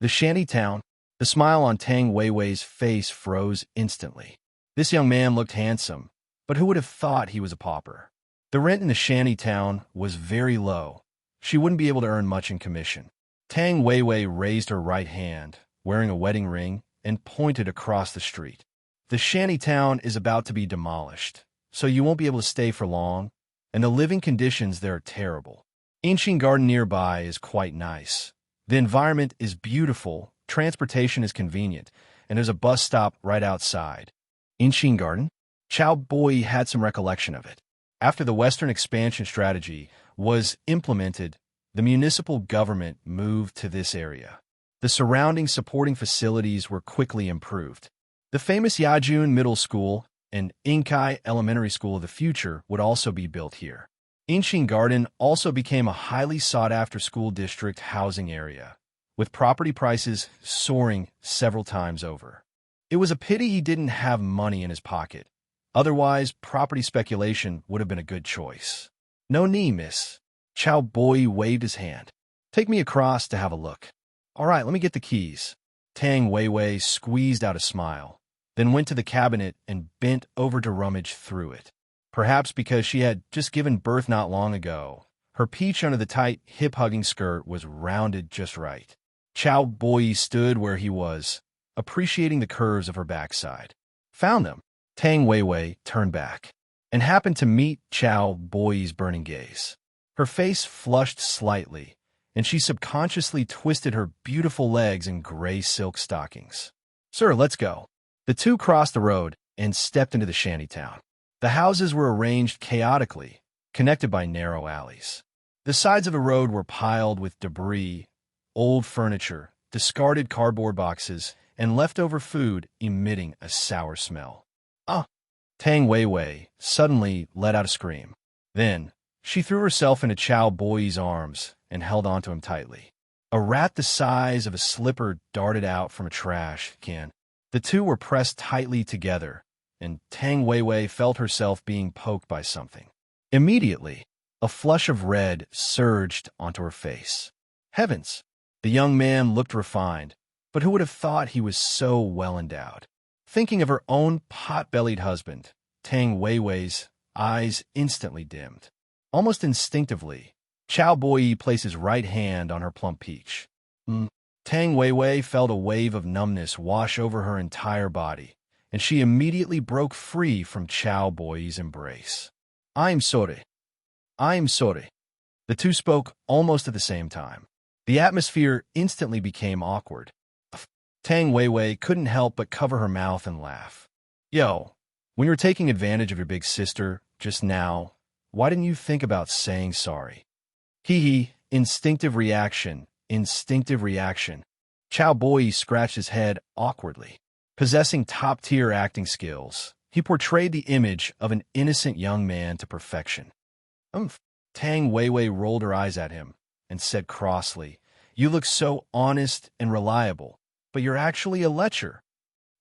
The shanty town? The smile on Tang Weiwei's face froze instantly. This young man looked handsome, but who would have thought he was a pauper? The rent in the shanty town was very low. She wouldn't be able to earn much in commission. Tang Weiwei raised her right hand, wearing a wedding ring, and pointed across the street. The shanty town is about to be demolished, so you won't be able to stay for long, and the living conditions there are terrible. Inxin Garden nearby is quite nice. The environment is beautiful, transportation is convenient, and there's a bus stop right outside. Inxin Garden? Cao Boyi had some recollection of it. After the Western expansion strategy was implemented, the municipal government moved to this area. The surrounding supporting facilities were quickly improved. The famous Yajun Middle School and Inkai Elementary School of the future would also be built here. Inxin Garden also became a highly sought-after school district housing area, with property prices soaring several times over. It was a pity he didn't have money in his pocket. Otherwise, property speculation would have been a good choice. No need, miss. Cao Boyi waved his hand. Take me across to have a look. All right, let me get the keys. Tang Weiwei squeezed out a smile, then went to the cabinet and bent over to rummage through it. Perhaps because she had just given birth not long ago, her peach under the tight, hip-hugging skirt was rounded just right. Cao Boyi stood where he was, appreciating the curves of her backside. Found them. Tang Weiwei turned back, and happened to meet Cao Boyi's burning gaze. Her face flushed slightly, and she subconsciously twisted her beautiful legs in gray silk stockings. Sir, let's go. The two crossed the road and stepped into the shantytown. The houses were arranged chaotically, connected by narrow alleys. The sides of the road were piled with debris, old furniture, discarded cardboard boxes, and leftover food emitting a sour smell. Ah! Tang Weiwei suddenly let out a scream. Then, she threw herself into Cao Boyi's arms and held onto him tightly. A rat the size of a slipper darted out from a trash can. The two were pressed tightly together, and Tang Weiwei felt herself being poked by something. Immediately, a flush of red surged onto her face. Heavens! The young man looked refined, but who would have thought he was so well endowed? Thinking of her own pot-bellied husband, Tang Weiwei's eyes instantly dimmed. Almost instinctively, Cao Boyi placed his right hand on her plump peach. Tang Weiwei felt a wave of numbness wash over her entire body, and she immediately broke free from Cao Boyi's embrace. I'm sorry. I'm sorry. The two spoke almost at the same time. The atmosphere instantly became awkward. Tang Weiwei couldn't help but cover her mouth and laugh. Yo, when you were taking advantage of your big sister just now, why didn't you think about saying sorry? Hee, instinctive reaction, instinctive reaction. Cao Boyi scratched his head awkwardly. Possessing top-tier acting skills, he portrayed the image of an innocent young man to perfection. Tang Weiwei rolled her eyes at him and said crossly, You look so honest and reliable, but you're actually a lecher.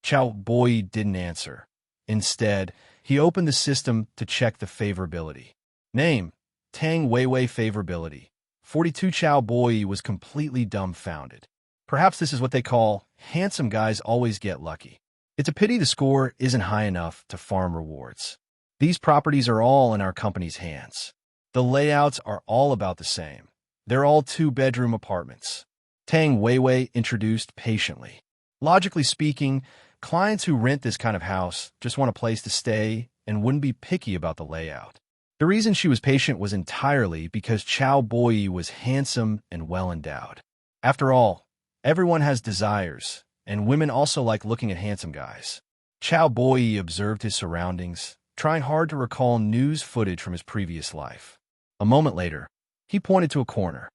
Cao Boyi didn't answer. Instead, he opened the system to check the favorability. Name, Tang Weiwei favorability. 42. Cao Boyi was completely dumbfounded. Perhaps this is what they call, handsome guys always get lucky. It's a pity the score isn't high enough to farm rewards. These properties are all in our company's hands. The layouts are all about the same. They're all 2-bedroom apartments. Tang Weiwei introduced patiently. Logically speaking, clients who rent this kind of house just want a place to stay and wouldn't be picky about the layout. The reason she was patient was entirely because Cao Boyi was handsome and well-endowed. After all, everyone has desires, and women also like looking at handsome guys. Cao Boyi observed his surroundings, trying hard to recall news footage from his previous life. A moment later, he pointed to a corner.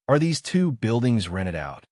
Are these 2 buildings rented out?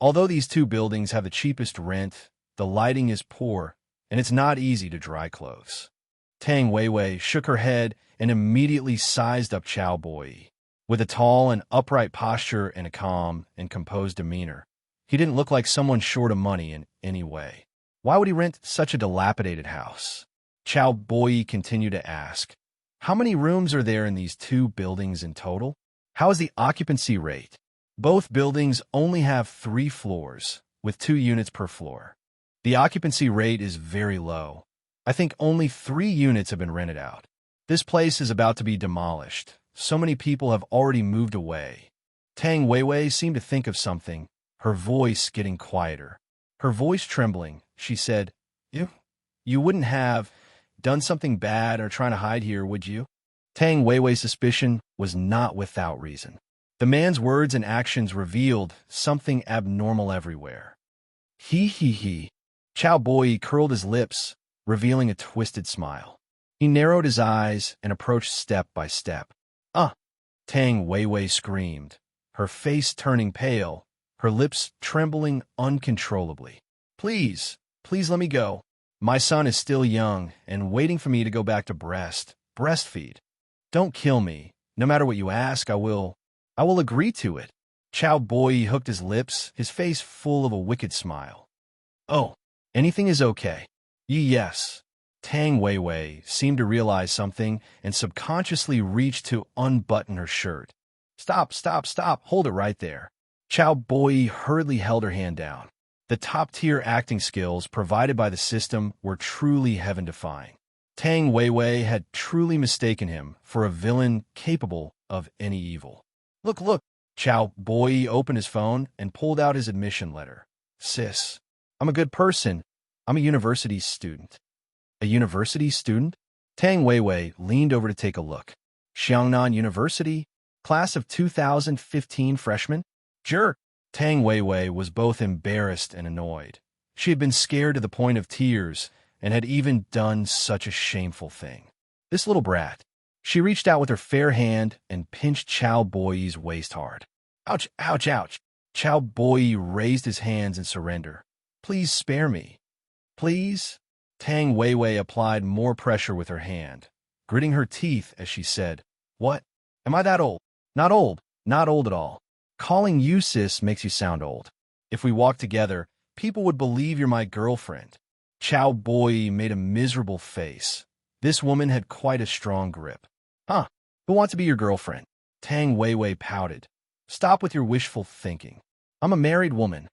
Although these 2 buildings have the cheapest rent, the lighting is poor, and it's not easy to dry clothes. Tang Weiwei shook her head and immediately sized up Cao Boyi. with a tall and upright posture and a calm and composed demeanor. He didn't look like someone short of money in any way. Why would he rent such a dilapidated house? Cao Boyi continued to ask. How many rooms are there in these 2 buildings in total? How is the occupancy rate? Both buildings only have 3 floors, with 2 units per floor. The occupancy rate is very low. I think only 3 units have been rented out. This place is about to be demolished. So many people have already moved away. Tang Weiwei seemed to think of something, her voice getting quieter. Her voice trembling, she said, You wouldn't have done something bad or trying to hide here, would you? Tang Weiwei's suspicion was not without reason. The man's words and actions revealed something abnormal everywhere. He. Cao Boyi curled his lips, revealing a twisted smile. He narrowed his eyes and approached step by step. Tang Weiwei screamed, her face turning pale, her lips trembling uncontrollably. Please let me go. My son is still young and waiting for me to go back to breastfeed. Don't kill me. No matter what you ask, I will agree to it. Cao Boyi hooked his lips, his face full of a wicked smile. Oh, anything is okay. Yes. Tang Weiwei seemed to realize something and subconsciously reached to unbutton her shirt. Stop. Hold it right there. Cao Boyi hurriedly held her hand down. The top-tier acting skills provided by the system were truly heaven-defying. Tang Weiwei had truly mistaken him for a villain capable of any evil. Look. Cao Boyi opened his phone and pulled out his admission letter. Sis, I'm a good person. I'm a university student. A university student? Tang Weiwei leaned over to take a look. Xiangnan University, class of 2015 freshman? Jerk. Tang Weiwei was both embarrassed and annoyed. She had been scared to the point of tears and had even done such a shameful thing. This little brat. She reached out with her fair hand and pinched Cao Boyi's waist hard. Ouch. Cao Boyi raised his hands in surrender. Please spare me. Please? Tang Weiwei applied more pressure with her hand, gritting her teeth as she said, What? Am I that old? Not old at all. Calling you sis makes you sound old. If we walked together, people would believe you're my girlfriend. Cao Boyi made a miserable face. This woman had quite a strong grip. Who wants to be your girlfriend? Tang Weiwei pouted. Stop with your wishful thinking. I'm a married woman.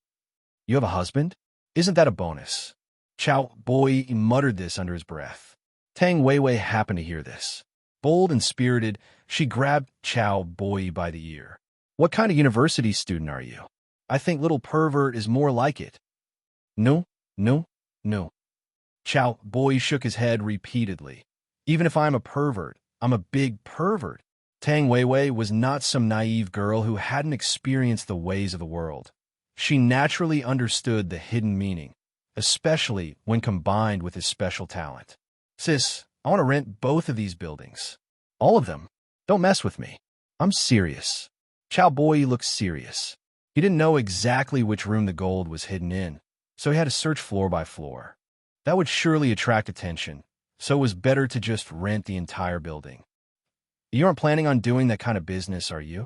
You have a husband? Isn't that a bonus? Cao Boyi muttered this under his breath. Tang Weiwei happened to hear this. Bold and spirited, she grabbed Cao Boyi by the ear. What kind of university student are you? I think little pervert is more like it. No. Cao Boyi shook his head repeatedly. Even if I'm a pervert, I'm a big pervert. Tang Weiwei was not some naive girl who hadn't experienced the ways of the world. She naturally understood the hidden meaning, especially when combined with his special talent. Sis, I want to rent both of these buildings. All of them. Don't mess with me. I'm serious. Cao Boyi looked serious. He didn't know exactly which room the gold was hidden in, so he had to search floor by floor. That would surely attract attention, so it was better to just rent the entire building. You aren't planning on doing that kind of business, are you?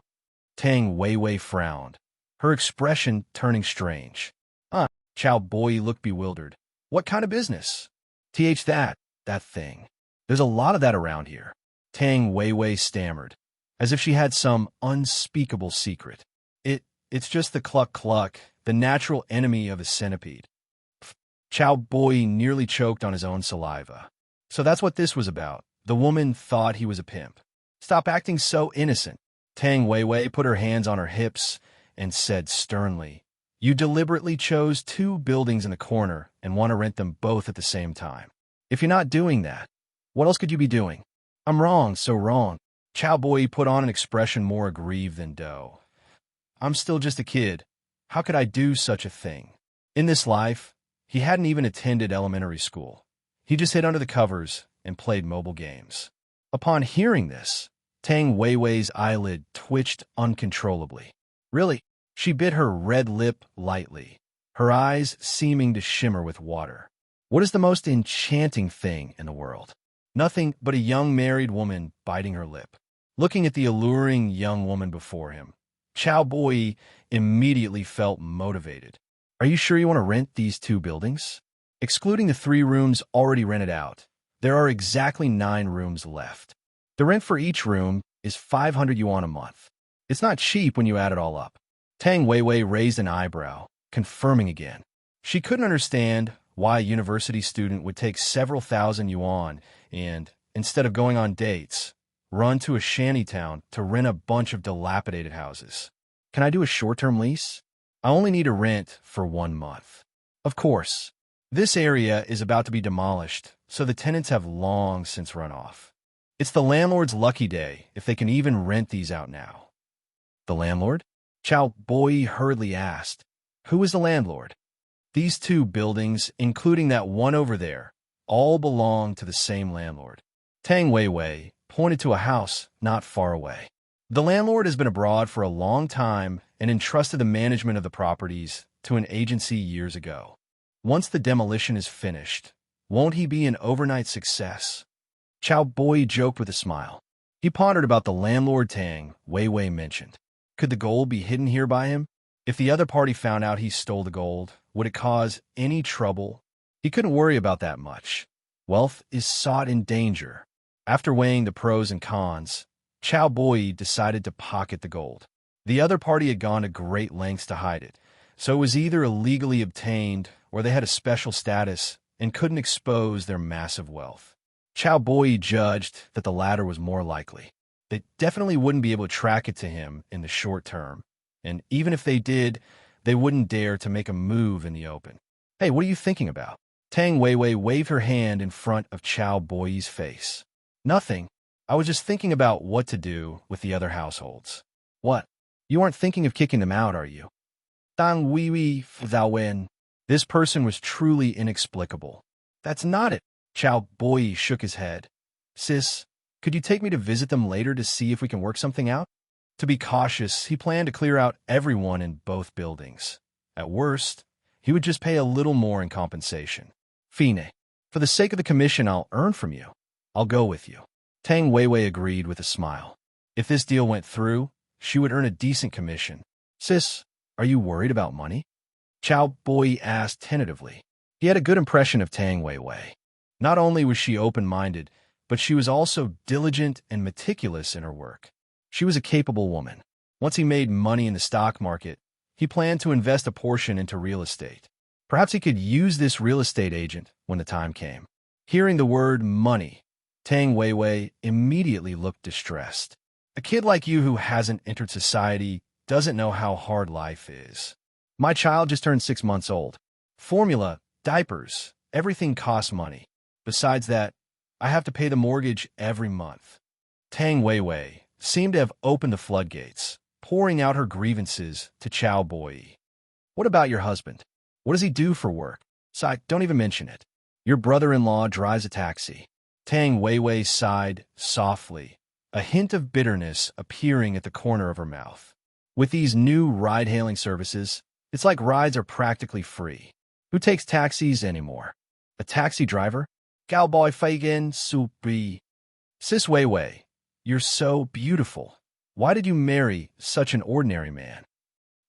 Tang Weiwei frowned, her expression turning strange. Cao Boyi looked bewildered. What kind of business? That thing. There's a lot of that around here. Tang Weiwei stammered, as if she had some unspeakable secret. It's just the cluck, the natural enemy of a centipede. Cao Boyi nearly choked on his own saliva. So that's what this was about. The woman thought he was a pimp. Stop acting so innocent. Tang Weiwei put her hands on her hips and said sternly, You deliberately chose 2 buildings in the corner and want to rent them both at the same time. If you're not doing that, what else could you be doing? I'm wrong, so wrong. Cao Boyi put on an expression more aggrieved than dough. I'm still just a kid. How could I do such a thing? In this life, he hadn't even attended elementary school. He just hid under the covers and played mobile games. Upon hearing this, Tang Weiwei's eyelid twitched uncontrollably. Really? She bit her red lip lightly, her eyes seeming to shimmer with water. What is the most enchanting thing in the world? Nothing but a young married woman biting her lip. Looking at the alluring young woman before him, Cao Boyi immediately felt motivated. Are you sure you want to rent these 2 buildings? Excluding the 3 rooms already rented out, there are exactly 9 rooms left. The rent for each room is 500 yuan a month. It's not cheap when you add it all up. Tang Weiwei raised an eyebrow, confirming again. She couldn't understand why a university student would take several thousand yuan and, instead of going on dates, run to a shantytown to rent a bunch of dilapidated houses. Can I do a short-term lease? I only need a rent for 1 month. Of course, this area is about to be demolished, so the tenants have long since run off. It's the landlord's lucky day if they can even rent these out now. The landlord? Cao Boyi hurriedly asked. Who is the landlord? These 2 buildings, including that one over there, all belong to the same landlord. Tang Weiwei pointed to a house not far away. The landlord has been abroad for a long time and entrusted the management of the properties to an agency years ago. Once the demolition is finished, won't he be an overnight success? Cao Boyi joked with a smile. He pondered about the landlord Tang Weiwei mentioned. Could the gold be hidden here by him? If the other party found out he stole the gold, would it cause any trouble? He couldn't worry about that much. Wealth is sought in danger. After weighing the pros and cons, Cao Boyi decided to pocket the gold. The other party had gone to great lengths to hide it, so it was either illegally obtained or they had a special status and couldn't expose their massive wealth. Cao Boyi judged that the latter was more likely. They definitely wouldn't be able to track it to him in the short term, and even if they did, they wouldn't dare to make a move in the open. Hey, what are you thinking about? Tang Weiwei waved her hand in front of Cao Boyi's face. Nothing. I was just thinking about what to do with the other households. What? You aren't thinking of kicking them out, are you? Dang Weiwei Thou Wen. This person was truly inexplicable. That's not it. Cao Boyi shook his head. Sis, could you take me to visit them later to see if we can work something out? To be cautious, he planned to clear out everyone in both buildings. At worst, he would just pay a little more in compensation. Fine. For the sake of the commission I'll earn from you, I'll go with you. Tang Weiwei agreed with a smile. If this deal went through, she would earn a decent commission. Sis, are you worried about money? Cao Boyi asked tentatively. He had a good impression of Tang Weiwei. Not only was she open-minded, but she was also diligent and meticulous in her work. She was a capable woman. Once he made money in the stock market, he planned to invest a portion into real estate. Perhaps he could use this real estate agent when the time came. Hearing the word money, Tang Weiwei immediately looked distressed. A kid like you who hasn't entered society doesn't know how hard life is. My child just turned 6 months old. Formula, diapers, everything costs money. Besides that, I have to pay the mortgage every month. Tang Weiwei seemed to have opened the floodgates, pouring out her grievances to Cao Boyi. What about your husband? What does he do for work? Sai, don't even mention it. Your brother-in-law drives a taxi. Tang Weiwei sighed softly, a hint of bitterness appearing at the corner of her mouth. With these new ride-hailing services, it's like rides are practically free. Who takes taxis anymore? A taxi driver? Cao Boyi Fagan Supi. Sis Weiwei, you're so beautiful. Why did you marry such an ordinary man?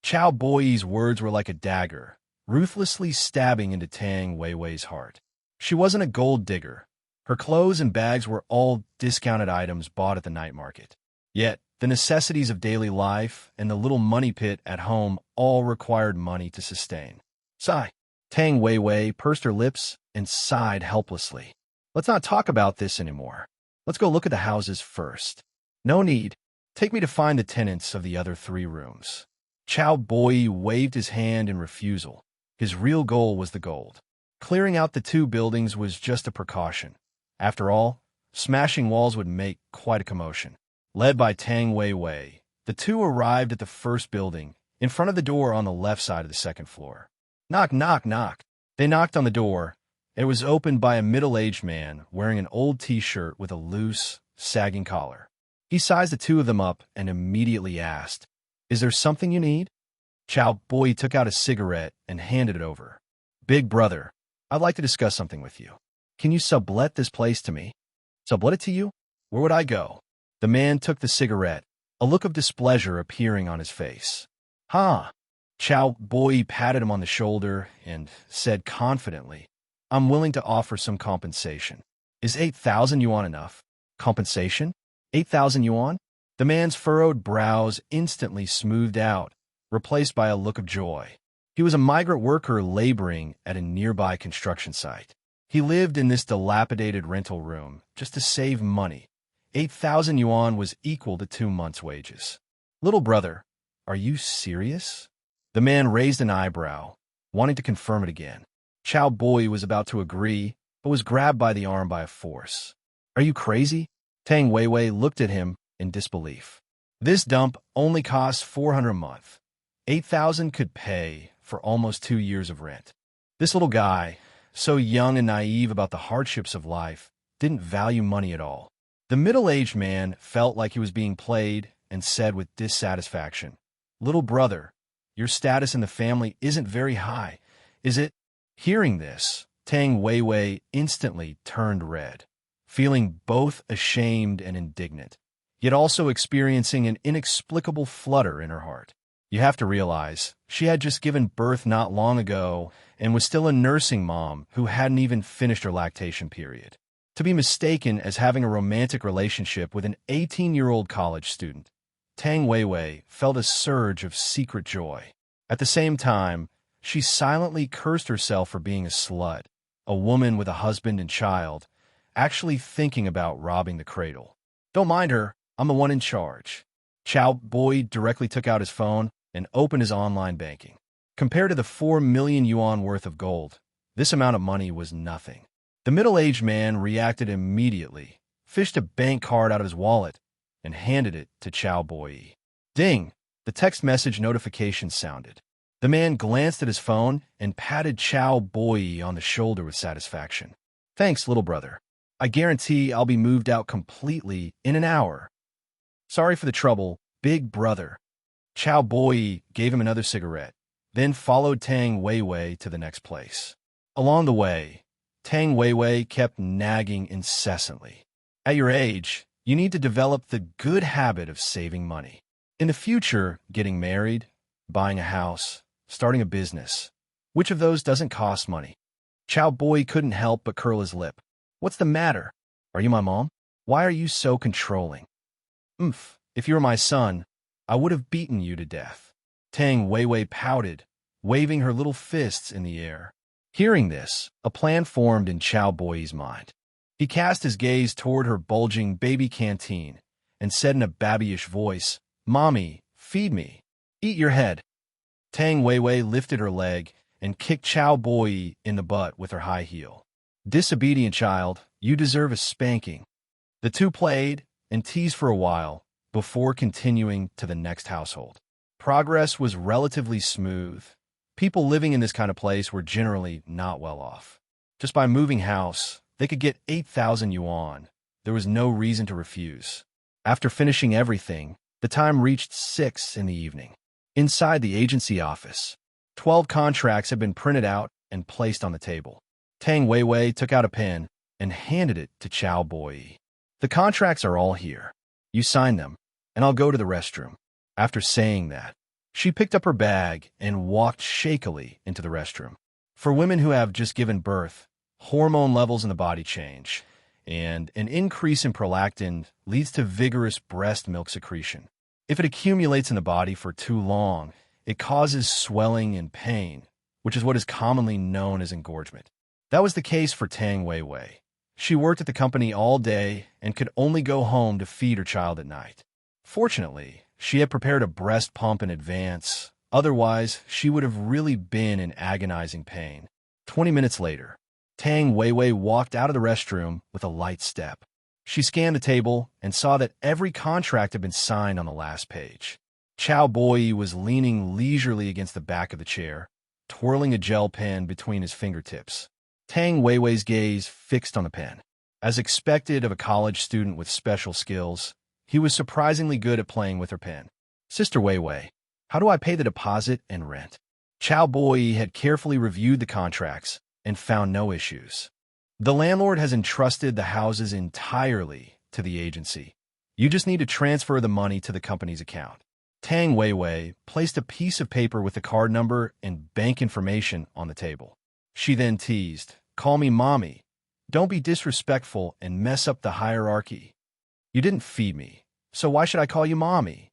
Cao Boyi's words were like a dagger, ruthlessly stabbing into Tang Weiwei's heart. She wasn't a gold digger. Her clothes and bags were all discounted items bought at the night market. Yet, the necessities of daily life and the little money pit at home all required money to sustain. Sigh. Tang Weiwei pursed her lips and sighed helplessly. Let's not talk about this anymore. Let's go look at the houses first. No need. Take me to find the tenants of the other 3 rooms. Cao Boyi waved his hand in refusal. His real goal was the gold. Clearing out the 2 buildings was just a precaution. After all, smashing walls would make quite a commotion. Led by Tang Weiwei, the 2 arrived at the first building, in front of the door on the left side of the 2nd floor. Knock, knock, knock. They knocked on the door. It was opened by a middle-aged man wearing an old t-shirt with a loose, sagging collar. He sized the 2 of them up and immediately asked, "Is there something you need?" Cao Boyi took out a cigarette and handed it over. "Big brother, I'd like to discuss something with you. Can you sublet this place to me?" "Sublet it to you? Where would I go?" The man took the cigarette, a look of displeasure appearing on his face. Huh? Cao Boyi patted him on the shoulder and said confidently, I'm willing to offer some compensation. Is 8,000 yuan enough? Compensation? 8,000 yuan? The man's furrowed brows instantly smoothed out, replaced by a look of joy. He was a migrant worker laboring at a nearby construction site. He lived in this dilapidated rental room just to save money. 8,000 yuan was equal to 2 months' wages. Little brother, are you serious? The man raised an eyebrow, wanting to confirm it again. Cao Boyi was about to agree, but was grabbed by the arm by a force. Are you crazy? Tang Weiwei looked at him in disbelief. This dump only costs 400 a month. 8,000 could pay for almost 2 years of rent. This little guy, so young and naive about the hardships of life, didn't value money at all. The middle-aged man felt like he was being played and said with dissatisfaction, Little brother, your status in the family isn't very high, is it? Hearing this, Tang Weiwei instantly turned red, feeling both ashamed and indignant, yet also experiencing an inexplicable flutter in her heart. You have to realize, she had just given birth not long ago and was still a nursing mom who hadn't even finished her lactation period. To be mistaken as having a romantic relationship with an 18-year-old college student, Tang Weiwei felt a surge of secret joy. At the same time, she silently cursed herself for being a slut, a woman with a husband and child, actually thinking about robbing the cradle. Don't mind her, I'm the one in charge. Cao Boyi directly took out his phone and opened his online banking. Compared to the 4 million yuan worth of gold, this amount of money was nothing. The middle-aged man reacted immediately, fished a bank card out of his wallet, and handed it to Cao Boyi. Ding! The text message notification sounded. The man glanced at his phone and patted Cao Boyi on the shoulder with satisfaction. Thanks, little brother. I guarantee I'll be moved out completely in an hour. Sorry for the trouble, big brother. Cao Boyi gave him another cigarette, then followed Tang Weiwei to the next place. Along the way, Tang Weiwei kept nagging incessantly. At your age, you need to develop the good habit of saving money. In the future, getting married, buying a house, starting a business. Which of those doesn't cost money? Cao Boyi couldn't help but curl his lip. What's the matter? Are you my mom? Why are you so controlling? If you were my son, I would have beaten you to death. Tang Weiwei pouted, waving her little fists in the air. Hearing this, a plan formed in Cao Boyi's mind. He cast his gaze toward her bulging baby canteen and said in a babyish voice, Mommy, feed me. Eat your head. Tang Weiwei lifted her leg and kicked Cao Boyi in the butt with her high heel. Disobedient child, you deserve a spanking. The two played and teased for a while before continuing to the next household. Progress was relatively smooth. People living in this kind of place were generally not well off. Just by moving house, they could get 8,000 yuan. There was no reason to refuse. After finishing everything, the time reached 6 in the evening. Inside the agency office, 12 contracts had been printed out and placed on the table. Tang Weiwei took out a pen and handed it to Cao Boyi. The contracts are all here. You sign them, and I'll go to the restroom. After saying that, she picked up her bag and walked shakily into the restroom. For women who have just given birth, hormone levels in the body change, and an increase in prolactin leads to vigorous breast milk secretion. If it accumulates in the body for too long, it causes swelling and pain, which is what is commonly known as engorgement. That was the case for Tang Weiwei. She worked at the company all day and could only go home to feed her child at night. Fortunately, she had prepared a breast pump in advance. Otherwise, she would have really been in agonizing pain. 20 minutes later, Tang Weiwei walked out of the restroom with a light step. She scanned the table and saw that every contract had been signed on the last page. Cao Boyi was leaning leisurely against the back of the chair, twirling a gel pen between his fingertips. Tang Weiwei's gaze fixed on the pen. As expected of a college student with special skills, he was surprisingly good at playing with her pen. Sister Weiwei, how do I pay the deposit and rent? Cao Boyi had carefully reviewed the contracts and found no issues. The landlord has entrusted the houses entirely to the agency. You just need to transfer the money to the company's account. Tang Weiwei placed a piece of paper with the card number and bank information on the table. She then teased, "Call me mommy. Don't be disrespectful and mess up the hierarchy. You didn't feed me, so why should I call you mommy?"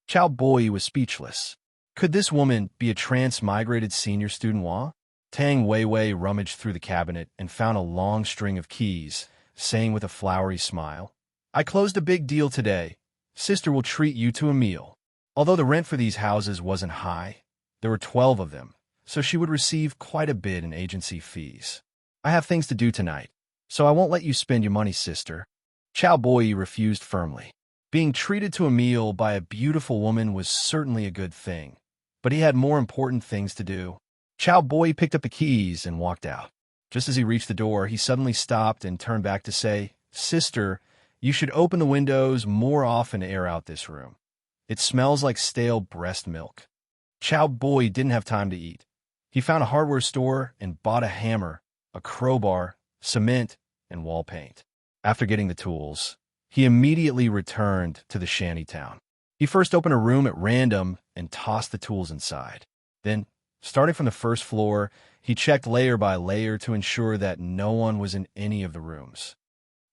Cao Boyi was speechless. Could this woman be a transmigrated senior student Hua? Tang Weiwei rummaged through the cabinet and found a long string of keys, saying with a flowery smile, "I closed a big deal today. Sister will treat you to a meal." Although the rent for these houses wasn't high, there were 12 of them, so she would receive quite a bit in agency fees. "I have things to do tonight, so I won't let you spend your money, sister." Cao Boyi refused firmly. Being treated to a meal by a beautiful woman was certainly a good thing, but he had more important things to do. Cao Boyi picked up the keys and walked out. Just as he reached the door, he suddenly stopped and turned back to say, "Sister, you should open the windows more often to air out this room. It smells like stale breast milk." Cao Boyi didn't have time to eat. He found a hardware store and bought a hammer, a crowbar, cement, and wall paint. After getting the tools, he immediately returned to the shanty town. He first opened a room at random and tossed the tools inside. Then, starting from the first floor, he checked layer by layer to ensure that no one was in any of the rooms.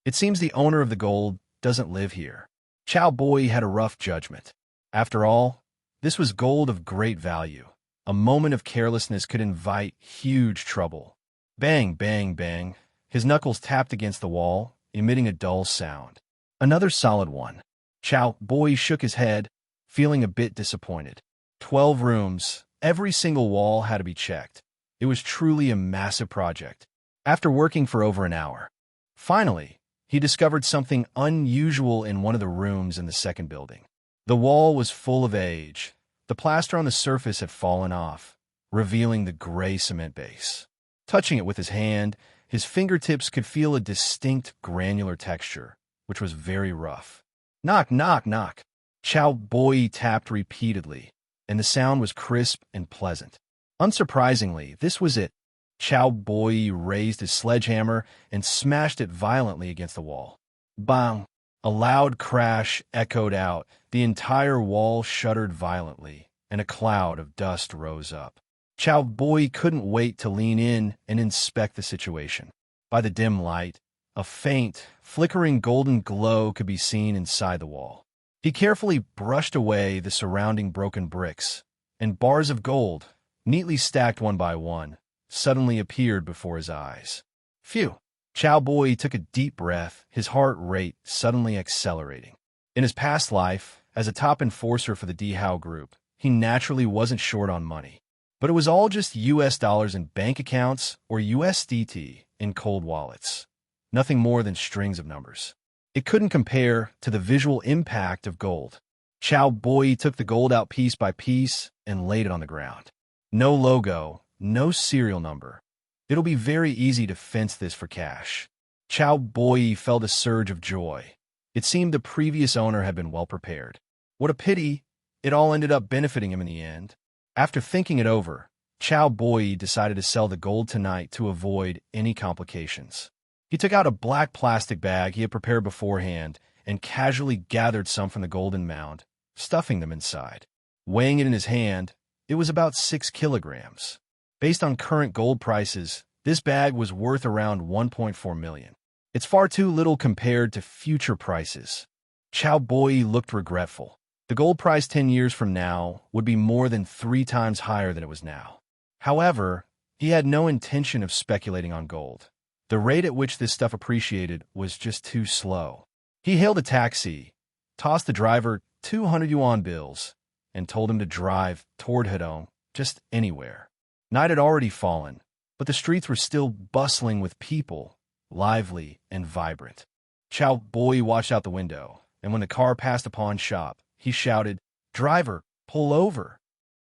It seems the owner of the gold doesn't live here. Cao Boyi had a rough judgment. After all, this was gold of great value. A moment of carelessness could invite huge trouble. Bang, bang, bang. His knuckles tapped against the wall, emitting a dull sound. Another solid one. Cao Boyi shook his head, feeling a bit disappointed. 12 rooms, every single wall had to be checked. It was truly a massive project. After working for over an hour, finally, he discovered something unusual in one of the rooms in the second building. The wall was full of age. The plaster on the surface had fallen off, revealing the gray cement base. Touching it with his hand, his fingertips could feel a distinct granular texture, which was very rough. "Knock, knock, knock." Cao Boyi tapped repeatedly, and the sound was crisp and pleasant. Unsurprisingly, this was it. Cao Boyi raised his sledgehammer and smashed it violently against the wall. Bang! A loud crash echoed out. The entire wall shuddered violently, and a cloud of dust rose up. Cao Boyi couldn't wait to lean in and inspect the situation. By the dim light, a faint, flickering golden glow could be seen inside the wall. He carefully brushed away the surrounding broken bricks, and bars of gold, neatly stacked one by one, suddenly appeared before his eyes. Phew! Cao Boyi took a deep breath, his heart rate suddenly accelerating. In his past life, as a top enforcer for the Dihao Group, he naturally wasn't short on money. But it was all just US dollars in bank accounts or USDT in cold wallets. Nothing more than strings of numbers. It couldn't compare to the visual impact of gold. Cao Boyi took the gold out piece by piece and laid it on the ground. No logo, no serial number. It'll be very easy to fence this for cash. Cao Boyi felt a surge of joy. It seemed the previous owner had been well prepared. What a pity, it all ended up benefiting him in the end. After thinking it over, Cao Boyi decided to sell the gold tonight to avoid any complications. He took out a black plastic bag he had prepared beforehand and casually gathered some from the golden mound, stuffing them inside. Weighing it in his hand, it was about 6 kilograms. Based on current gold prices, this bag was worth around 1.4 million. It's far too little compared to future prices. Cao Boyi looked regretful. The gold price 10 years from now would be more than 3 times higher than it was now. However, he had no intention of speculating on gold. The rate at which this stuff appreciated was just too slow. He hailed a taxi, tossed the driver 200 yuan bills, and told him to drive toward Hedong, just anywhere. Night had already fallen, but the streets were still bustling with people, lively and vibrant. Cao Boyi watched out the window, and when the car passed a pawn shop, he shouted, "Driver, pull over."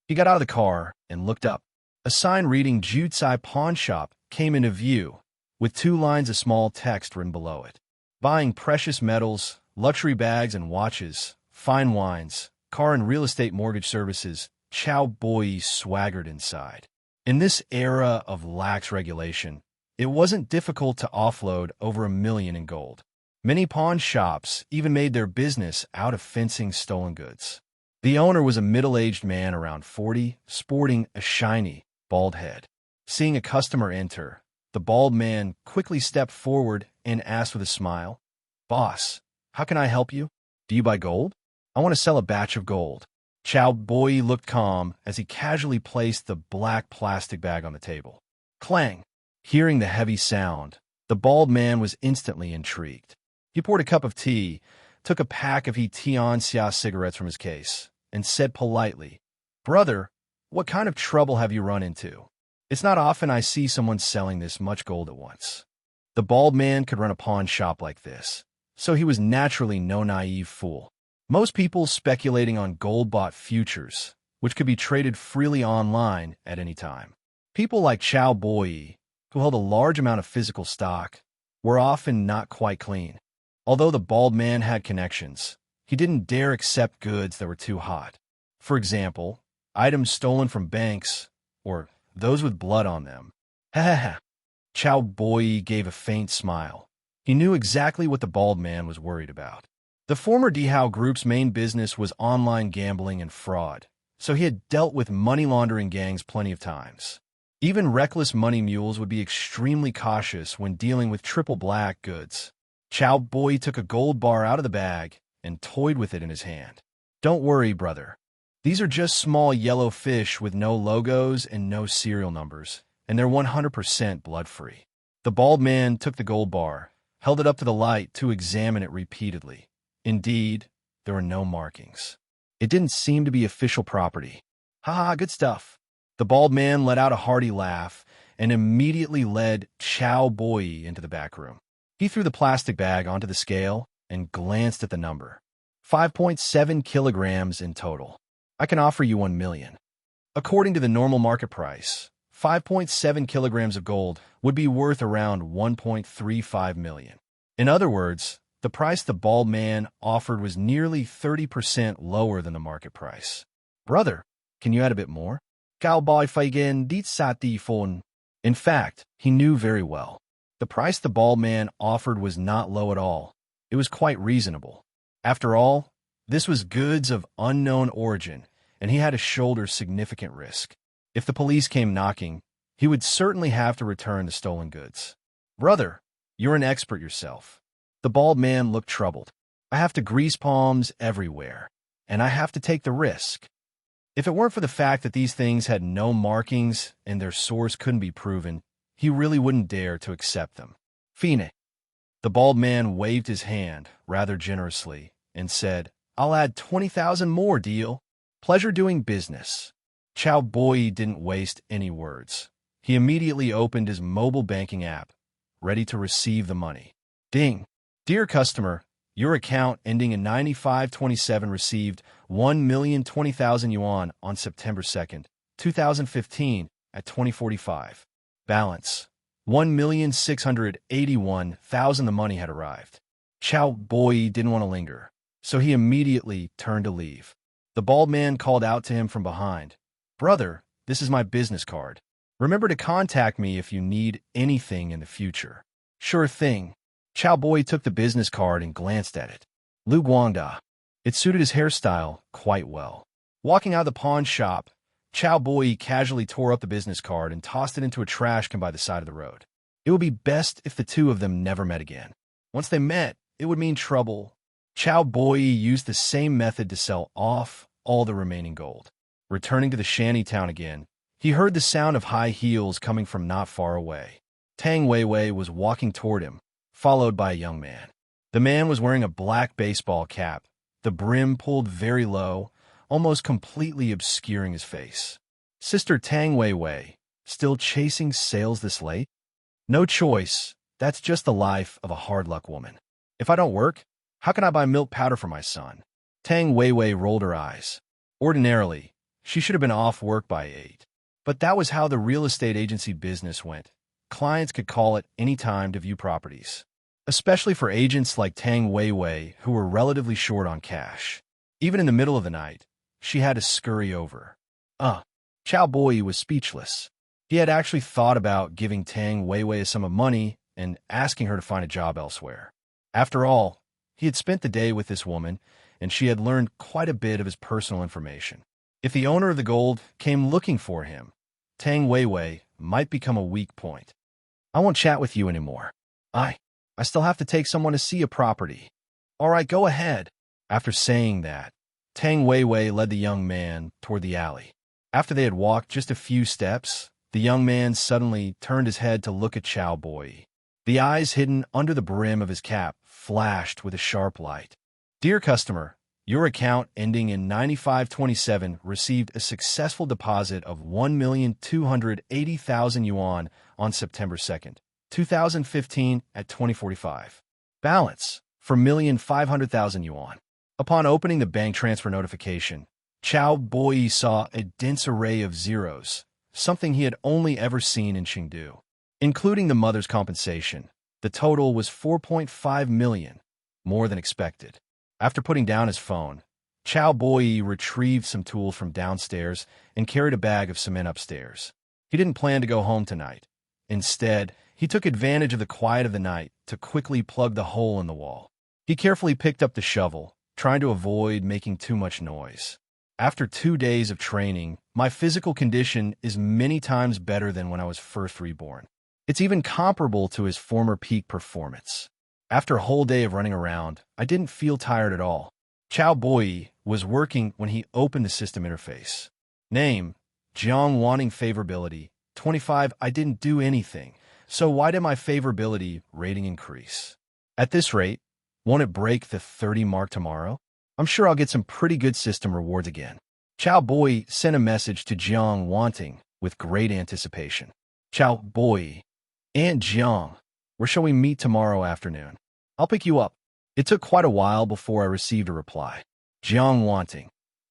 He got out of the car and looked up. A sign reading Jutsai Pawn Shop came into view, with 2 lines of small text written below it. Buying precious metals, luxury bags and watches, fine wines, car and real estate mortgage services, Cao Boyi swaggered inside. In this era of lax regulation, it wasn't difficult to offload over $1 million in gold. Many pawn shops even made their business out of fencing stolen goods. The owner was a middle-aged man around 40, sporting a shiny, bald head. Seeing a customer enter, the bald man quickly stepped forward and asked with a smile, "Boss, how can I help you? Do you buy gold? I want to sell a batch of gold." Cao Boyi looked calm as he casually placed the black plastic bag on the table. Clang! Hearing the heavy sound, the bald man was instantly intrigued. He poured a cup of tea, took a pack of Tianxia cigarettes from his case, and said politely, "Brother, what kind of trouble have you run into? It's not often I see someone selling this much gold at once." The bald man could run a pawn shop like this, so he was naturally no naive fool. Most people speculating on gold-bought futures, which could be traded freely online at any time. People like Cao Boyi, who held a large amount of physical stock, were often not quite clean. Although the bald man had connections, he didn't dare accept goods that were too hot. For example, items stolen from banks, or those with blood on them. Ha ha ha. Cao Boyi gave a faint smile. He knew exactly what the bald man was worried about. The former Dihao Group's main business was online gambling and fraud, so he had dealt with money laundering gangs plenty of times. Even reckless money mules would be extremely cautious when dealing with triple black goods. Cao Boyi took a gold bar out of the bag and toyed with it in his hand. "Don't worry, brother. These are just small yellow fish with no logos and no serial numbers, and they're 100% blood-free." The bald man took the gold bar, held it up to the light to examine it repeatedly. Indeed, there were no markings. It didn't seem to be official property. "Ha ha, good stuff." The bald man let out a hearty laugh and immediately led Cao Boyi into the back room. He threw the plastic bag onto the scale and glanced at the number. 5.7 kilograms in total. "I can offer you 1 million. According to the normal market price, 5.7 kilograms of gold would be worth around 1.35 million. In other words, the price the bald man offered was nearly 30% lower than the market price. "Brother, can you add a bit more?" Cao Boyi Feigen dit sati phone. In fact, he knew very well. The price the bald man offered was not low at all. It was quite reasonable. After all, this was goods of unknown origin, and he had to shoulder significant risk. If the police came knocking, he would certainly have to return the stolen goods. "Brother, you're an expert yourself." The bald man looked troubled. "I have to grease palms everywhere, and I have to take the risk. If it weren't for the fact that these things had no markings and their source couldn't be proven, he really wouldn't dare to accept them." "Fine." The bald man waved his hand rather generously and said, "I'll add 20,000 more, deal. Pleasure doing business." Cao Boyi didn't waste any words. He immediately opened his mobile banking app, ready to receive the money. Ding. "Dear customer, your account ending in 9527 received 1,020,000 yuan on September 2nd, 2015 at 20:45. Balance: 1,681,000. The money had arrived. Cao Boyi didn't want to linger, so he immediately turned to leave. The bald man called out to him from behind, "Brother, this is my business card. Remember to contact me if you need anything in the future." "Sure thing." Cao Boyi took the business card and glanced at it. Lu Guangda. It suited his hairstyle quite well. Walking out of the pawn shop, Cao Boyi casually tore up the business card and tossed it into a trash can by the side of the road. It would be best if the two of them never met again. Once they met, it would mean trouble. Cao Boyi used the same method to sell off all the remaining gold. Returning to the shanty town again, he heard the sound of high heels coming from not far away. Tang Weiwei was walking toward him, followed by a young man. The man was wearing a black baseball cap, the brim pulled very low, almost completely obscuring his face. "Sister Tang Weiwei, still chasing sales this late?" "No choice. That's just the life of a hard-luck woman. If I don't work, how can I buy milk powder for my son?" Tang Weiwei rolled her eyes. Ordinarily, she should have been off work by 8. But that was how the real estate agency business went. Clients could call at any time to view properties, especially for agents like Tang Weiwei who were relatively short on cash. Even in the middle of the night, she had to scurry over. Cao Boyi was speechless. He had actually thought about giving Tang Weiwei a sum of money and asking her to find a job elsewhere. After all, he had spent the day with this woman, and she had learned quite a bit of his personal information. If the owner of the gold came looking for him, Tang Weiwei might become a weak point. I won't chat with you anymore. I still have to take someone to see a property. All right, go ahead. After saying that, Tang Weiwei led the young man toward the alley. After they had walked just a few steps, the young man suddenly turned his head to look at Cao Boyi. The eyes hidden under the brim of his cap flashed with a sharp light. Dear customer, your account ending in 9527 received a successful deposit of 1,280,000 yuan on September 2nd, 2015 at 2045. Balance for 1,500,000 yuan. Upon opening the bank transfer notification, Cao Boyi saw a dense array of zeros, something he had only ever seen in Chengdu. Including the mother's compensation, the total was 4.5 million, more than expected. After putting down his phone, Cao Boyi retrieved some tools from downstairs and carried a bag of cement upstairs. He didn't plan to go home tonight. Instead, he took advantage of the quiet of the night to quickly plug the hole in the wall. He carefully picked up the shovel, trying to avoid making too much noise. After 2 days of training, my physical condition is many times better than when I was first reborn. It's even comparable to his former peak performance. After a whole day of running around, I didn't feel tired at all. Cao Boyi was working when he opened the system interface. Name, Jiang wanting favorability, 25. I didn't do anything, so why did my favorability rating increase? At this rate, won't it break the 30 mark tomorrow? I'm sure I'll get some pretty good system rewards again. Cao Boyi sent a message to Jiang wanting with great anticipation. Cao Boyi, Aunt Jiang, where shall we meet tomorrow afternoon? I'll pick you up. It took quite a while before I received a reply. Jiang wanting,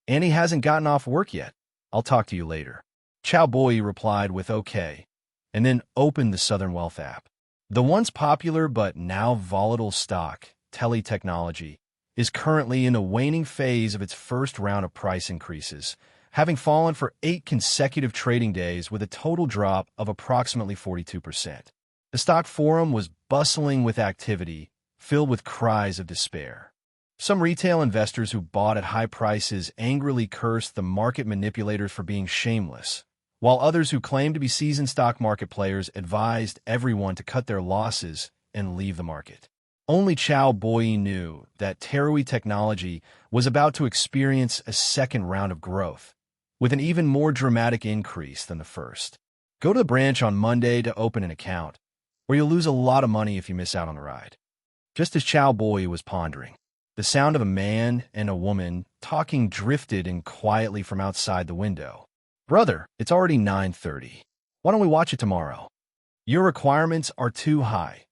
Annie hasn't gotten off work yet. I'll talk to you later. Cao Boyi replied with okay, and then opened the Southern Wealth app. The once popular but now volatile stock, Tele Technology, is currently in a waning phase of its first round of price increases, having fallen for 8 consecutive trading days with a total drop of approximately 42%. The stock forum was bustling with activity, filled with cries of despair. Some retail investors who bought at high prices angrily cursed the market manipulators for being shameless, while others who claimed to be seasoned stock market players advised everyone to cut their losses and leave the market. Only Cao Boyi knew that Tele Technology was about to experience a second round of growth, with an even more dramatic increase than the first. Go to the branch on Monday to open an account, or you'll lose a lot of money if you miss out on the ride. Just as Cao Boyi was pondering, the sound of a man and a woman talking drifted in quietly from outside the window. Brother, it's already 9:30. Why don't we watch it tomorrow? Your requirements are too high.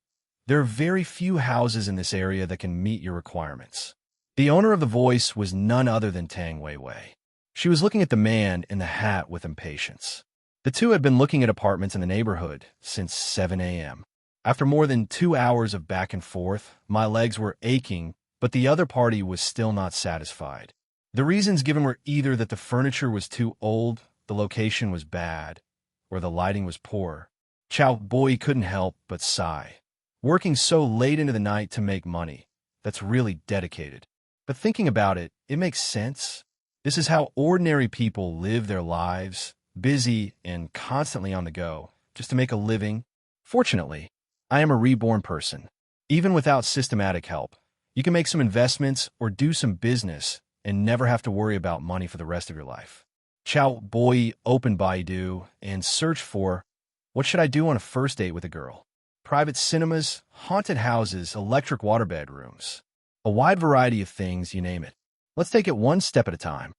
There are very few houses in this area that can meet your requirements. The owner of the voice was none other than Tang Weiwei. She was looking at the man in the hat with impatience. The two had been looking at apartments in the neighborhood since 7 a.m. After more than 2 hours of back and forth, my legs were aching, but the other party was still not satisfied. The reasons given were either that the furniture was too old, the location was bad, or the lighting was poor. Cao Boyi couldn't help but sigh. Working so late into the night to make money, that's really dedicated. But thinking about it, it makes sense. This is how ordinary people live their lives, busy and constantly on the go, just to make a living. Fortunately, I am a reborn person. Even without systematic help, you can make some investments or do some business and never have to worry about money for the rest of your life. Cao Boyi opened Baidu and searched for, what should I do on a first date with a girl? Private cinemas, haunted houses, electric waterbed rooms. A wide variety of things, you name it. Let's take it one step at a time.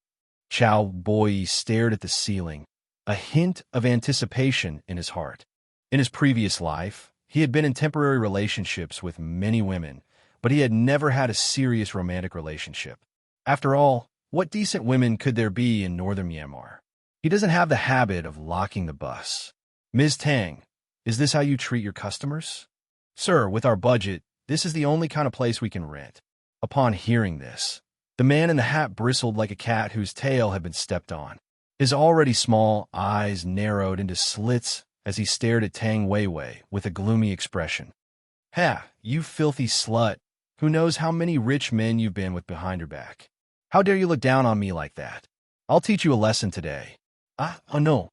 Cao Boyi stared at the ceiling, a hint of anticipation in his heart. In his previous life, he had been in temporary relationships with many women, but he had never had a serious romantic relationship. After all, what decent women could there be in northern Myanmar? He doesn't have the habit of locking the bus. Ms. Tang, is this how you treat your customers? Sir, with our budget, this is the only kind of place we can rent. Upon hearing this, the man in the hat bristled like a cat whose tail had been stepped on. His already small eyes narrowed into slits as he stared at Tang Weiwei with a gloomy expression. Ha, you filthy slut, Who knows how many rich men you've been with behind your back? How dare you look down on me like that? I'll teach you a lesson today. Oh no.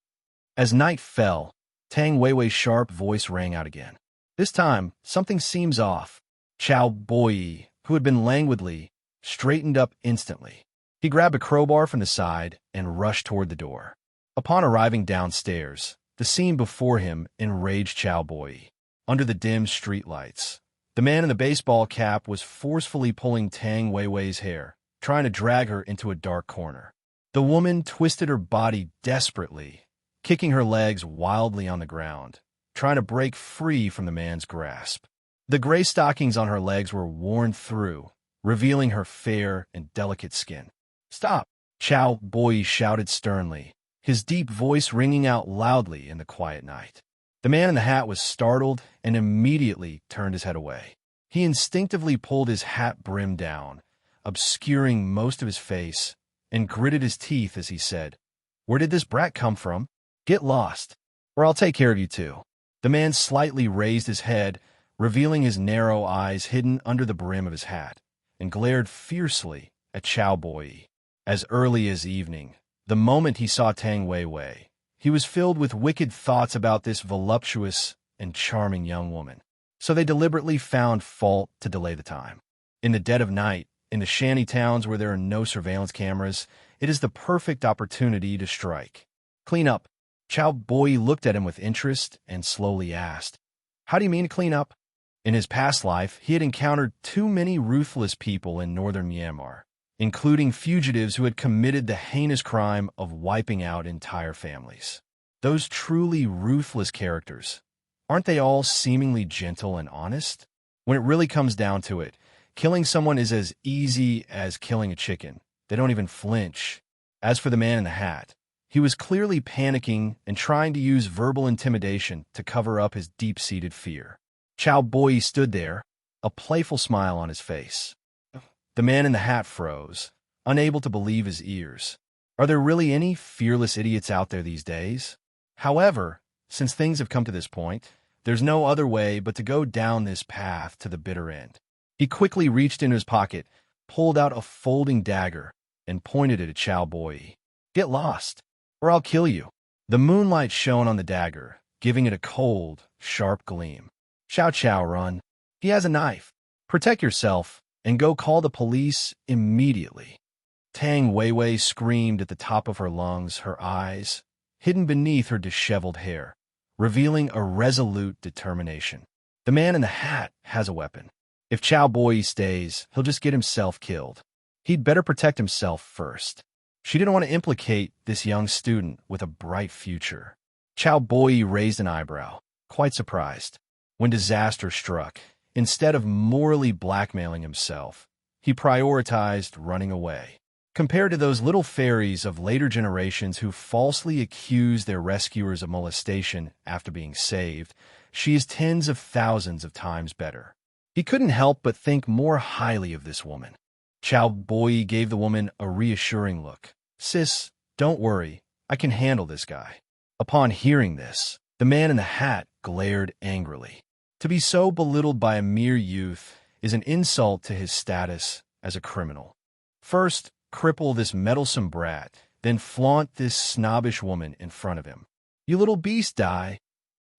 As night fell, Tang Weiwei's sharp voice rang out again. This time, something seems off. Cao Boyi, who had been languidly, straightened up instantly. He grabbed a crowbar from the side and rushed toward the door. Upon arriving downstairs, the scene before him enraged Cao Boyi. Under the dim streetlights, the man in the baseball cap was forcefully pulling Tang Weiwei's hair, trying to drag her into a dark corner. The woman twisted her body desperately, kicking her legs wildly on the ground, trying to break free from the man's grasp. The gray stockings on her legs were worn through, revealing her fair and delicate skin. "Stop!" Cao Boyi shouted sternly, his deep voice ringing out loudly in the quiet night. The man in the hat was startled and immediately turned his head away. He instinctively pulled his hat brim down, obscuring most of his face, and gritted his teeth as he said, "Where did this brat come from? Get lost, or I'll take care of you too." The man slightly raised his head, revealing his narrow eyes hidden under the brim of his hat, and glared fiercely at Cao Boyi. As early as evening, the moment he saw Tang Weiwei, he was filled with wicked thoughts about this voluptuous and charming young woman. So they deliberately found fault to delay the time. In the dead of night, in the shanty towns where there are no surveillance cameras, it is the perfect opportunity to strike. "Clean up." Cao Boyi looked at him with interest and slowly asked, "How do you mean to clean up?" In his past life, he had encountered too many ruthless people in northern Myanmar, including fugitives who had committed the heinous crime of wiping out entire families. Those truly ruthless characters, aren't they all seemingly gentle and honest? When it really comes down to it, killing someone is as easy as killing a chicken. They don't even flinch. As for the man in the hat, he was clearly panicking and trying to use verbal intimidation to cover up his deep-seated fear. Cao Boyi stood there, a playful smile on his face. The man in the hat froze, unable to believe his ears. Are there really any fearless idiots out there these days? However, since things have come to this point, there's no other way but to go down this path to the bitter end. He quickly reached into his pocket, pulled out a folding dagger, and pointed it at Cao Boyi. "Get lost, or I'll kill you." The moonlight shone on the dagger, giving it a cold, sharp gleam. Chow, run. He has a knife. Protect yourself, and go call the police immediately." Tang Weiwei screamed at the top of her lungs, her eyes hidden beneath her disheveled hair, revealing a resolute determination. The man in the hat has a weapon. If Cao Boyi stays, he'll just get himself killed. He'd better protect himself first. She didn't want to implicate this young student with a bright future. Cao Boyi raised an eyebrow, quite surprised. When disaster struck, instead of morally blackmailing himself, he prioritized running away. Compared to those little fairies of later generations who falsely accused their rescuers of molestation after being saved, she is tens of thousands of times better. He couldn't help but think more highly of this woman. Cao Boyi gave the woman a reassuring look. "Sis, don't worry, I can handle this guy." Upon hearing this, the man in the hat glared angrily. To be so belittled by a mere youth is an insult to his status as a criminal. First, cripple this meddlesome brat, then flaunt this snobbish woman in front of him. "You little beast, die."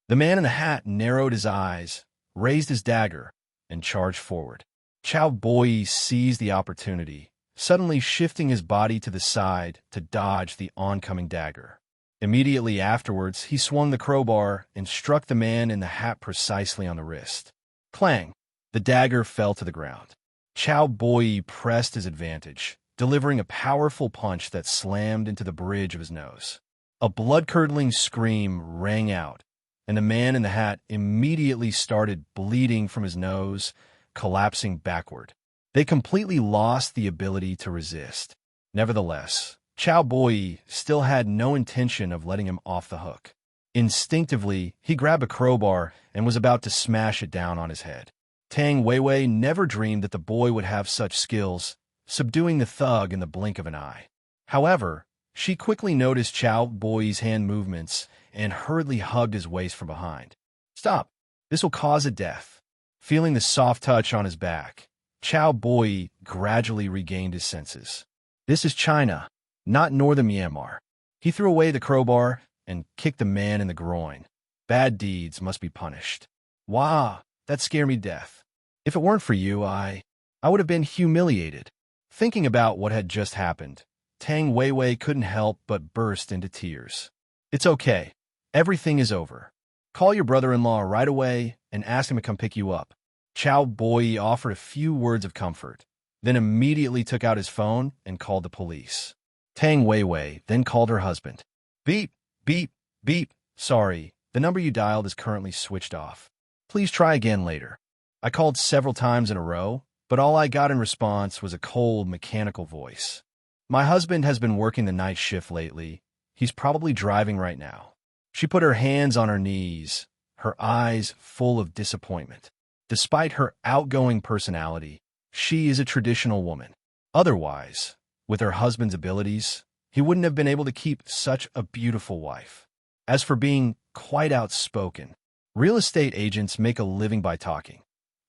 The man in the hat narrowed his eyes, raised his dagger, and charged forward. Cao Boyi seized the opportunity, suddenly shifting his body to the side to dodge the oncoming dagger. Immediately afterwards, he swung the crowbar and struck the man in the hat precisely on the wrist. Clang! The dagger fell to the ground. Cao Boyi pressed his advantage, delivering a powerful punch that slammed into the bridge of his nose. A blood-curdling scream rang out, and the man in the hat immediately started bleeding from his nose, collapsing backward. They completely lost the ability to resist. Nevertheless, Cao Boyi still had no intention of letting him off the hook. Instinctively, he grabbed a crowbar and was about to smash it down on his head. Tang Weiwei never dreamed that the boy would have such skills, subduing the thug in the blink of an eye. However, she quickly noticed Cao Boyi's hand movements and hurriedly hugged his waist from behind. "Stop! This will cause a death." Feeling the soft touch on his back, Cao Boyi gradually regained his senses. This is China, not northern Myanmar. He threw away the crowbar and kicked the man in the groin. Bad deeds must be punished. Wow, that scared me to death. If it weren't for you, I would have been humiliated. Thinking about what had just happened, Tang Weiwei couldn't help but burst into tears. It's okay. Everything is over. Call your brother-in-law right away and ask him to come pick you up. Cao Boyi offered a few words of comfort, then immediately took out his phone and called the police. Tang Weiwei then called her husband. Beep, beep, beep. Sorry, the number you dialed is currently switched off. Please try again later. I called several times in a row, but all I got in response was a cold, mechanical voice. My husband has been working the night shift lately. He's probably driving right now. She put her hands on her knees, her eyes full of disappointment. Despite her outgoing personality, she is a traditional woman. Otherwise, with her husband's abilities, he wouldn't have been able to keep such a beautiful wife. As for being quite outspoken, real estate agents make a living by talking.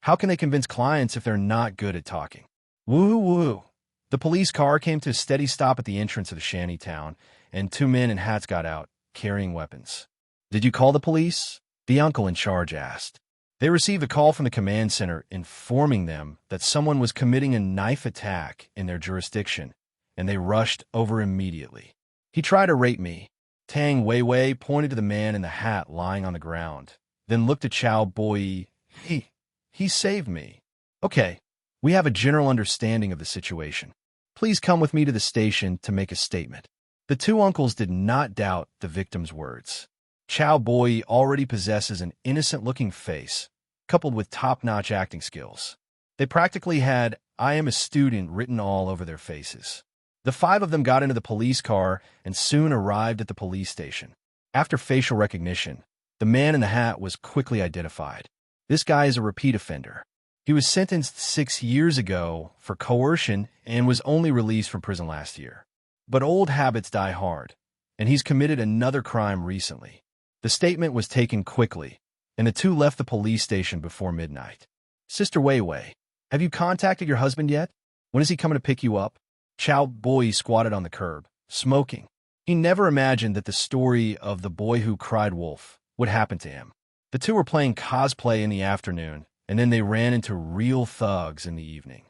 How can they convince clients if they're not good at talking? Woo-woo. The police car came to a steady stop at the entrance of the shanty town, and two men in hats got out, carrying weapons. Did you call the police? The uncle in charge asked. They received a call from the command center informing them that someone was committing a knife attack in their jurisdiction, and they rushed over immediately. He tried to rape me. Tang Weiwei pointed to the man in the hat lying on the ground, then looked at Cao Boyi. He saved me. Okay, we have a general understanding of the situation. Please come with me to the station to make a statement. The two uncles did not doubt the victim's words. Cao Boyi already possesses an innocent-looking face, coupled with top-notch acting skills. They practically had "I am a student" written all over their faces. The five of them got into the police car and soon arrived at the police station. After facial recognition, the man in the hat was quickly identified. This guy is a repeat offender. He was sentenced 6 years ago for coercion and was only released from prison last year. But old habits die hard, and he's committed another crime recently. The statement was taken quickly, and the two left the police station before midnight. Sister Weiwei, have you contacted your husband yet? When is he coming to pick you up? Cao Boyi squatted on the curb, smoking. He never imagined that the story of the boy who cried wolf would happen to him. The two were playing cosplay in the afternoon, and then they ran into real thugs in the evening.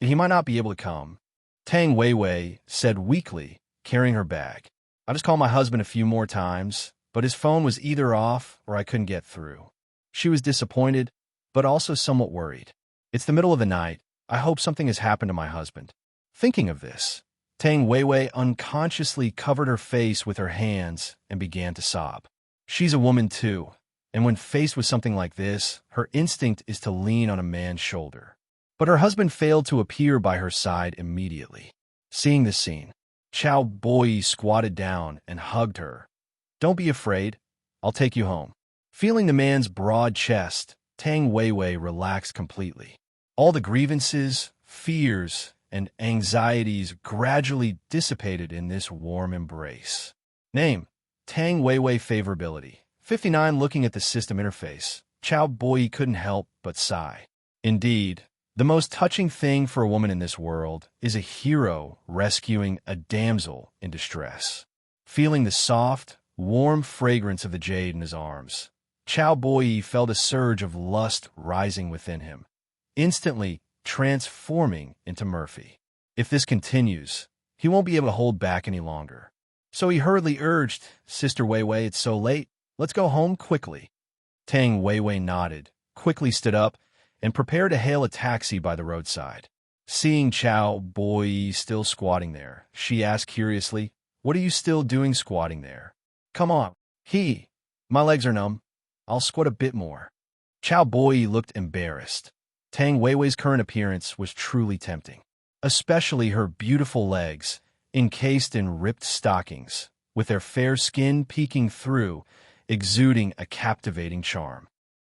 He might not be able to come, Tang Weiwei said weakly, carrying her bag. I just called my husband a few more times, but his phone was either off or I couldn't get through. She was disappointed, but also somewhat worried. It's the middle of the night. I hope something has happened to my husband. Thinking of this, Tang Weiwei unconsciously covered her face with her hands and began to sob. She's a woman too, and when faced with something like this, her instinct is to lean on a man's shoulder. But her husband failed to appear by her side immediately. Seeing this scene, Cao Boyi squatted down and hugged her. Don't be afraid. I'll take you home. Feeling the man's broad chest, Tang Weiwei relaxed completely. All the grievances, fears, and anxieties gradually dissipated in this warm embrace. Name: Tang Weiwei. Favorability: 59. Looking at the system interface, Cao Boyi couldn't help but sigh. Indeed, the most touching thing for a woman in this world is a hero rescuing a damsel in distress. Feeling the soft, warm fragrance of the jade in his arms, Cao Boyi felt a surge of lust rising within him, instantly transforming into Murphy. If this continues, he won't be able to hold back any longer. So he hurriedly urged, Sister Weiwei, it's so late. Let's go home quickly. Tang Weiwei nodded, quickly stood up, and prepared to hail a taxi by the roadside. Seeing Cao Boyi still squatting there, she asked curiously, What are you still doing squatting there? Come on. My legs are numb. I'll squat a bit more. Cao Boyi looked embarrassed. Tang Weiwei's current appearance was truly tempting, especially her beautiful legs, encased in ripped stockings, with their fair skin peeking through, exuding a captivating charm.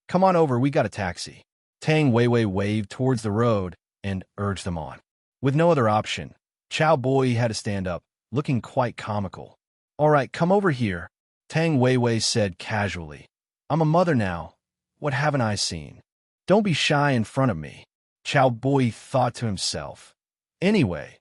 Come on over, we got a taxi. Tang Weiwei waved towards the road and urged them on. With no other option, Cao Boyi had to stand up, looking quite comical. All right, come over here, Tang Weiwei said casually. I'm a mother now. What haven't I seen? Don't be shy in front of me. Cao Boyi thought to himself. Anyway,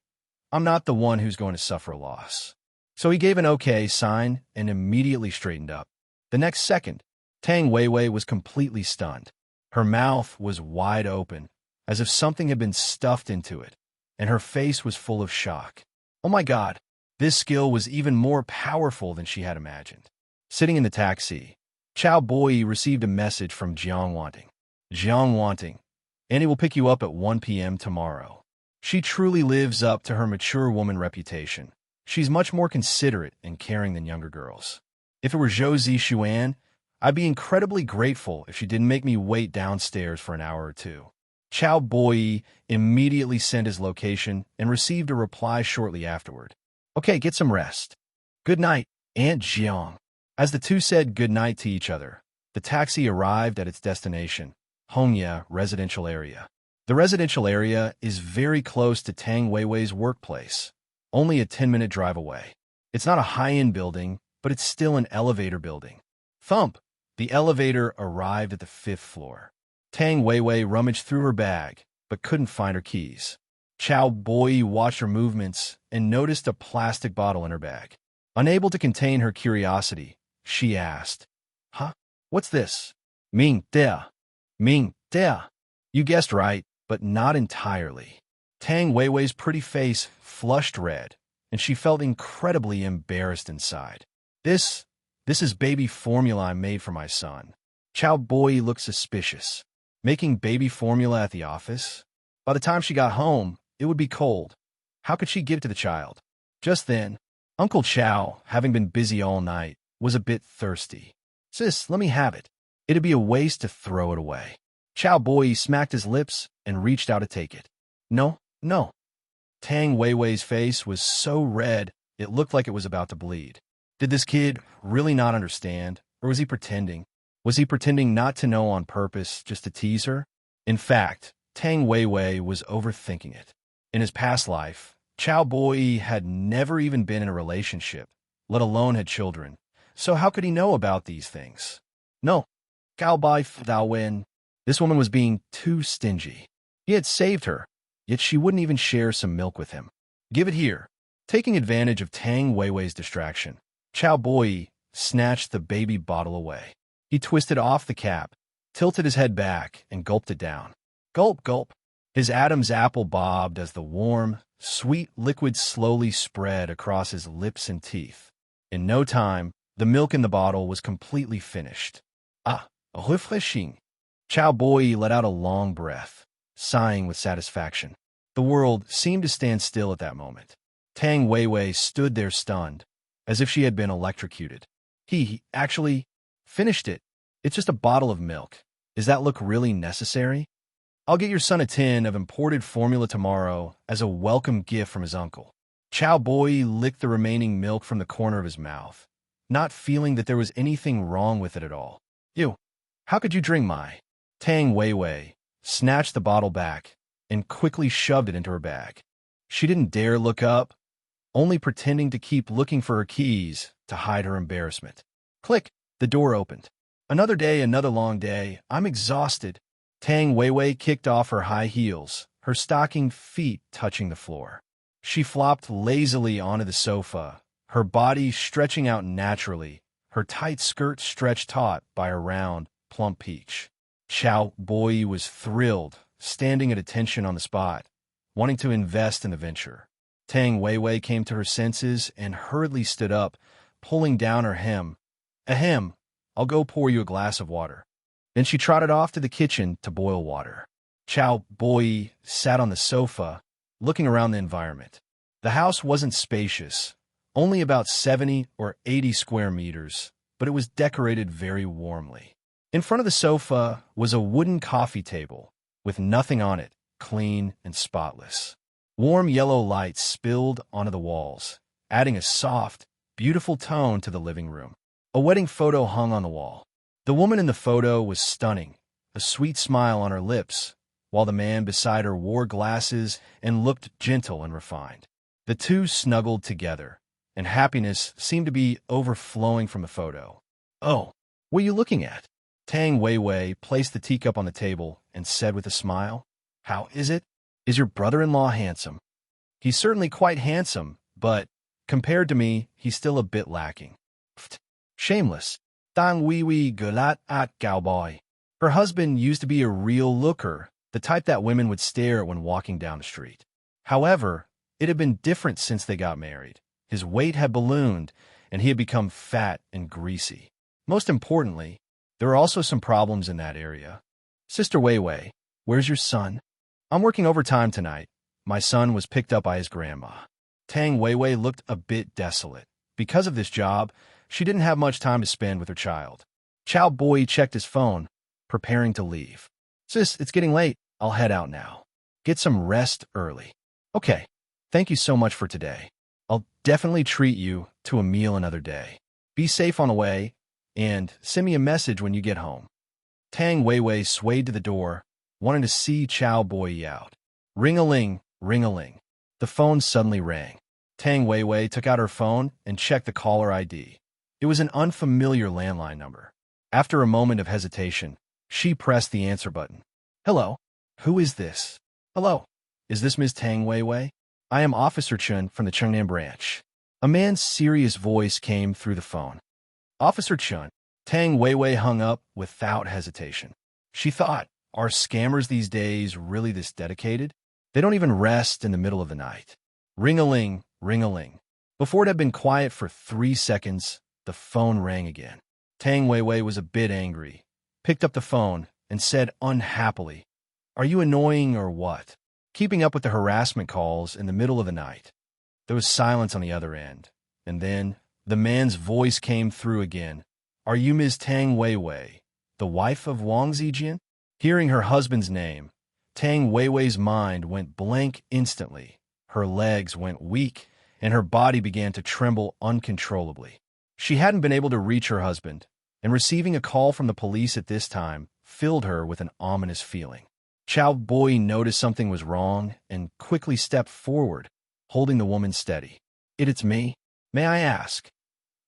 I'm not the one who's going to suffer a loss. So he gave an okay sign and immediately straightened up. The next second, Tang Weiwei was completely stunned. Her mouth was wide open, as if something had been stuffed into it, and her face was full of shock. Oh my God, this skill was even more powerful than she had imagined. Sitting in the taxi, Cao Boyi received a message from Jiang Wanting. Jiang Wanting, Annie will pick you up at 1 p.m. tomorrow. She truly lives up to her mature woman reputation. She's much more considerate and caring than younger girls. If it were Zhou Zishuan, I'd be incredibly grateful if she didn't make me wait downstairs for an hour or two. Cao Boyi immediately sent his location and received a reply shortly afterward. Okay, get some rest. Good night, Aunt Jiang. As the two said good night to each other, the taxi arrived at its destination, Hongya residential area. The residential area is very close to Tang Weiwei's workplace, only a 10-minute drive away. It's not a high-end building, but it's still an elevator building. Thump! The elevator arrived at the 5th floor. Tang Weiwei rummaged through her bag, but couldn't find her keys. Cao Boyi watched her movements and noticed a plastic bottle in her bag. Unable to contain her curiosity, she asked, Huh? What's this? Ming Dea. Ming Dea. You guessed right, but not entirely. Tang Weiwei's pretty face flushed red, and she felt incredibly embarrassed inside. This is baby formula I made for my son. Cao Boyi looked suspicious. Making baby formula at the office? By the time she got home, it would be cold. How could she give it to the child? Just then, Uncle Chow, having been busy all night, was a bit thirsty. Sis, let me have it. It'd be a waste to throw it away. Cao Boyi smacked his lips and reached out to take it. No, no. Tang Weiwei's face was so red, it looked like it was about to bleed. Did this kid really not understand, or was he pretending? Was he pretending not to know on purpose, just to tease her? In fact, Tang Weiwei was overthinking it. In his past life, Cao Boyi had never even been in a relationship, let alone had children. So how could he know about these things? No. Cao Bai Dao Wen. This woman was being too stingy. He had saved her, yet she wouldn't even share some milk with him. Give it here. Taking advantage of Tang Weiwei's distraction, Cao Boyi snatched the baby bottle away. He twisted off the cap, tilted his head back, and gulped it down. Gulp, gulp. His Adam's apple bobbed as the warm, sweet liquid slowly spread across his lips and teeth. In no time, the milk in the bottle was completely finished. Ah, refreshing. Cao Boyi let out a long breath, sighing with satisfaction. The world seemed to stand still at that moment. Tang Weiwei stood there stunned, as if she had been electrocuted. He actually finished it. It's just a bottle of milk. Does that look really necessary? I'll get your son a tin of imported formula tomorrow as a welcome gift from his uncle. Cao Boyi licked the remaining milk from the corner of his mouth, not feeling that there was anything wrong with it at all. Ew, how could you drink my? Tang Weiwei snatched the bottle back and quickly shoved it into her bag. She didn't dare look up, only pretending to keep looking for her keys to hide her embarrassment. Click, the door opened. Another day, another long day. I'm exhausted. Tang Weiwei kicked off her high heels, her stockinged feet touching the floor. She flopped lazily onto the sofa, her body stretching out naturally, her tight skirt stretched taut by her round, plump peach. Cao Boyi was thrilled, standing at attention on the spot, wanting to invest in the venture. Tang Weiwei came to her senses and hurriedly stood up, pulling down her hem. Ahem, I'll go pour you a glass of water. Then she trotted off to the kitchen to boil water. Cao Boyi sat on the sofa, looking around the environment. The house wasn't spacious, only about 70 or 80 square meters, but it was decorated very warmly. In front of the sofa was a wooden coffee table, with nothing on it, clean and spotless. Warm yellow light spilled onto the walls, adding a soft, beautiful tone to the living room. A wedding photo hung on the wall. The woman in the photo was stunning, a sweet smile on her lips, while the man beside her wore glasses and looked gentle and refined. The two snuggled together, and happiness seemed to be overflowing from the photo. Oh, what are you looking at? Tang Weiwei placed the teacup on the table and said with a smile, How is it? Is your brother-in-law handsome? He's certainly quite handsome, but compared to me, he's still a bit lacking. Pfft. Shameless. Tang wee wee gulat at Cao Boyi. Her husband used to be a real looker, the type that women would stare at when walking down the street. However, it had been different since they got married. His weight had ballooned, and he had become fat and greasy. Most importantly, there were also some problems in that area. Sister Wei Wei, where's your son? I'm working overtime tonight. My son was picked up by his grandma. Tang Wei Wei looked a bit desolate. Because of this job, she didn't have much time to spend with her child. Cao Boyi checked his phone, preparing to leave. Sis, it's getting late. I'll head out now. Get some rest early. Okay. Thank you so much for today. I'll definitely treat you to a meal another day. Be safe on the way, and send me a message when you get home. Tang Wei Wei swayed to the door, wanting to see Cao Boyi out. Ring-a-ling, ring-a-ling. The phone suddenly rang. Tang Wei Wei took out her phone and checked the caller ID. It was an unfamiliar landline number. After a moment of hesitation, she pressed the answer button. Hello? Who is this? Hello? Is this Ms. Tang Wei Wei? I am Officer Chun from the Chengnan branch. A man's serious voice came through the phone. Officer Chun. Tang Wei Wei hung up without hesitation. She thought, are scammers these days really this dedicated? They don't even rest in the middle of the night. Ring-a-ling, ring-a-ling. Before it had been quiet for 3 seconds, the phone rang again. Tang Wei Wei was a bit angry, picked up the phone, and said unhappily, Are you annoying or what? Keeping up with the harassment calls in the middle of the night. There was silence on the other end, and then the man's voice came through again. Are you Ms. Tang Wei Wei, the wife of Wang Zijian? Hearing her husband's name, Tang Wei Wei's mind went blank instantly. Her legs went weak, and her body began to tremble uncontrollably. She hadn't been able to reach her husband, and receiving a call from the police at this time filled her with an ominous feeling. Cao Boyi noticed something was wrong and quickly stepped forward, holding the woman steady. It's me. May I ask,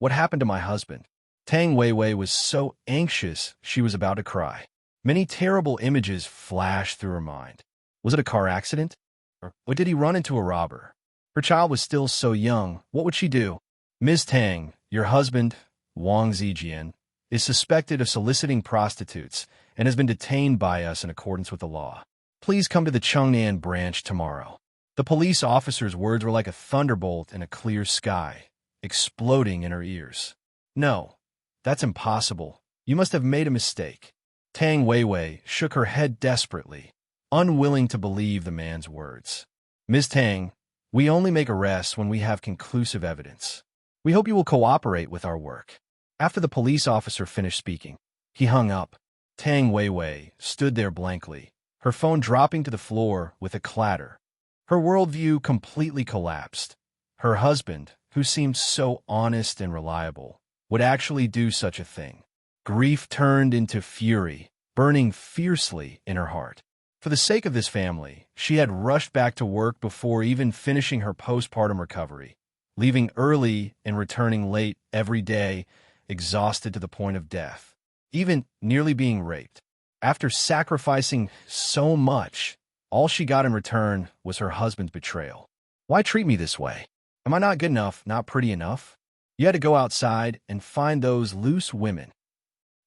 what happened to my husband? Tang Wei Wei was so anxious she was about to cry. Many terrible images flashed through her mind. Was it a car accident? Or did he run into a robber? Her child was still so young. What would she do? Ms. Tang, your husband, Wang Zijian, is suspected of soliciting prostitutes and has been detained by us in accordance with the law. Please come to the Chengnan branch tomorrow. The police officer's words were like a thunderbolt in a clear sky, exploding in her ears. No, that's impossible. You must have made a mistake. Tang Wei Wei shook her head desperately, unwilling to believe the man's words. Ms. Tang, we only make arrests when we have conclusive evidence. We hope you will cooperate with our work. After the police officer finished speaking, he hung up. Tang Wei Wei stood there blankly, her phone dropping to the floor with a clatter. Her worldview completely collapsed. Her husband, who seemed so honest and reliable, would actually do such a thing. Grief turned into fury, burning fiercely in her heart. For the sake of this family, she had rushed back to work before even finishing her postpartum recovery, leaving early and returning late every day, exhausted to the point of death, even nearly being raped. After sacrificing so much, all she got in return was her husband's betrayal. Why treat me this way? Am I not good enough, not pretty enough? You had to go outside and find those loose women.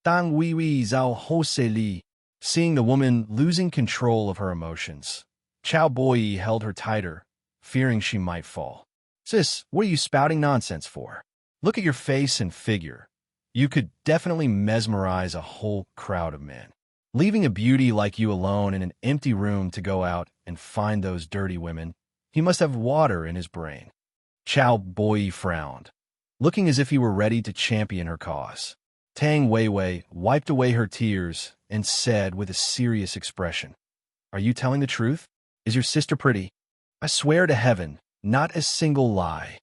Tang Wei Wei Zhao Hose Li. Seeing the woman losing control of her emotions, Cao Boyi held her tighter, fearing she might fall. Sis, what are you spouting nonsense for? Look at your face and figure. You could definitely mesmerize a whole crowd of men. Leaving a beauty like you alone in an empty room to go out and find those dirty women, he must have water in his brain. Cao Boyi frowned, looking as if he were ready to champion her cause. Tang Wei Wei wiped away her tears and said with a serious expression, Are you telling the truth? Is your sister pretty? I swear to heaven, not a single lie.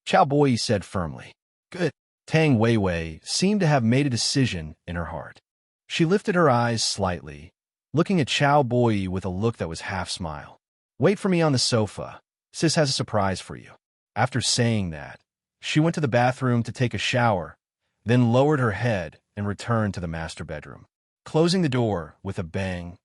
Cao Boyi said firmly. Good. Tang Wei Wei seemed to have made a decision in her heart. She lifted her eyes slightly, looking at Cao Boyi with a look that was half smile. Wait for me on the sofa. Sis has a surprise for you. After saying that, she went to the bathroom to take a shower, then lowered her head and returned to the master bedroom. Closing the door with a bang,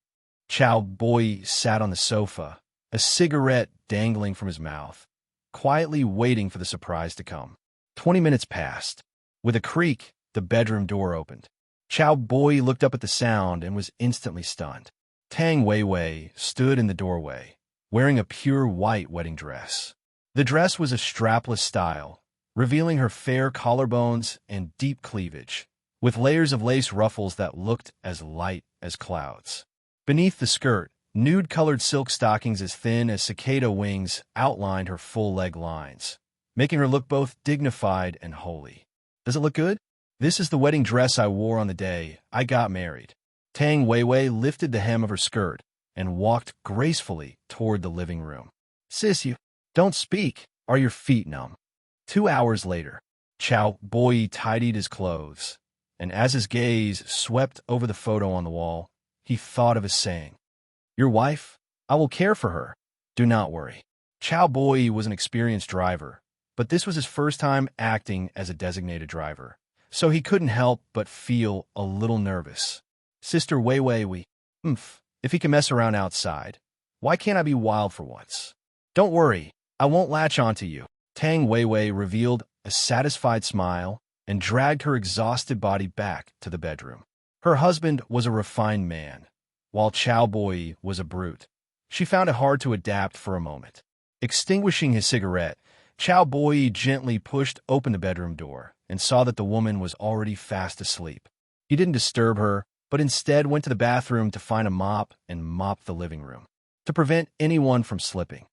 Cao Boyi sat on the sofa, a cigarette dangling from his mouth, quietly waiting for the surprise to come. 20 minutes passed. With a creak, the bedroom door opened. Cao Boyi looked up at the sound and was instantly stunned. Tang Weiwei stood in the doorway, wearing a pure white wedding dress. The dress was a strapless style, revealing her fair collarbones and deep cleavage, with layers of lace ruffles that looked as light as clouds. Beneath the skirt, nude-colored silk stockings as thin as cicada wings outlined her full leg lines, making her look both dignified and holy. Does it look good? This is the wedding dress I wore on the day I got married. Tang Weiwei lifted the hem of her skirt and walked gracefully toward the living room. Sis, you don't speak. Are your feet numb? 2 hours later, Cao Boyi tidied his clothes, and as his gaze swept over the photo on the wall, he thought of his saying, "Your wife? I will care for her. Do not worry." Cao Boyi was an experienced driver, but this was his first time acting as a designated driver, so he couldn't help but feel a little nervous. Sister Weiwei, if he can mess around outside, why can't I be wild for once? Don't worry, I won't latch onto you. Tang Weiwei revealed a satisfied smile and dragged her exhausted body back to the bedroom. Her husband was a refined man, while Cao Boyi was a brute. She found it hard to adapt for a moment. Extinguishing his cigarette, Cao Boyi gently pushed open the bedroom door and saw that the woman was already fast asleep. He didn't disturb her, but instead went to the bathroom to find a mop and mop the living room, to prevent anyone from slipping.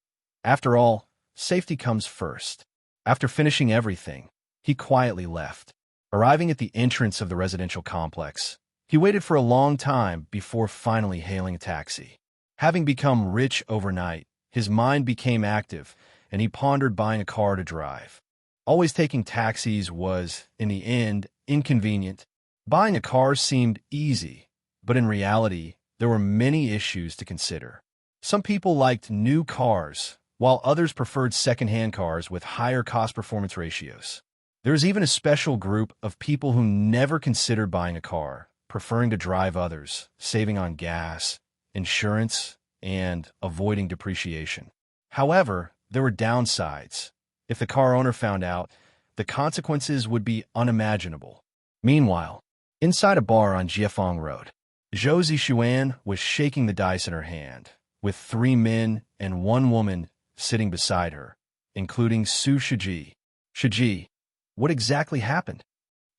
After all, safety comes first. After finishing everything, he quietly left. Arriving at the entrance of the residential complex, he waited for a long time before finally hailing a taxi. Having become rich overnight, his mind became active, and he pondered buying a car to drive. Always taking taxis was, in the end, inconvenient. Buying a car seemed easy, but in reality, there were many issues to consider. Some people liked new cars, while others preferred second-hand cars with higher cost-performance ratios. There was even a special group of people who never considered buying a car, preferring to drive others, saving on gas, insurance, and avoiding depreciation. However, there were downsides. If the car owner found out, the consequences would be unimaginable. Meanwhile, inside a bar on Jiefeng Road, Zhou Zixuan was shaking the dice in her hand, with 3 men and 1 woman sitting beside her, including Su Shiji. Shiji, what exactly happened?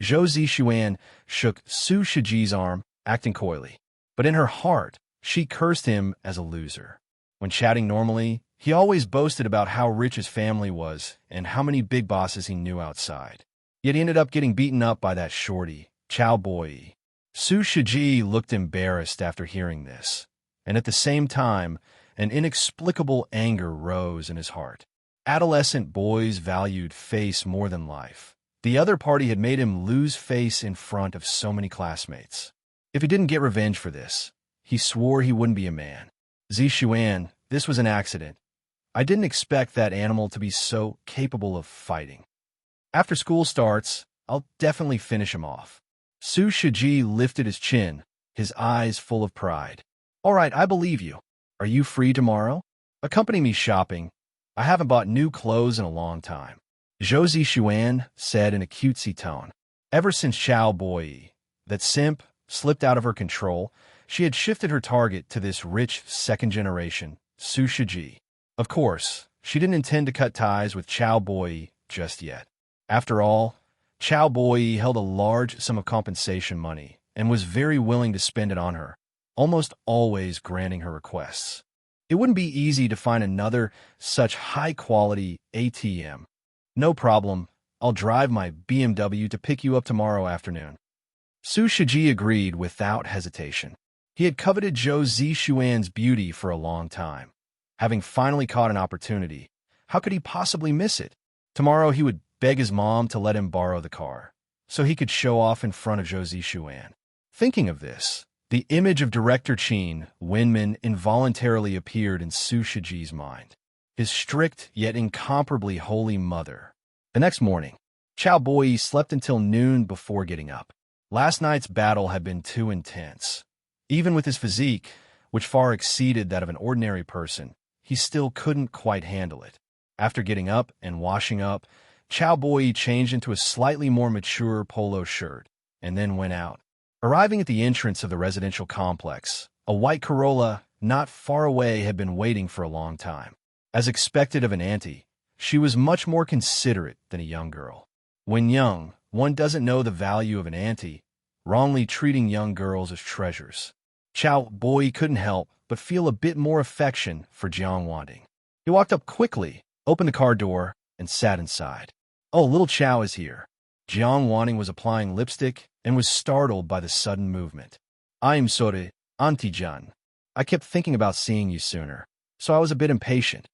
Zhou Zixuan shook Su Shiji's arm, acting coyly, but in her heart, she cursed him as a loser. When chatting normally, he always boasted about how rich his family was and how many big bosses he knew outside. Yet he ended up getting beaten up by that shorty, Cao Boyi. Su Shiji looked embarrassed after hearing this, and at the same time, an inexplicable anger rose in his heart. Adolescent boys valued face more than life. The other party had made him lose face in front of so many classmates. If he didn't get revenge for this, he swore he wouldn't be a man. Zixuan, this was an accident. I didn't expect that animal to be so capable of fighting. After school starts, I'll definitely finish him off. Su Shiji lifted his chin, his eyes full of pride. All right, I believe you. Are you free tomorrow? Accompany me shopping. I haven't bought new clothes in a long time. Zhou Zixuan said in a cutesy tone. Ever since Cao Boyi, that simp, slipped out of her control, she had shifted her target to this rich second generation, Su Shiji. Of course, she didn't intend to cut ties with Cao Boyi just yet. After all, Cao Boyi held a large sum of compensation money and was very willing to spend it on her, almost always granting her requests. It wouldn't be easy to find another such high-quality ATM. No problem, I'll drive my BMW to pick you up tomorrow afternoon. Su Shiji agreed without hesitation. He had coveted Zhou Zixuan's beauty for a long time. Having finally caught an opportunity, how could he possibly miss it? Tomorrow he would beg his mom to let him borrow the car, so he could show off in front of Zhou Zixuan. Thinking of this, the image of Director Qin Wenmin involuntarily appeared in Su Shiji's mind, his strict yet incomparably holy mother. The next morning, Cao Boyi slept until noon before getting up. Last night's battle had been too intense. Even with his physique, which far exceeded that of an ordinary person, he still couldn't quite handle it. After getting up and washing up, Cao Boyi changed into a slightly more mature polo shirt and then went out. Arriving at the entrance of the residential complex, a white Corolla not far away had been waiting for a long time. As expected of an auntie, she was much more considerate than a young girl. When young, one doesn't know the value of an auntie, wrongly treating young girls as treasures. Cao Boyi couldn't help but feel a bit more affection for Jiang Wanting. He walked up quickly, opened the car door, and sat inside. "Oh, little Cao is here." Jiang Wanting was applying lipstick and was startled by the sudden movement. "I'm sorry, Auntie Jun. I kept thinking about seeing you sooner, so I was a bit impatient."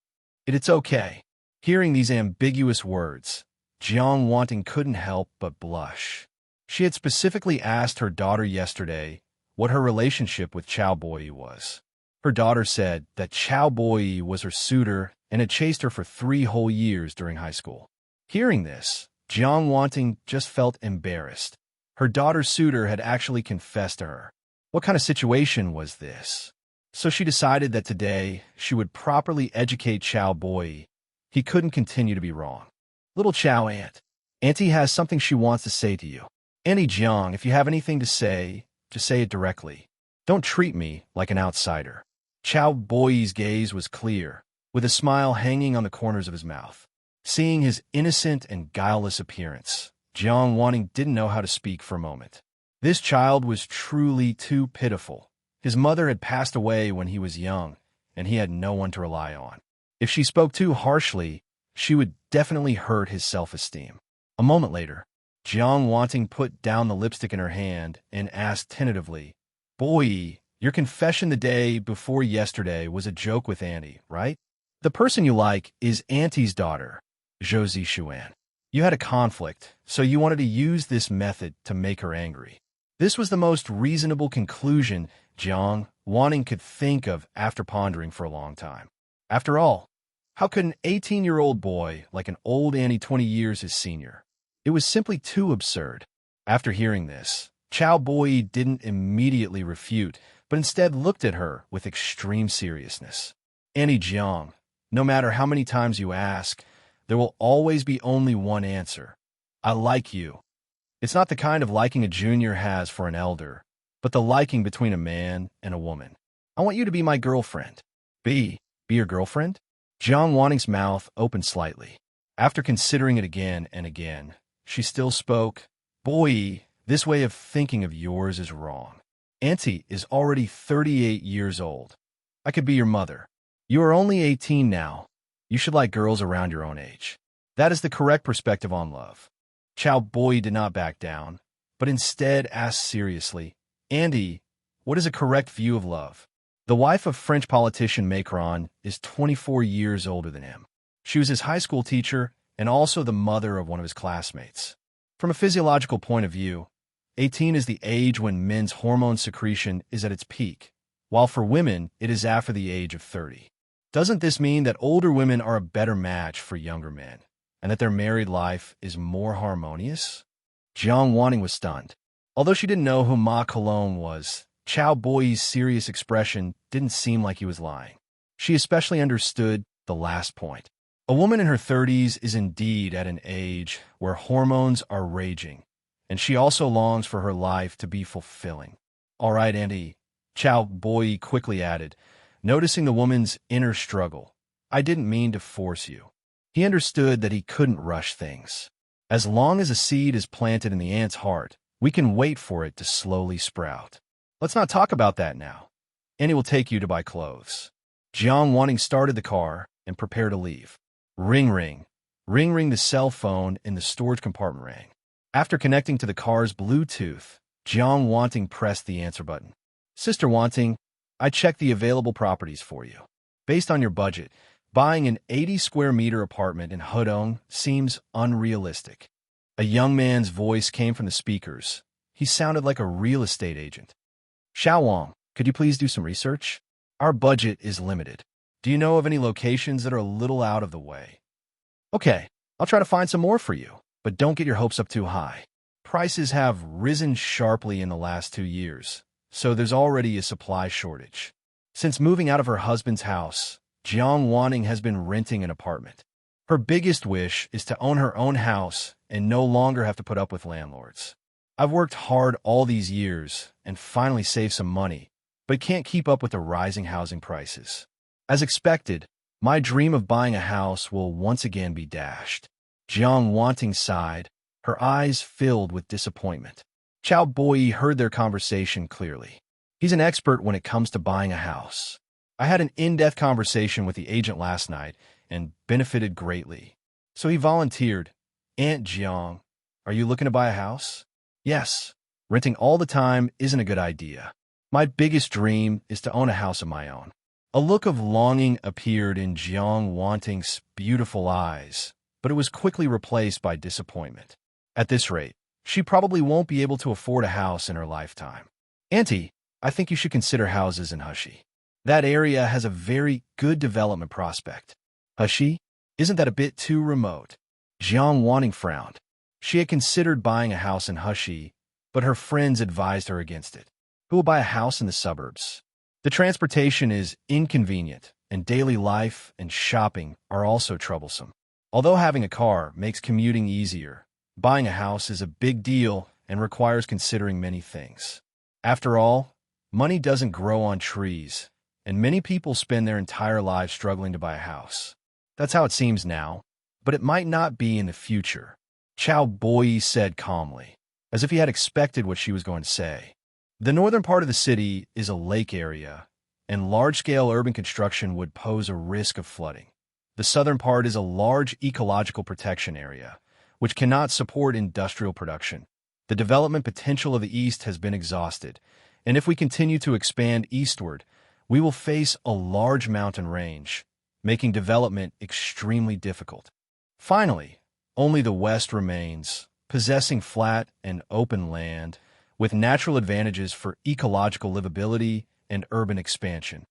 "It's okay." Hearing these ambiguous words, Jiang Wanting couldn't help but blush. She had specifically asked her daughter yesterday what her relationship with Cao Boyi was. Her daughter said that Cao Boyi was her suitor and had chased her for 3 whole years during high school. Hearing this, Jiang Wanting just felt embarrassed. Her daughter's suitor had actually confessed to her. What kind of situation was this? So she decided that today she would properly educate Cao Boyi. He couldn't continue to be wrong. "Little Cao Aunt, Auntie has something she wants to say to you. Auntie Jiang, if you have anything to say, just say it directly. Don't treat me like an outsider." Cao Boyi's gaze was clear, with a smile hanging on the corners of his mouth. Seeing his innocent and guileless appearance, Jiang Wanting didn't know how to speak for a moment. This child was truly too pitiful. His mother had passed away when he was young, and he had no one to rely on. If she spoke too harshly, she would definitely hurt his self-esteem. A moment later, Jiang Wanting put down the lipstick in her hand and asked tentatively, "Boyi, your confession the day before yesterday was a joke with Auntie, right? The person you like is Auntie's daughter, Josie Xuan. You had a conflict, so you wanted to use this method to make her angry." This was the most reasonable conclusion Jiang Wanting could think of after pondering for a long time. After all, how could an 18-year-old boy like an old auntie 20 years his senior? It was simply too absurd. After hearing this, Cao Boyi didn't immediately refute, but instead looked at her with extreme seriousness. "Auntie Jiang, no matter how many times you ask, there will always be only one answer. I like you. It's not the kind of liking a junior has for an elder, but the liking between a man and a woman. I want you to be my girlfriend." Be your girlfriend?" Jiang Wanting's mouth opened slightly. After considering it again and again, she still spoke. "Boyi, this way of thinking of yours is wrong. Auntie is already 38 years old. I could be your mother. You are only 18 now. You should like girls around your own age. That is the correct perspective on love." Cao Boyi did not back down, but instead asked seriously, "Auntie, what is a correct view of love?" The wife of French politician Macron is 24 years older than him. She was his high school teacher and also the mother of one of his classmates. From a physiological point of view, 18 is the age when men's hormone secretion is at its peak, while for women it is after the age of 30. Doesn't this mean that older women are a better match for younger men, and that their married life is more harmonious? Jiang Wanting was stunned. Although she didn't know who Ma Cologne was, Cao Boyi's serious expression didn't seem like he was lying. She especially understood the last point. A woman in her 30s is indeed at an age where hormones are raging, and she also longs for her life to be fulfilling. "All right, Auntie," Cao Boyi quickly added, noticing the woman's inner struggle. "I didn't mean to force you." He understood that he couldn't rush things. As long as a seed is planted in the ant's heart, we can wait for it to slowly sprout. "Let's not talk about that now. Auntie will take you to buy clothes." Jiang Wanting started the car and prepared to leave. Ring, ring. Ring, ring. The cell phone in the storage compartment rang. After connecting to the car's Bluetooth, Jiang Wanting pressed the answer button. "Sister Wanting, I checked the available properties for you. Based on your budget, buying an 80-square-meter apartment in Hudong seems unrealistic." A young man's voice came from the speakers. He sounded like a real estate agent. "Xiao Wang, could you please do some research? Our budget is limited. Do you know of any locations that are a little out of the way?" "Okay, I'll try to find some more for you, but don't get your hopes up too high. Prices have risen sharply in the last 2 years, so there's already a supply shortage." Since moving out of her husband's house, Jiang Wanting has been renting an apartment. Her biggest wish is to own her own house and no longer have to put up with landlords. I've worked hard all these years and finally saved some money, but can't keep up with the rising housing prices. As expected, my dream of buying a house will once again be dashed. Jiang Wanting sighed, her eyes filled with disappointment. Cao Boyi heard their conversation clearly. He's an expert when it comes to buying a house. I had an in-depth conversation with the agent last night and benefited greatly. So he volunteered. Aunt Jiang, are you looking to buy a house? Yes. Renting all the time isn't a good idea. My biggest dream is to own a house of my own. A look of longing appeared in Jiang Wanting's beautiful eyes, but it was quickly replaced by disappointment. At this rate, she probably won't be able to afford a house in her lifetime. Auntie, I think you should consider houses in Hushi. That area has a very good development prospect. Hushi? Isn't that a bit too remote? Jiang Wanting frowned. She had considered buying a house in Hushi, but her friends advised her against it. Who will buy a house in the suburbs? The transportation is inconvenient, and daily life and shopping are also troublesome. Although having a car makes commuting easier, buying a house is a big deal and requires considering many things. After all, money doesn't grow on trees, and many people spend their entire lives struggling to buy a house. That's how it seems now, but it might not be in the future. Cao Boyi said calmly, as if he had expected what she was going to say. The northern part of the city is a lake area, and large-scale urban construction would pose a risk of flooding. The southern part is a large ecological protection area, which cannot support industrial production. The development potential of the east has been exhausted, and if we continue to expand eastward, we will face a large mountain range, making development extremely difficult. Finally, only the west remains, possessing flat and open land, with natural advantages for ecological livability and urban expansion.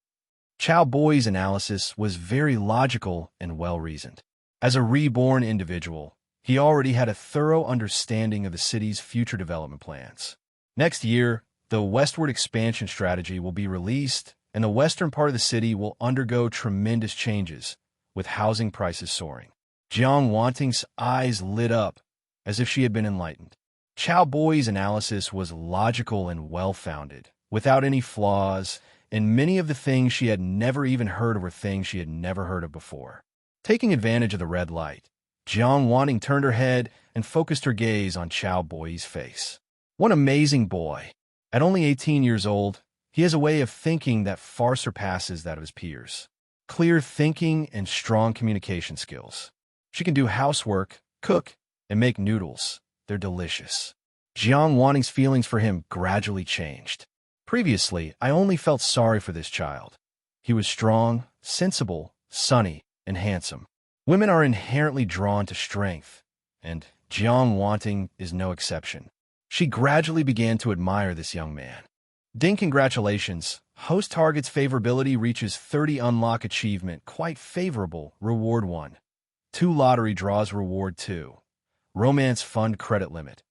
Cao Boyi's analysis was very logical and well-reasoned. As a reborn individual, he already had a thorough understanding of the city's future development plans. Next year, the westward expansion strategy will be released, and the western part of the city will undergo tremendous changes, with housing prices soaring. Jiang Wanting's eyes lit up, as if she had been enlightened. Cao Boyi's analysis was logical and well-founded, without any flaws, and many of the things she had never even heard of were things she had never heard of before. Taking advantage of the red light, Jiang Wanting turned her head and focused her gaze on Cao Boyi's face. What an amazing boy! At only 18 years old, he has a way of thinking that far surpasses that of his peers. Clear thinking and strong communication skills. She can do housework, cook, and make noodles. They're delicious. Jiang Wanting's feelings for him gradually changed. Previously, I only felt sorry for this child. He was strong, sensible, sunny, and handsome. Women are inherently drawn to strength, and Jiang Wanting is no exception. She gradually began to admire this young man. Ding, congratulations. Host target's favorability reaches 30 unlock achievement. Quite favorable. Reward 1. 2 lottery draws. Reward 2. Romance fund credit limit.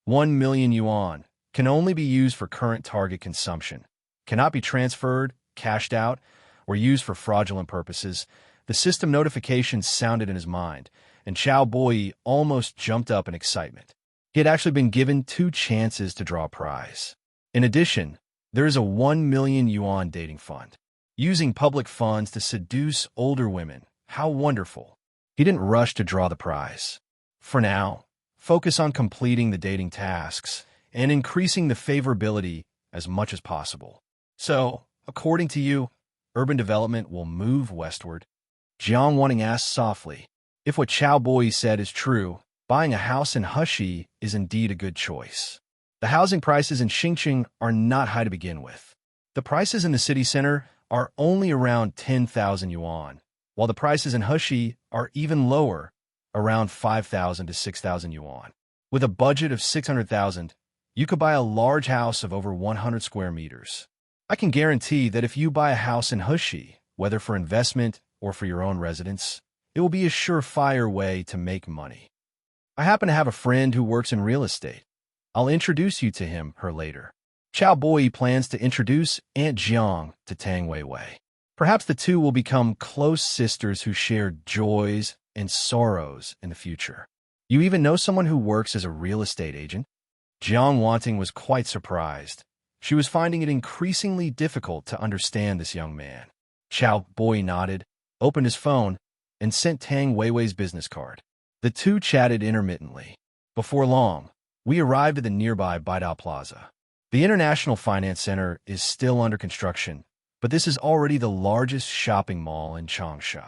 1 million yuan. Can only be used for current target consumption. Cannot be transferred, cashed out, or used for fraudulent purposes. The system notifications sounded in his mind, and Cao Boyi almost jumped up in excitement. He had actually been given 2 chances to draw a prize. In addition, there is a 1 million yuan dating fund. Using public funds to seduce older women. How wonderful. He didn't rush to draw the prize. For now, focus on completing the dating tasks and increasing the favorability as much as possible. So, according to you, urban development will move westward? Jiang Wanting asked softly. If what Cao Boyi said is true, buying a house in Hushi is indeed a good choice. The housing prices in Xingqing are not high to begin with. The prices in the city center are only around 10,000 yuan, while the prices in Hushi are even lower, around 5,000 to 6,000 yuan. With a budget of 600,000, you could buy a large house of over 100 square meters. I can guarantee that if you buy a house in Hushi, whether for investment or for your own residence, it will be a surefire way to make money. I happen to have a friend who works in real estate. I'll introduce you to him, her later. Cao Boyi plans to introduce Aunt Jiang to Tang Weiwei. Perhaps the two will become close sisters who share joys and sorrows in the future. You even know someone who works as a real estate agent? Jiang Wanting was quite surprised. She was finding it increasingly difficult to understand this young man. Cao Boyi nodded, opened his phone, and sent Tang Weiwei's business card. The two chatted intermittently. Before long, we arrived at the nearby Baidao Plaza. The International Finance Center is still under construction, but this is already the largest shopping mall in Changsha.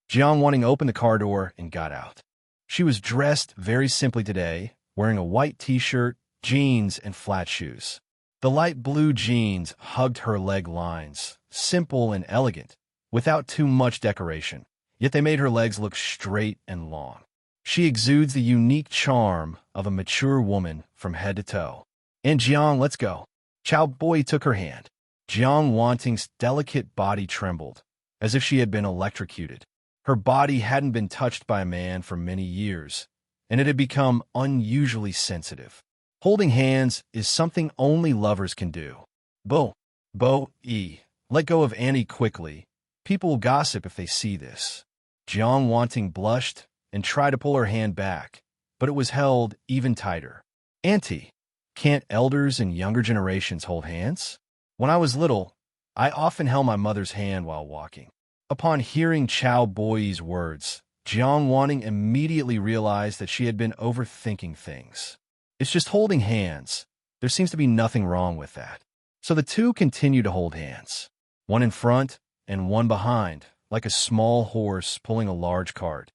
Jiang Wanting opened the car door and got out. She was dressed very simply today, wearing a white t-shirt, jeans, and flat shoes. The light blue jeans hugged her leg lines, simple and elegant, without too much decoration, yet they made her legs look straight and long. She exudes the unique charm of a mature woman from head to toe. And Jiang, let's go. Cao Boyi took her hand. Jiang Wanting's delicate body trembled, as if she had been electrocuted. Her body hadn't been touched by a man for many years, and it had become unusually sensitive. Holding hands is something only lovers can do. Bo-E. Let go of Annie quickly. People will gossip if they see this. Jiang Wanting blushed and tried to pull her hand back, but it was held even tighter. Auntie, can't elders and younger generations hold hands? When I was little, I often held my mother's hand while walking. Upon hearing Cao Boyi's words, Jiang Wanting immediately realized that she had been overthinking things. It's just holding hands. There seems to be nothing wrong with that. So the two continue to hold hands, one in front and one behind, like a small horse pulling a large cart.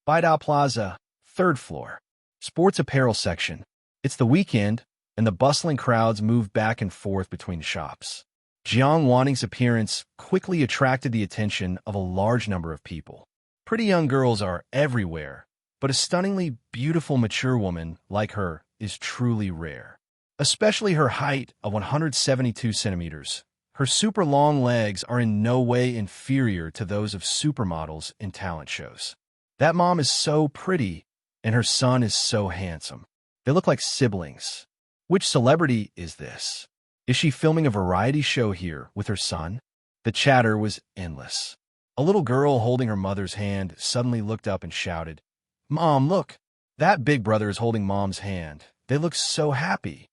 Baidao Plaza, 3rd floor. Sports apparel section. It's the weekend, and the bustling crowds move back and forth between shops. Jiang Wanting's appearance quickly attracted the attention of a large number of people. Pretty young girls are everywhere, but a stunningly beautiful mature woman like her is truly rare. Especially her height of 172 centimeters. Her super long legs are in no way inferior to those of supermodels in talent shows. That mom is so pretty, and her son is so handsome. They look like siblings. Which celebrity is this? Is she filming a variety show here with her son? The chatter was endless. A little girl holding her mother's hand suddenly looked up and shouted, "Mom, look! That big brother is holding Mom's hand. They look so happy."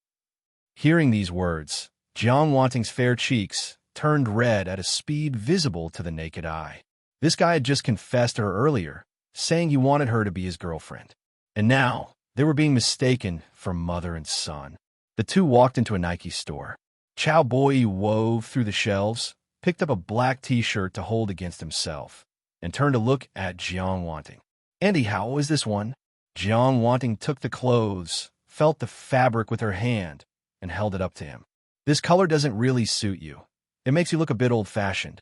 Hearing these words, Jiang Wanting's fair cheeks turned red at a speed visible to the naked eye. This guy had just confessed to her earlier, saying he wanted her to be his girlfriend. And now, they were being mistaken for mother and son. The two walked into a Nike store. Cao Boyi wove through the shelves, picked up a black t-shirt to hold against himself, and turned to look at Jiang Wanting. "Andy, how is this one?" Jiang Wanting took the clothes, felt the fabric with her hand, and held it up to him. "This color doesn't really suit you. It makes you look a bit old-fashioned."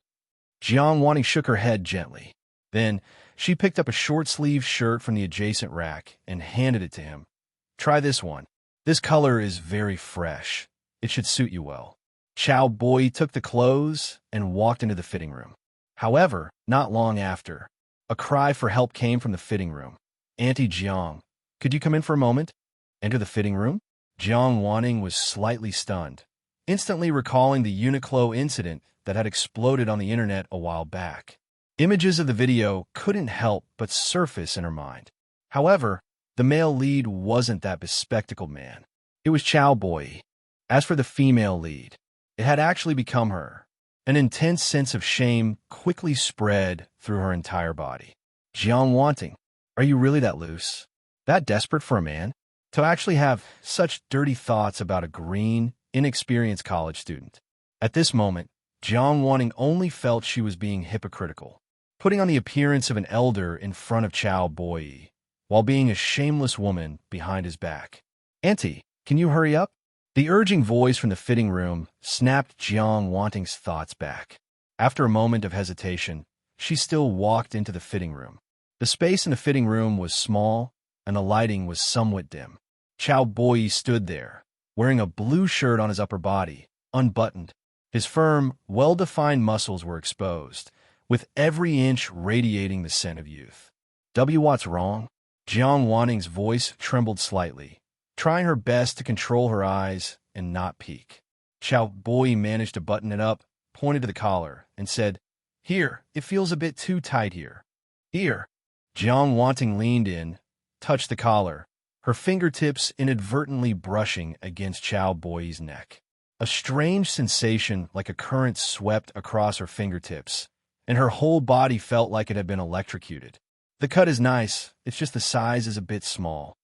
Jiang Wanting shook her head gently. Then, she picked up a short-sleeved shirt from the adjacent rack and handed it to him. "Try this one. This color is very fresh. It should suit you well." Cao Boyi took the clothes and walked into the fitting room. However, not long after, a cry for help came from the fitting room. "Auntie Jiang, could you come in for a moment?" Enter the fitting room? Jiang Wanting was slightly stunned, instantly recalling the Uniqlo incident that had exploded on the internet a while back. Images of the video couldn't help but surface in her mind. However, the male lead wasn't that bespectacled man. It was Cao Boyi. As for the female lead, it had actually become her. An intense sense of shame quickly spread through her entire body. "Jiang Wanting, are you really that loose? That desperate for a man? To actually have such dirty thoughts about a green, inexperienced college student?" At this moment, Jiang Wanting only felt she was being hypocritical, putting on the appearance of an elder in front of Cao Boyi, while being a shameless woman behind his back. "Auntie, can you hurry up?" The urging voice from the fitting room snapped Jiang Wanting's thoughts back. After a moment of hesitation, she still walked into the fitting room. The space in the fitting room was small, and the lighting was somewhat dim. Cao Boyi stood there, wearing a blue shirt on his upper body, unbuttoned. His firm, well-defined muscles were exposed, with every inch radiating the scent of youth. "What's wrong?" Jiang Wanting's voice trembled slightly, trying her best to control her eyes and not peek. Cao Boyi managed to button it up, pointed to the collar, and said, "Here, it feels a bit too tight here." "Here." Jiang Wanting leaned in, touched the collar, her fingertips inadvertently brushing against Cao Boyi's neck. A strange sensation like a current swept across her fingertips, and her whole body felt like it had been electrocuted. "The cut is nice, it's just the size is a bit small."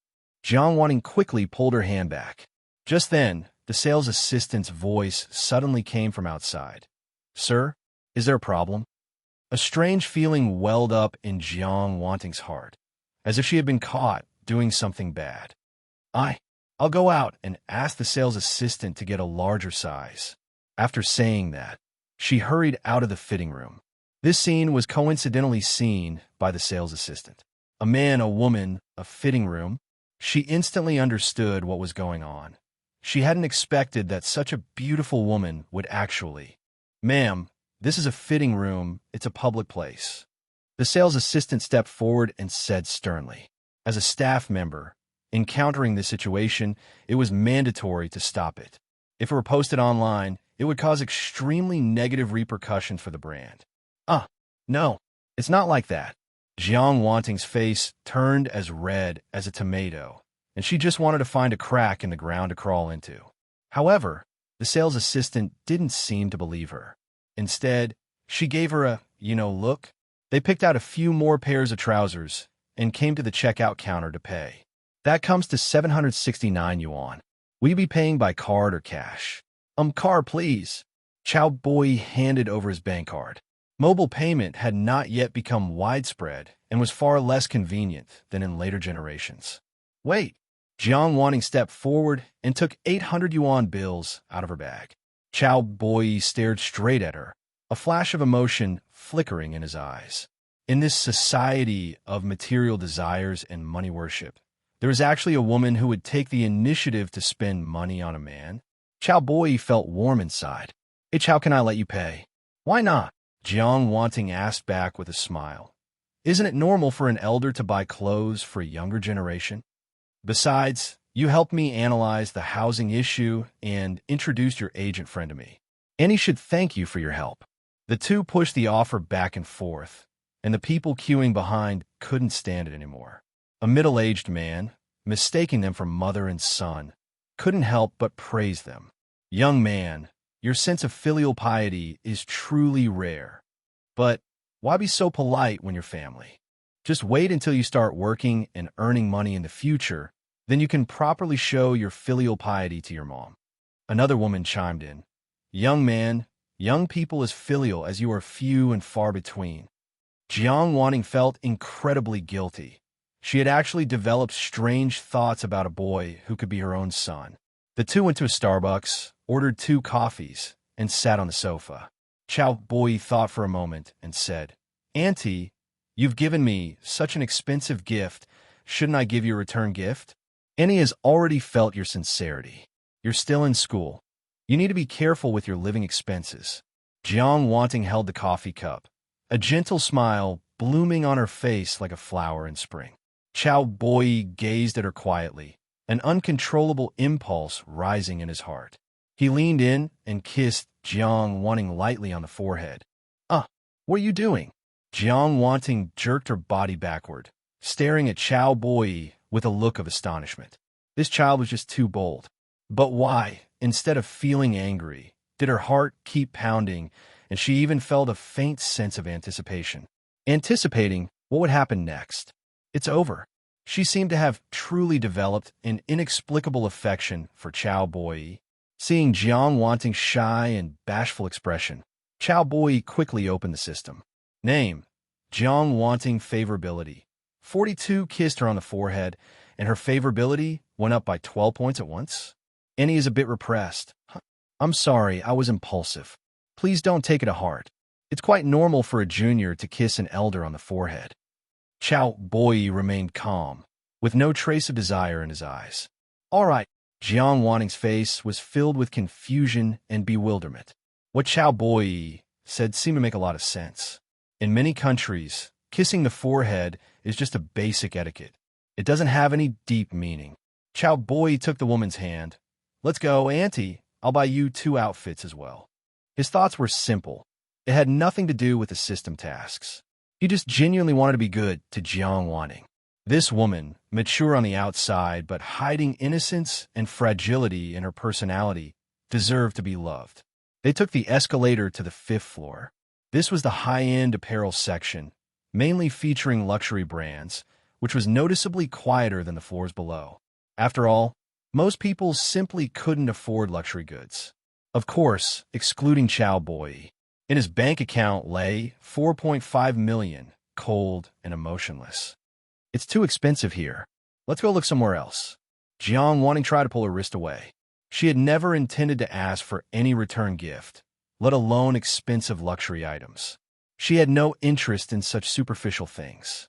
Jiang Wanting quickly pulled her hand back. Just then, the sales assistant's voice suddenly came from outside. "Sir, is there a problem?" A strange feeling welled up in Jiang Wanting's heart, as if she had been caught doing something bad. I'll go out and ask the sales assistant to get a larger size." After saying that, she hurried out of the fitting room. This scene was coincidentally seen by the sales assistant. A man, a woman, a fitting room. She instantly understood what was going on. She hadn't expected that such a beautiful woman would actually. "Ma'am, this is a fitting room, it's a public place." The sales assistant stepped forward and said sternly. As a staff member, encountering this situation, it was mandatory to stop it. If it were posted online, it would cause extremely negative repercussions for the brand. No, it's not like that." Jiang Wanting's face turned as red as a tomato, and she just wanted to find a crack in the ground to crawl into. However, the sales assistant didn't seem to believe her. Instead, she gave her a, look. They picked out a few more pairs of trousers and came to the checkout counter to pay. "That comes to 769 yuan. Will you be paying by card or cash?" Card, please." Cao Boyi handed over his bank card. Mobile payment had not yet become widespread and was far less convenient than in later generations. "Wait." Jiang Wanting stepped forward and took 800 yuan bills out of her bag. Cao Boyi stared straight at her, a flash of emotion flickering in his eyes. In this society of material desires and money worship, there was actually a woman who would take the initiative to spend money on a man. Cao Boyi felt warm inside. "How can I let you pay?" "Why not?" Jiang Wanting asked back with a smile. "Isn't it normal for an elder to buy clothes for a younger generation? Besides, you helped me analyze the housing issue and introduced your agent friend to me. Annie should thank you for your help." The two pushed the offer back and forth, and the people queuing behind couldn't stand it anymore. A middle-aged man, mistaking them for mother and son, couldn't help but praise them. "Young man, your sense of filial piety is truly rare. But why be so polite when you're family? Just wait until you start working and earning money in the future, then you can properly show your filial piety to your mom." Another woman chimed in. "Young man, young people as filial as you are few and far between." Jiang Wanting felt incredibly guilty. She had actually developed strange thoughts about a boy who could be her own son. The two went to a Starbucks, ordered 2 coffees, and sat on the sofa. Cao Boyi thought for a moment and said, "Auntie, you've given me such an expensive gift. Shouldn't I give you a return gift? Annie has already felt your sincerity. You're still in school. You need to be careful with your living expenses." Jiang Wanting held the coffee cup, a gentle smile blooming on her face like a flower in spring. Cao Boyi gazed at her quietly, an uncontrollable impulse rising in his heart. He leaned in and kissed Jiang Wanting lightly on the forehead. What are you doing?" Jiang Wanting jerked her body backward, staring at Cao Boyi with a look of astonishment. This child was just too bold. But why, instead of feeling angry, did her heart keep pounding, and she even felt a faint sense of anticipation? Anticipating what would happen next. It's over. She seemed to have truly developed an inexplicable affection for Cao Boyi. Seeing Jiang Wanting's shy and bashful expression, Cao Boyi quickly opened the system. Name: Jiang Wanting favorability. 42 kissed her on the forehead, and her favorability went up by 12 points at once. Annie is a bit repressed. "I'm sorry, I was impulsive. Please don't take it to heart. It's quite normal for a junior to kiss an elder on the forehead." Cao Boyi remained calm, with no trace of desire in his eyes. "All right." Jiang Wanting's face was filled with confusion and bewilderment. What Cao Boyi said seemed to make a lot of sense. In many countries, kissing the forehead is just a basic etiquette. It doesn't have any deep meaning. Cao Boyi took the woman's hand. "Let's go, Auntie. I'll buy you 2 outfits as well. His thoughts were simple. It had nothing to do with the system tasks. He just genuinely wanted to be good to Jiang Wanting. This woman, mature on the outside but hiding innocence and fragility in her personality, deserved to be loved. They took the escalator to the 5th floor. This was the high-end apparel section, mainly featuring luxury brands, which was noticeably quieter than the floors below. After all, most people simply couldn't afford luxury goods. Of course, excluding Cao Boyi. In his bank account lay $4.5 million, cold and emotionless. It's too expensive here. Let's go look somewhere else. Jiang Wanting tried to pull her wrist away. She had never intended to ask for any return gift, let alone expensive luxury items. She had no interest in such superficial things.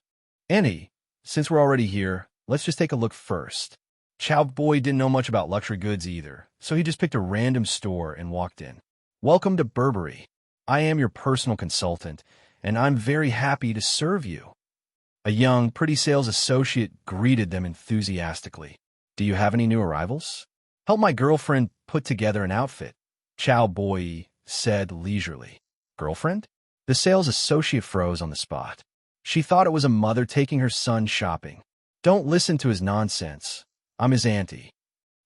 Annie, since we're already here, let's just take a look first. Cao Boyi didn't know much about luxury goods either, so he just picked a random store and walked in. Welcome to Burberry. I am your personal consultant, and I'm very happy to serve you. A young, pretty sales associate greeted them enthusiastically. Do you have any new arrivals? Help my girlfriend put together an outfit, Cao Boyi said leisurely. Girlfriend? The sales associate froze on the spot. She thought it was a mother taking her son shopping. Don't listen to his nonsense. I'm his auntie.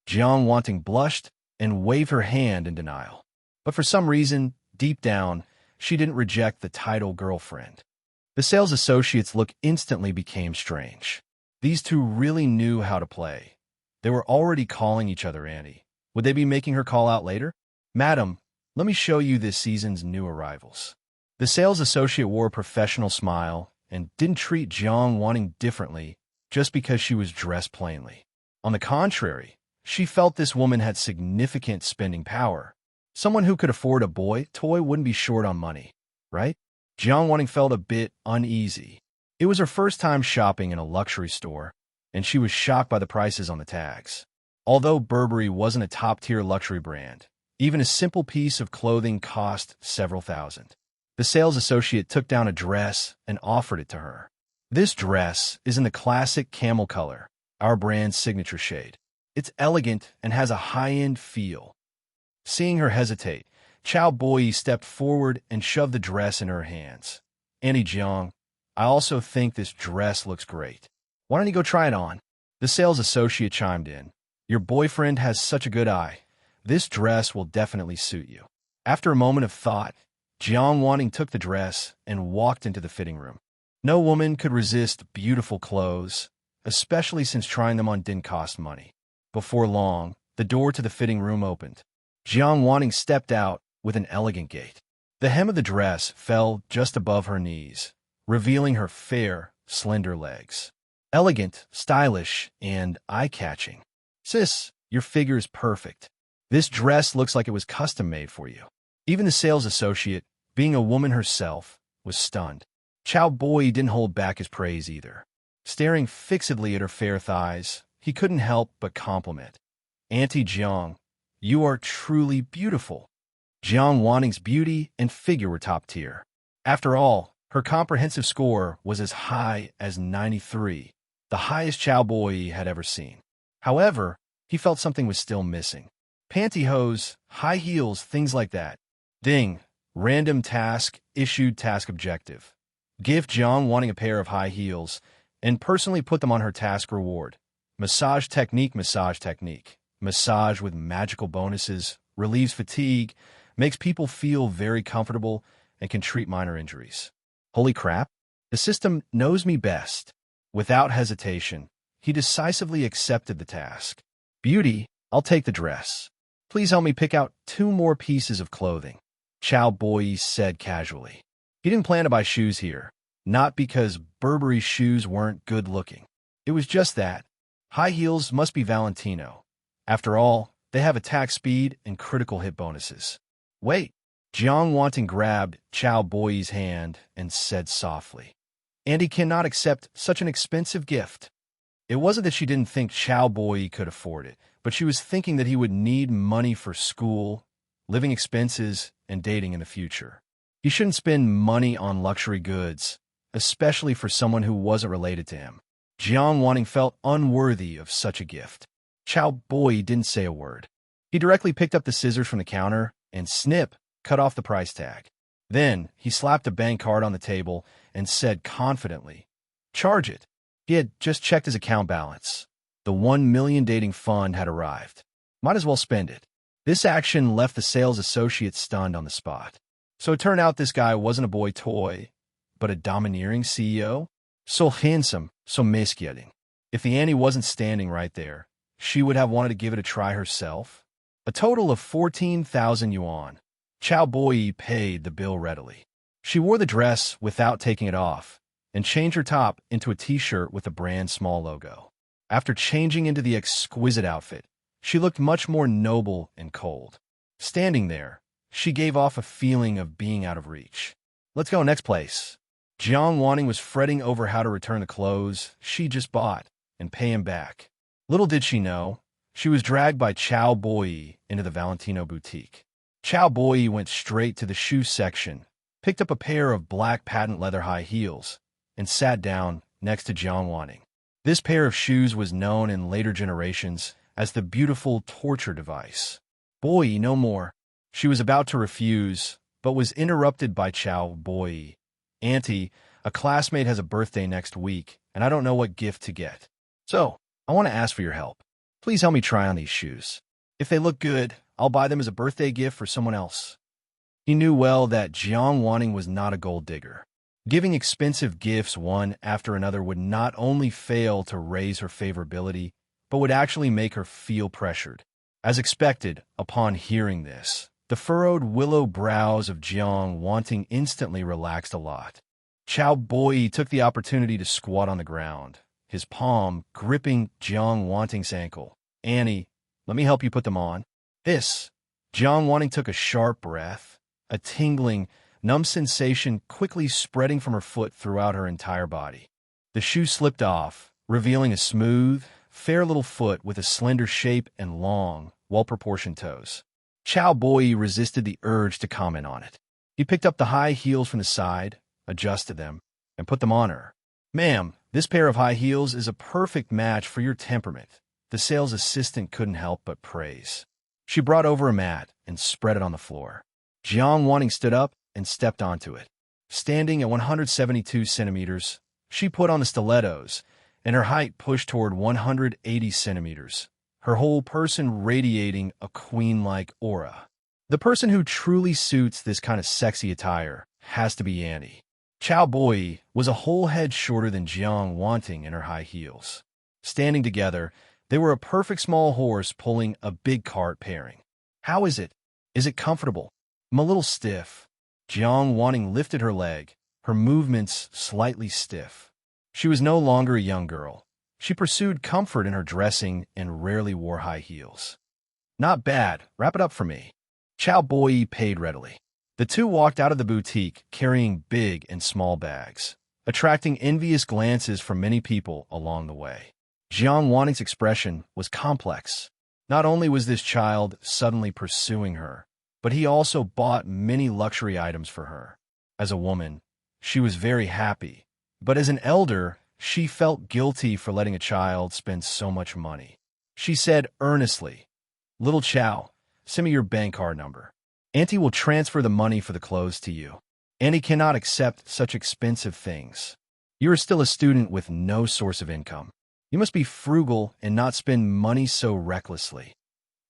Jiang Wanting blushed and waved her hand in denial. But for some reason, deep down, she didn't reject the title girlfriend. The sales associate's look instantly became strange. These two really knew how to play. They were already calling each other auntie. Would they be making her call out later? Madam, let me show you this season's new arrivals. The sales associate wore a professional smile and didn't treat Jiang Wanting differently just because she was dressed plainly. On the contrary, she felt this woman had significant spending power. Someone who could afford a boy toy wouldn't be short on money, right? Jiang Wanting felt a bit uneasy. It was her first time shopping in a luxury store, and she was shocked by the prices on the tags. Although Burberry wasn't a top-tier luxury brand, even a simple piece of clothing cost several thousand. The sales associate took down a dress and offered it to her. This dress is in the classic camel color, our brand's signature shade. It's elegant and has a high-end feel. Seeing her hesitate, Cao Boyi stepped forward and shoved the dress in her hands. Annie Jiang, I also think this dress looks great. Why don't you go try it on? The sales associate chimed in. Your boyfriend has such a good eye. This dress will definitely suit you. After a moment of thought, Jiang Wanting took the dress and walked into the fitting room. No woman could resist beautiful clothes, especially since trying them on didn't cost money. Before long, the door to the fitting room opened. Jiang Wanting stepped out with an elegant gait. The hem of the dress fell just above her knees, revealing her fair, slender legs. Elegant, stylish, and eye-catching. Sis, your figure is perfect. This dress looks like it was custom-made for you. Even the sales associate, being a woman herself, was stunned. Cao Boyi didn't hold back his praise either. Staring fixedly at her fair thighs, he couldn't help but compliment. Auntie Jiang, you are truly beautiful. Jiang Wanting's beauty and figure were top tier. After all, her comprehensive score was as high as 93, the highest Cao Boyi had ever seen. However, he felt something was still missing. Pantyhose, high heels, things like that. Ding. Random task, issued task objective. Give Jiang Wanting a pair of high heels and personally put them on her task reward. Massage technique, massage technique. Massage with magical bonuses, relieves fatigue, makes people feel very comfortable, and can treat minor injuries. Holy crap, the system knows me best. Without hesitation, he decisively accepted the task. Beauty, I'll take the dress. Please help me pick out 2 more pieces of clothing, Cao Boyi said casually. He didn't plan to buy shoes here, not because Burberry's shoes weren't good-looking. It was just that. High heels must be Valentino. After all, they have attack speed and critical hit bonuses. Wait. Jiang Wanting grabbed Cao Boyi's hand and said softly, Andy cannot accept such an expensive gift. It wasn't that she didn't think Cao Boyi could afford it, but she was thinking that he would need money for school, living expenses, and dating in the future. He shouldn't spend money on luxury goods, especially for someone who wasn't related to him. Jiang Wanting felt unworthy of such a gift. Cao Boyi didn't say a word. He directly picked up the scissors from the counter and snip, cut off the price tag. Then he slapped a bank card on the table and said confidently, "Charge it." He had just checked his account balance. The 1 million dating fund had arrived. Might as well spend it. This action left the sales associate stunned on the spot. So it turned out this guy wasn't a boy toy, but a domineering CEO? So handsome, so masculine. If the Annie wasn't standing right there, she would have wanted to give it a try herself. A total of 14,000 yuan. Cao Boyi paid the bill readily. She wore the dress without taking it off and changed her top into a t-shirt with the brand's small logo. After changing into the exquisite outfit, she looked much more noble and cold. Standing there, she gave off a feeling of being out of reach. Let's go next place. Jiang Wanting was fretting over how to return the clothes she just bought and pay him back. Little did she know, she was dragged by Cao Boyi into the Valentino boutique. Cao Boyi went straight to the shoe section, picked up a pair of black patent leather high heels, and sat down next to Jiang Wanting. This pair of shoes was known in later generations as the beautiful torture device. Boyi, no more. She was about to refuse, but was interrupted by Cao Boyi. Auntie, a classmate has a birthday next week, and I don't know what gift to get. So, I want to ask for your help. Please help me try on these shoes. If they look good, I'll buy them as a birthday gift for someone else. He knew well that Jiang Wanting was not a gold digger. Giving expensive gifts one after another would not only fail to raise her favorability, but would actually make her feel pressured. As expected, upon hearing this, the furrowed willow brows of Jiang Wanting instantly relaxed a lot. Cao Boyi took the opportunity to squat on the ground, his palm gripping Jiang Wanting's ankle. "Annie, let me help you put them on." Jiang Wanting took a sharp breath, a tingling, numb sensation quickly spreading from her foot throughout her entire body. The shoe slipped off, revealing a smooth, fair little foot with a slender shape and long, well-proportioned toes. Cao Boyi resisted the urge to comment on it. He picked up the high heels from the side, adjusted them, and put them on her. "Ma'am, this pair of high heels is a perfect match for your temperament," the sales assistant couldn't help but praise. She brought over a mat and spread it on the floor. Jiang Wanting stood up and stepped onto it. Standing at 172 centimeters, she put on the stilettos, and her height pushed toward 180 centimeters, her whole person radiating a queen-like aura. The person who truly suits this kind of sexy attire has to be Annie. Cao Boyi was a whole head shorter than Jiang Wanting in her high heels. Standing together, they were a perfect small horse pulling a big cart pairing. "How is it? Is it comfortable?" "I'm a little stiff." Jiang Wanting lifted her leg, her movements slightly stiff. She was no longer a young girl. She pursued comfort in her dressing and rarely wore high heels. "Not bad. Wrap it up for me." Cao Boyi paid readily. The two walked out of the boutique carrying big and small bags, attracting envious glances from many people along the way. Jiang Wanting's expression was complex. Not only was this child suddenly pursuing her, but he also bought many luxury items for her. As a woman, she was very happy, but as an elder, she felt guilty for letting a child spend so much money. She said earnestly, "Little Cao, send me your bank card number. Auntie will transfer the money for the clothes to you. Annie cannot accept such expensive things. You are still a student with no source of income. You must be frugal and not spend money so recklessly."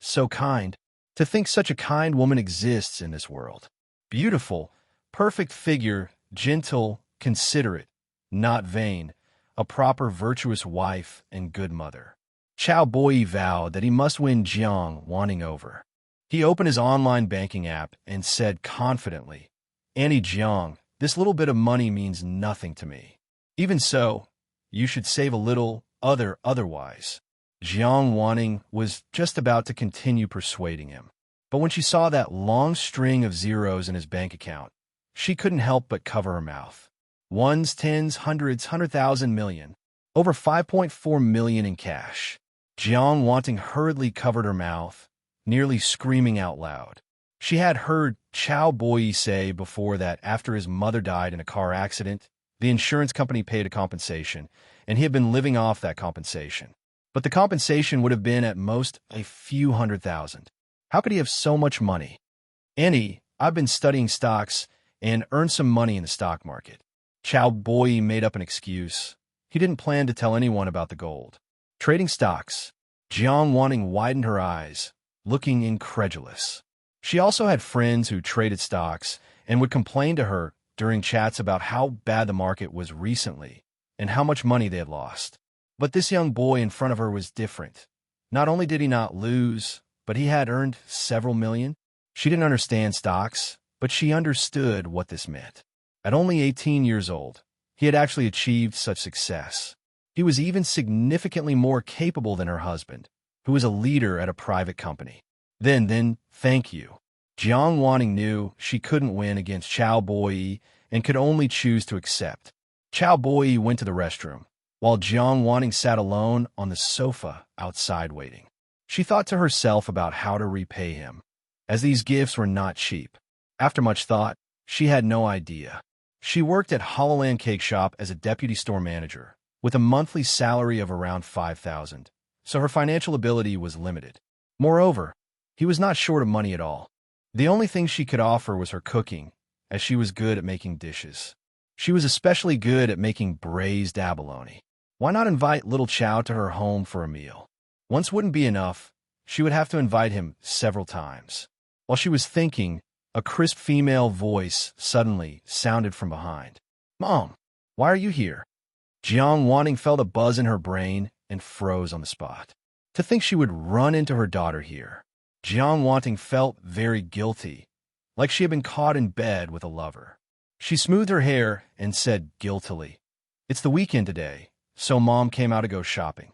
So kind. To think such a kind woman exists in this world. Beautiful, perfect figure, gentle, considerate, not vain, a proper virtuous wife and good mother. Cao Boyi vowed that he must win Jiang Wanting over. He opened his online banking app and said confidently, "Annie Jiang, this little bit of money means nothing to me. Even so, you should save a little otherwise." Jiang Wanting was just about to continue persuading him. But when she saw that long string of zeros in his bank account, she couldn't help but cover her mouth. Ones, tens, hundreds, 100,000, million. Over 5.4 million in cash. Jiang Wanting hurriedly covered her mouth, nearly screaming out loud. She had heard Cao Boyi say before that after his mother died in a car accident, the insurance company paid a compensation, and he had been living off that compensation. But the compensation would have been at most a few 100,000. How could he have so much money? Annie, I've been studying stocks and earned some money in the stock market. Cao Boyi made up an excuse. He didn't plan to tell anyone about the gold. Trading stocks. Jiang Wanting widened her eyes, looking incredulous. She also had friends who traded stocks and would complain to her during chats about how bad the market was recently and how much money they had lost. But this young boy in front of her was different. Not only did he not lose, but he had earned several million. She didn't understand stocks, but she understood what this meant. At only 18 years old, he had actually achieved such success. He was even significantly more capable than her husband, who was a leader at a private company. Then, thank you. Jiang Wanting knew she couldn't win against Cao Boyi and could only choose to accept. Cao Boyi went to the restroom, while Jiang Wanting sat alone on the sofa outside waiting. She thought to herself about how to repay him, as these gifts were not cheap. After much thought, she had no idea. She worked at Holloland Cake Shop as a deputy store manager, with a monthly salary of around 5,000, so her financial ability was limited. Moreover, he was not short of money at all. The only thing she could offer was her cooking, as she was good at making dishes. She was especially good at making braised abalone. Why not invite little Cao to her home for a meal? Once wouldn't be enough. She would have to invite him several times. While she was thinking, a crisp female voice suddenly sounded from behind. "Mom, why are you here?" Jiang Wanting felt a buzz in her brain and froze on the spot. To think she would run into her daughter here. Jiang Wanting felt very guilty, like she had been caught in bed with a lover. She smoothed her hair and said guiltily, "It's the weekend today, so Mom came out to go shopping."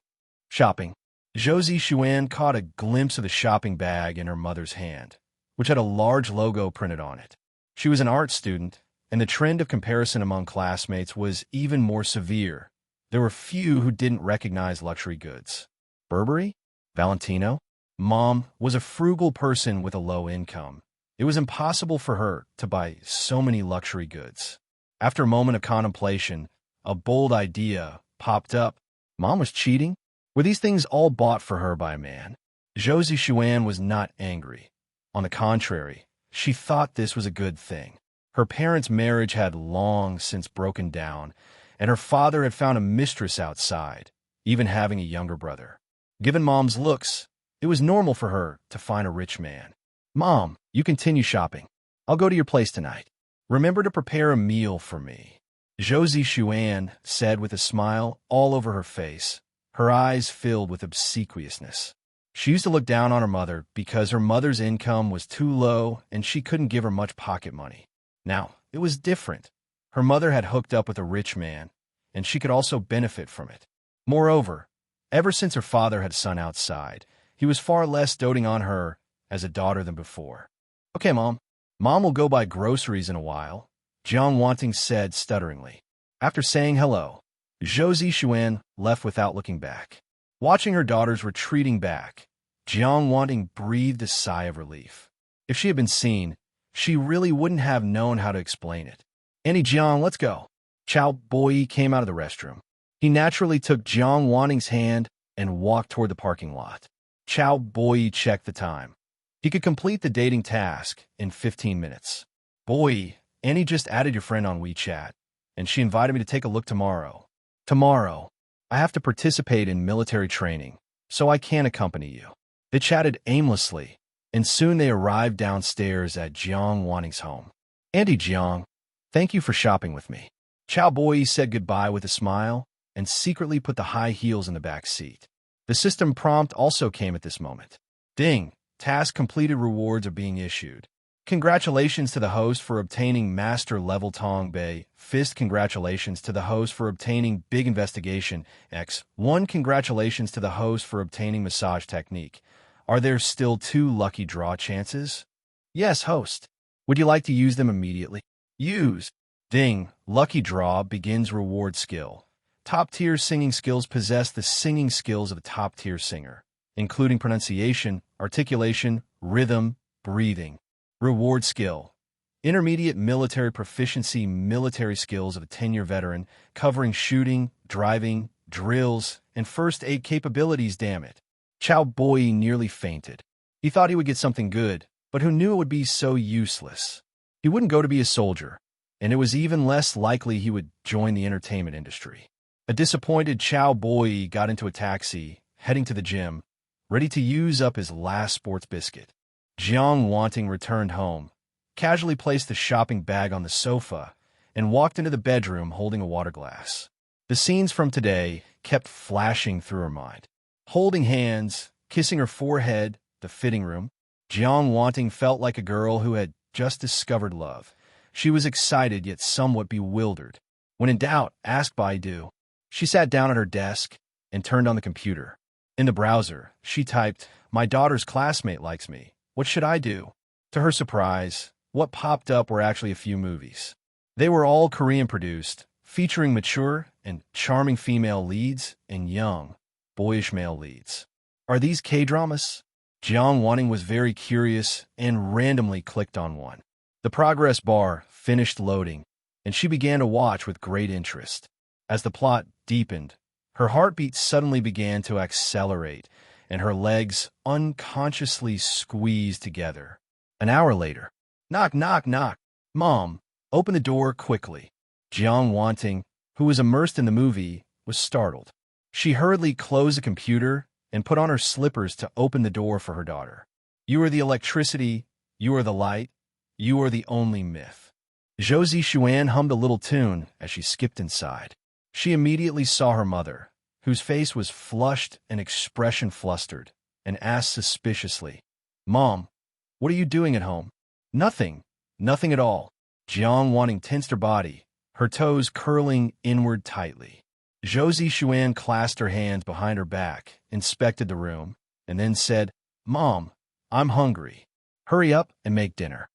Shopping. Zhou Zishuan caught a glimpse of the shopping bag in her mother's hand, which had a large logo printed on it. She was an art student, and the trend of comparison among classmates was even more severe. There were few who didn't recognize luxury goods. Burberry? Valentino? Mom was a frugal person with a low income. It was impossible for her to buy so many luxury goods. After a moment of contemplation, a bold idea popped up. Mom was cheating? Were these things all bought for her by a man? Zhou Zishuan was not angry. On the contrary, she thought this was a good thing. Her parents' marriage had long since broken down, and her father had found a mistress outside, even having a younger brother. Given Mom's looks, it was normal for her to find a rich man. "Mom, you continue shopping. I'll go to your place tonight. Remember to prepare a meal for me," Zhou Zishuan said with a smile all over her face, her eyes filled with obsequiousness. She used to look down on her mother because her mother's income was too low and she couldn't give her much pocket money. Now, it was different. Her mother had hooked up with a rich man, and she could also benefit from it. Moreover, ever since her father had son outside, he was far less doting on her as a daughter than before. "Okay, Mom. Mom will go buy groceries in a while," Jiang Wanting said stutteringly. After saying hello, Zhou Zishuan left without looking back. Watching her daughters retreating back, Jiang Wanting breathed a sigh of relief. If she had been seen, she really wouldn't have known how to explain it. "Annie, Jiang, let's go." Cao Boyi came out of the restroom. He naturally took Jiang Wanting's hand and walked toward the parking lot. Cao Boyi checked the time. He could complete the dating task in 15 minutes. "Boyi, Annie just added your friend on WeChat, and she invited me to take a look tomorrow." "Tomorrow, I have to participate in military training, so I can't accompany you." They chatted aimlessly, and soon they arrived downstairs at Jiang Wanting's home. "Auntie Jiang, thank you for shopping with me." Cao Boyi said goodbye with a smile and secretly put the high heels in the back seat. The system prompt also came at this moment. "Ding, task completed, rewards are being issued. Congratulations to the host for obtaining Master Level Tong Bei Fist. Congratulations to the host for obtaining Big Investigation X1. Congratulations to the host for obtaining Massage Technique. Are there still 2 lucky draw chances?" "Yes, host. Would you like to use them immediately?" "Use." Ding, lucky draw begins reward skill. Top-tier singing skills possess the singing skills of a top-tier singer, including pronunciation, articulation, rhythm, breathing. Reward skill. Intermediate military proficiency military skills of a 10-year veteran, covering shooting, driving, drills, and first aid capabilities. Damn it. Cao Boyi nearly fainted. He thought he would get something good, but who knew it would be so useless? He wouldn't go to be a soldier, and it was even less likely he would join the entertainment industry. A disappointed Cao Boyi got into a taxi, heading to the gym, ready to use up his last sports biscuit. Jiang Wanting returned home, casually placed the shopping bag on the sofa, and walked into the bedroom holding a water glass. The scenes from today kept flashing through her mind. Holding hands, kissing her forehead, the fitting room. Jiang Wanting felt like a girl who had just discovered love. She was excited yet somewhat bewildered. When in doubt, ask Baidu. She sat down at her desk and turned on the computer. In the browser, she typed, "My daughter's classmate likes me. What should I do?" To her surprise, what popped up were actually a few movies. They were all Korean-produced, featuring mature and charming female leads and young, boyish male leads. Are these K-dramas? Jiang Wanting was very curious and randomly clicked on one. The progress bar finished loading, and she began to watch with great interest. As the plot deepened, her heartbeat suddenly began to accelerate, and her legs unconsciously squeezed together. An hour later, knock, knock, knock. Mom, open the door quickly. Jiang Wanting, who was immersed in the movie, was startled. She hurriedly closed the computer and put on her slippers to open the door for her daughter. You are the electricity, you are the light, you are the only myth. Zhou Zixuan hummed a little tune as she skipped inside. She immediately saw her mother, whose face was flushed and expression flustered, and asked suspiciously, "Mom, what are you doing at home?" "Nothing. Nothing at all." Jiang Wanting tensed her body, her toes curling inward tightly. Zhou Zixuan clasped her hands behind her back, inspected the room, and then said, "Mom, I'm hungry. Hurry up and make dinner."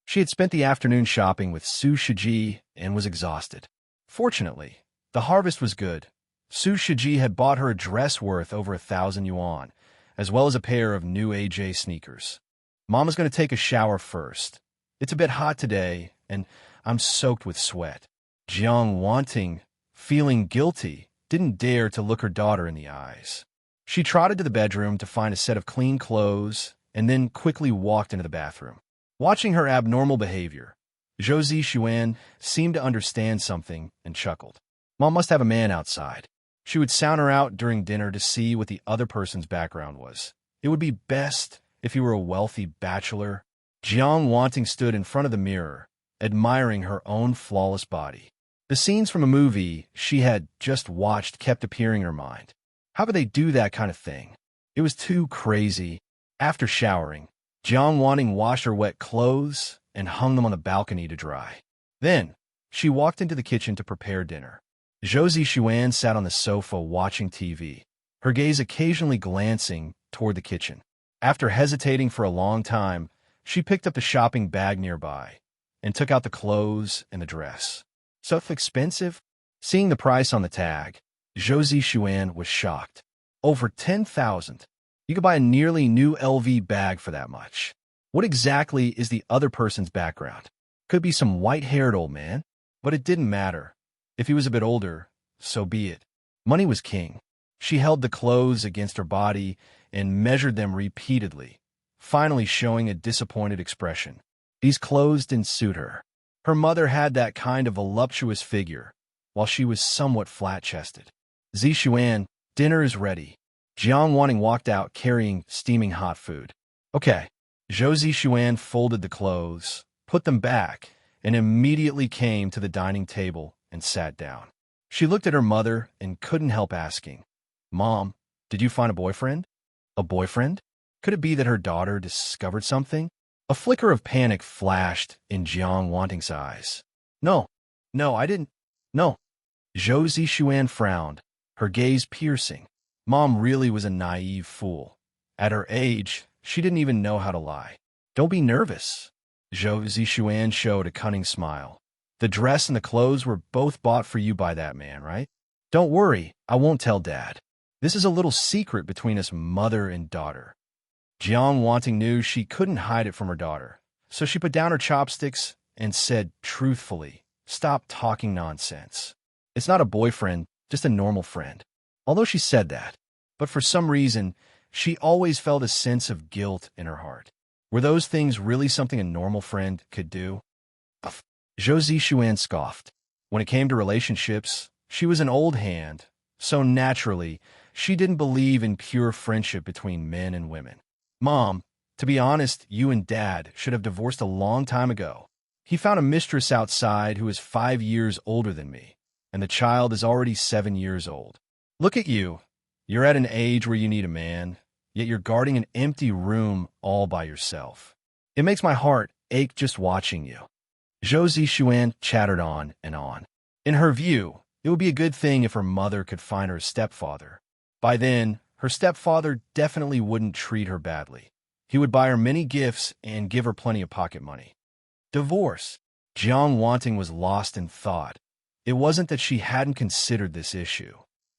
She had spent the afternoon shopping with Su Shiji and was exhausted. Fortunately, the harvest was good. Su Shiji had bought her a dress worth over 1,000 yuan, as well as a pair of new AJ sneakers. Mama's going to take a shower first. It's a bit hot today, and I'm soaked with sweat. Jiang Wanting, feeling guilty, didn't dare to look her daughter in the eyes. She trotted to the bedroom to find a set of clean clothes and then quickly walked into the bathroom. Watching her abnormal behavior, Zhou Zixuan seemed to understand something and chuckled. Mom must have a man outside. She would sound her out during dinner to see what the other person's background was. It would be best if he were a wealthy bachelor. Jiang Wanting stood in front of the mirror, admiring her own flawless body. The scenes from a movie she had just watched kept appearing in her mind. How could they do that kind of thing? It was too crazy. After showering, Jiang Wanting washed her wet clothes and hung them on the balcony to dry. Then, she walked into the kitchen to prepare dinner. Zhou Zixuan sat on the sofa watching TV, her gaze occasionally glancing toward the kitchen. After hesitating for a long time, she picked up the shopping bag nearby and took out the clothes and the dress. So expensive? Seeing the price on the tag, Zhou Zixuan was shocked. Over 10,000. You could buy a nearly new LV bag for that much. What exactly is the other person's background? Could be some white-haired old man, but it didn't matter. If he was a bit older, so be it. Money was king. She held the clothes against her body and measured them repeatedly, finally showing a disappointed expression. These clothes didn't suit her. Her mother had that kind of voluptuous figure, while she was somewhat flat-chested. Zixuan, dinner is ready. Jiang Wanting walked out carrying steaming hot food. Okay. Zhou Zixuan folded the clothes, put them back, and immediately came to the dining table and sat down. She looked at her mother and couldn't help asking, "Mom, did you find a boyfriend?" A boyfriend? Could it be that her daughter discovered something? A flicker of panic flashed in Jiang Wanting's eyes. No, I didn't. No. Zhou Zixuan frowned, her gaze piercing. Mom really was a naive fool. At her age, she didn't even know how to lie. Don't be nervous. Zhou Zixuan showed a cunning smile. The dress and the clothes were both bought for you by that man, right? Don't worry, I won't tell Dad. This is a little secret between us mother and daughter. Jiang Wanting knew she couldn't hide it from her daughter, so she put down her chopsticks and said truthfully, "Stop talking nonsense. It's not a boyfriend, just a normal friend." Although she said that, but for some reason, she always felt a sense of guilt in her heart. Were those things really something a normal friend could do? Zhou Zishuan scoffed. When it came to relationships, she was an old hand, so naturally, she didn't believe in pure friendship between men and women. Mom, to be honest, you and Dad should have divorced a long time ago. He found a mistress outside who is 5 years older than me, and the child is already 7 years old. Look at you. You're at an age where you need a man, yet you're guarding an empty room all by yourself. It makes my heart ache just watching you. Zhou Zishuan chattered on and on. In her view, it would be a good thing if her mother could find her stepfather. By then, her stepfather definitely wouldn't treat her badly. He would buy her many gifts and give her plenty of pocket money. Divorce. Jiang Wanting was lost in thought. It wasn't that she hadn't considered this issue.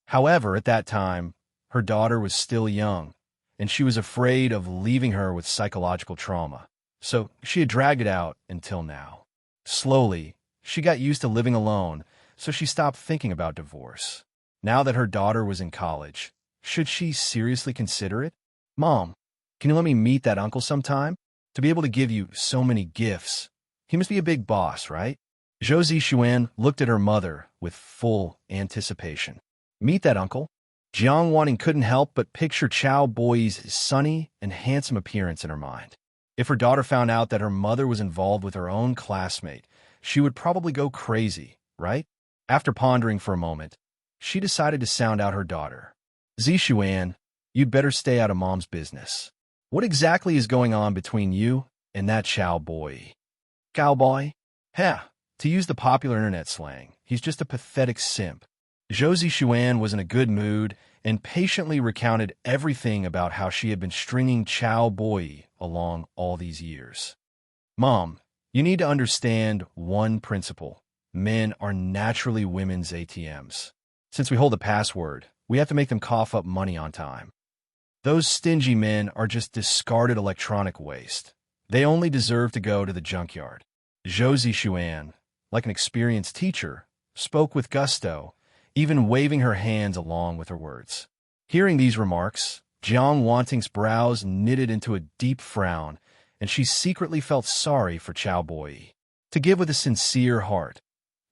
However, at that time, her daughter was still young, and she was afraid of leaving her with psychological trauma. So she had dragged it out until now. Slowly, she got used to living alone, so she stopped thinking about divorce. Now that her daughter was in college, should she seriously consider it? Mom, can you let me meet that uncle sometime? To be able to give you so many gifts. He must be a big boss, right? Zhou Zishuan looked at her mother with full anticipation. Meet that uncle? Jiang Wanting couldn't help but picture Cao Boyi's sunny and handsome appearance in her mind. If her daughter found out that her mother was involved with her own classmate, she would probably go crazy, right? After pondering for a moment, she decided to sound out her daughter. Zishuan, you'd better stay out of Mom's business. What exactly is going on between you and that Cao Boyi? Cao Boyi? Heh, to use the popular internet slang, he's just a pathetic simp. Zhou Zishuan was in a good mood and patiently recounted everything about how she had been stringing Cao Boyi along all these years. Mom, you need to understand one principle. Men are naturally women's ATMs. Since we hold the password, we have to make them cough up money on time. Those stingy men are just discarded electronic waste. They only deserve to go to the junkyard. Zhou Zishuan, like an experienced teacher, spoke with gusto, even waving her hands along with her words. Hearing these remarks, Jiang Wanting's brows knitted into a deep frown, and she secretly felt sorry for Cao Boyi. To give with a sincere heart,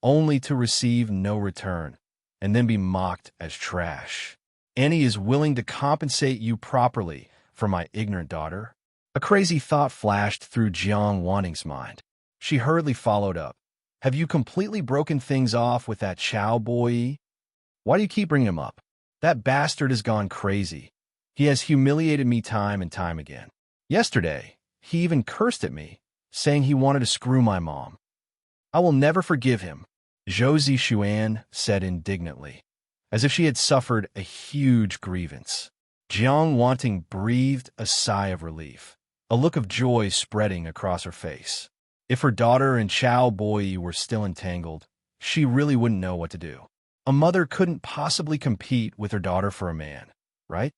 only to receive no return, and then be mocked as trash. Annie is willing to compensate you properly for my ignorant daughter? A crazy thought flashed through Jiang Wanting's mind. She hurriedly followed up. Have you completely broken things off with that Cao Boyi? Why do you keep bringing him up? That bastard has gone crazy. He has humiliated me time and time again. Yesterday, he even cursed at me, saying he wanted to screw my mom. I will never forgive him, Zhou Zishuan said indignantly, as if she had suffered a huge grievance. Jiang Wanting breathed a sigh of relief, a look of joy spreading across her face. If her daughter and Cao Boyi were still entangled, she really wouldn't know what to do. A mother couldn't possibly compete with her daughter for a man, right?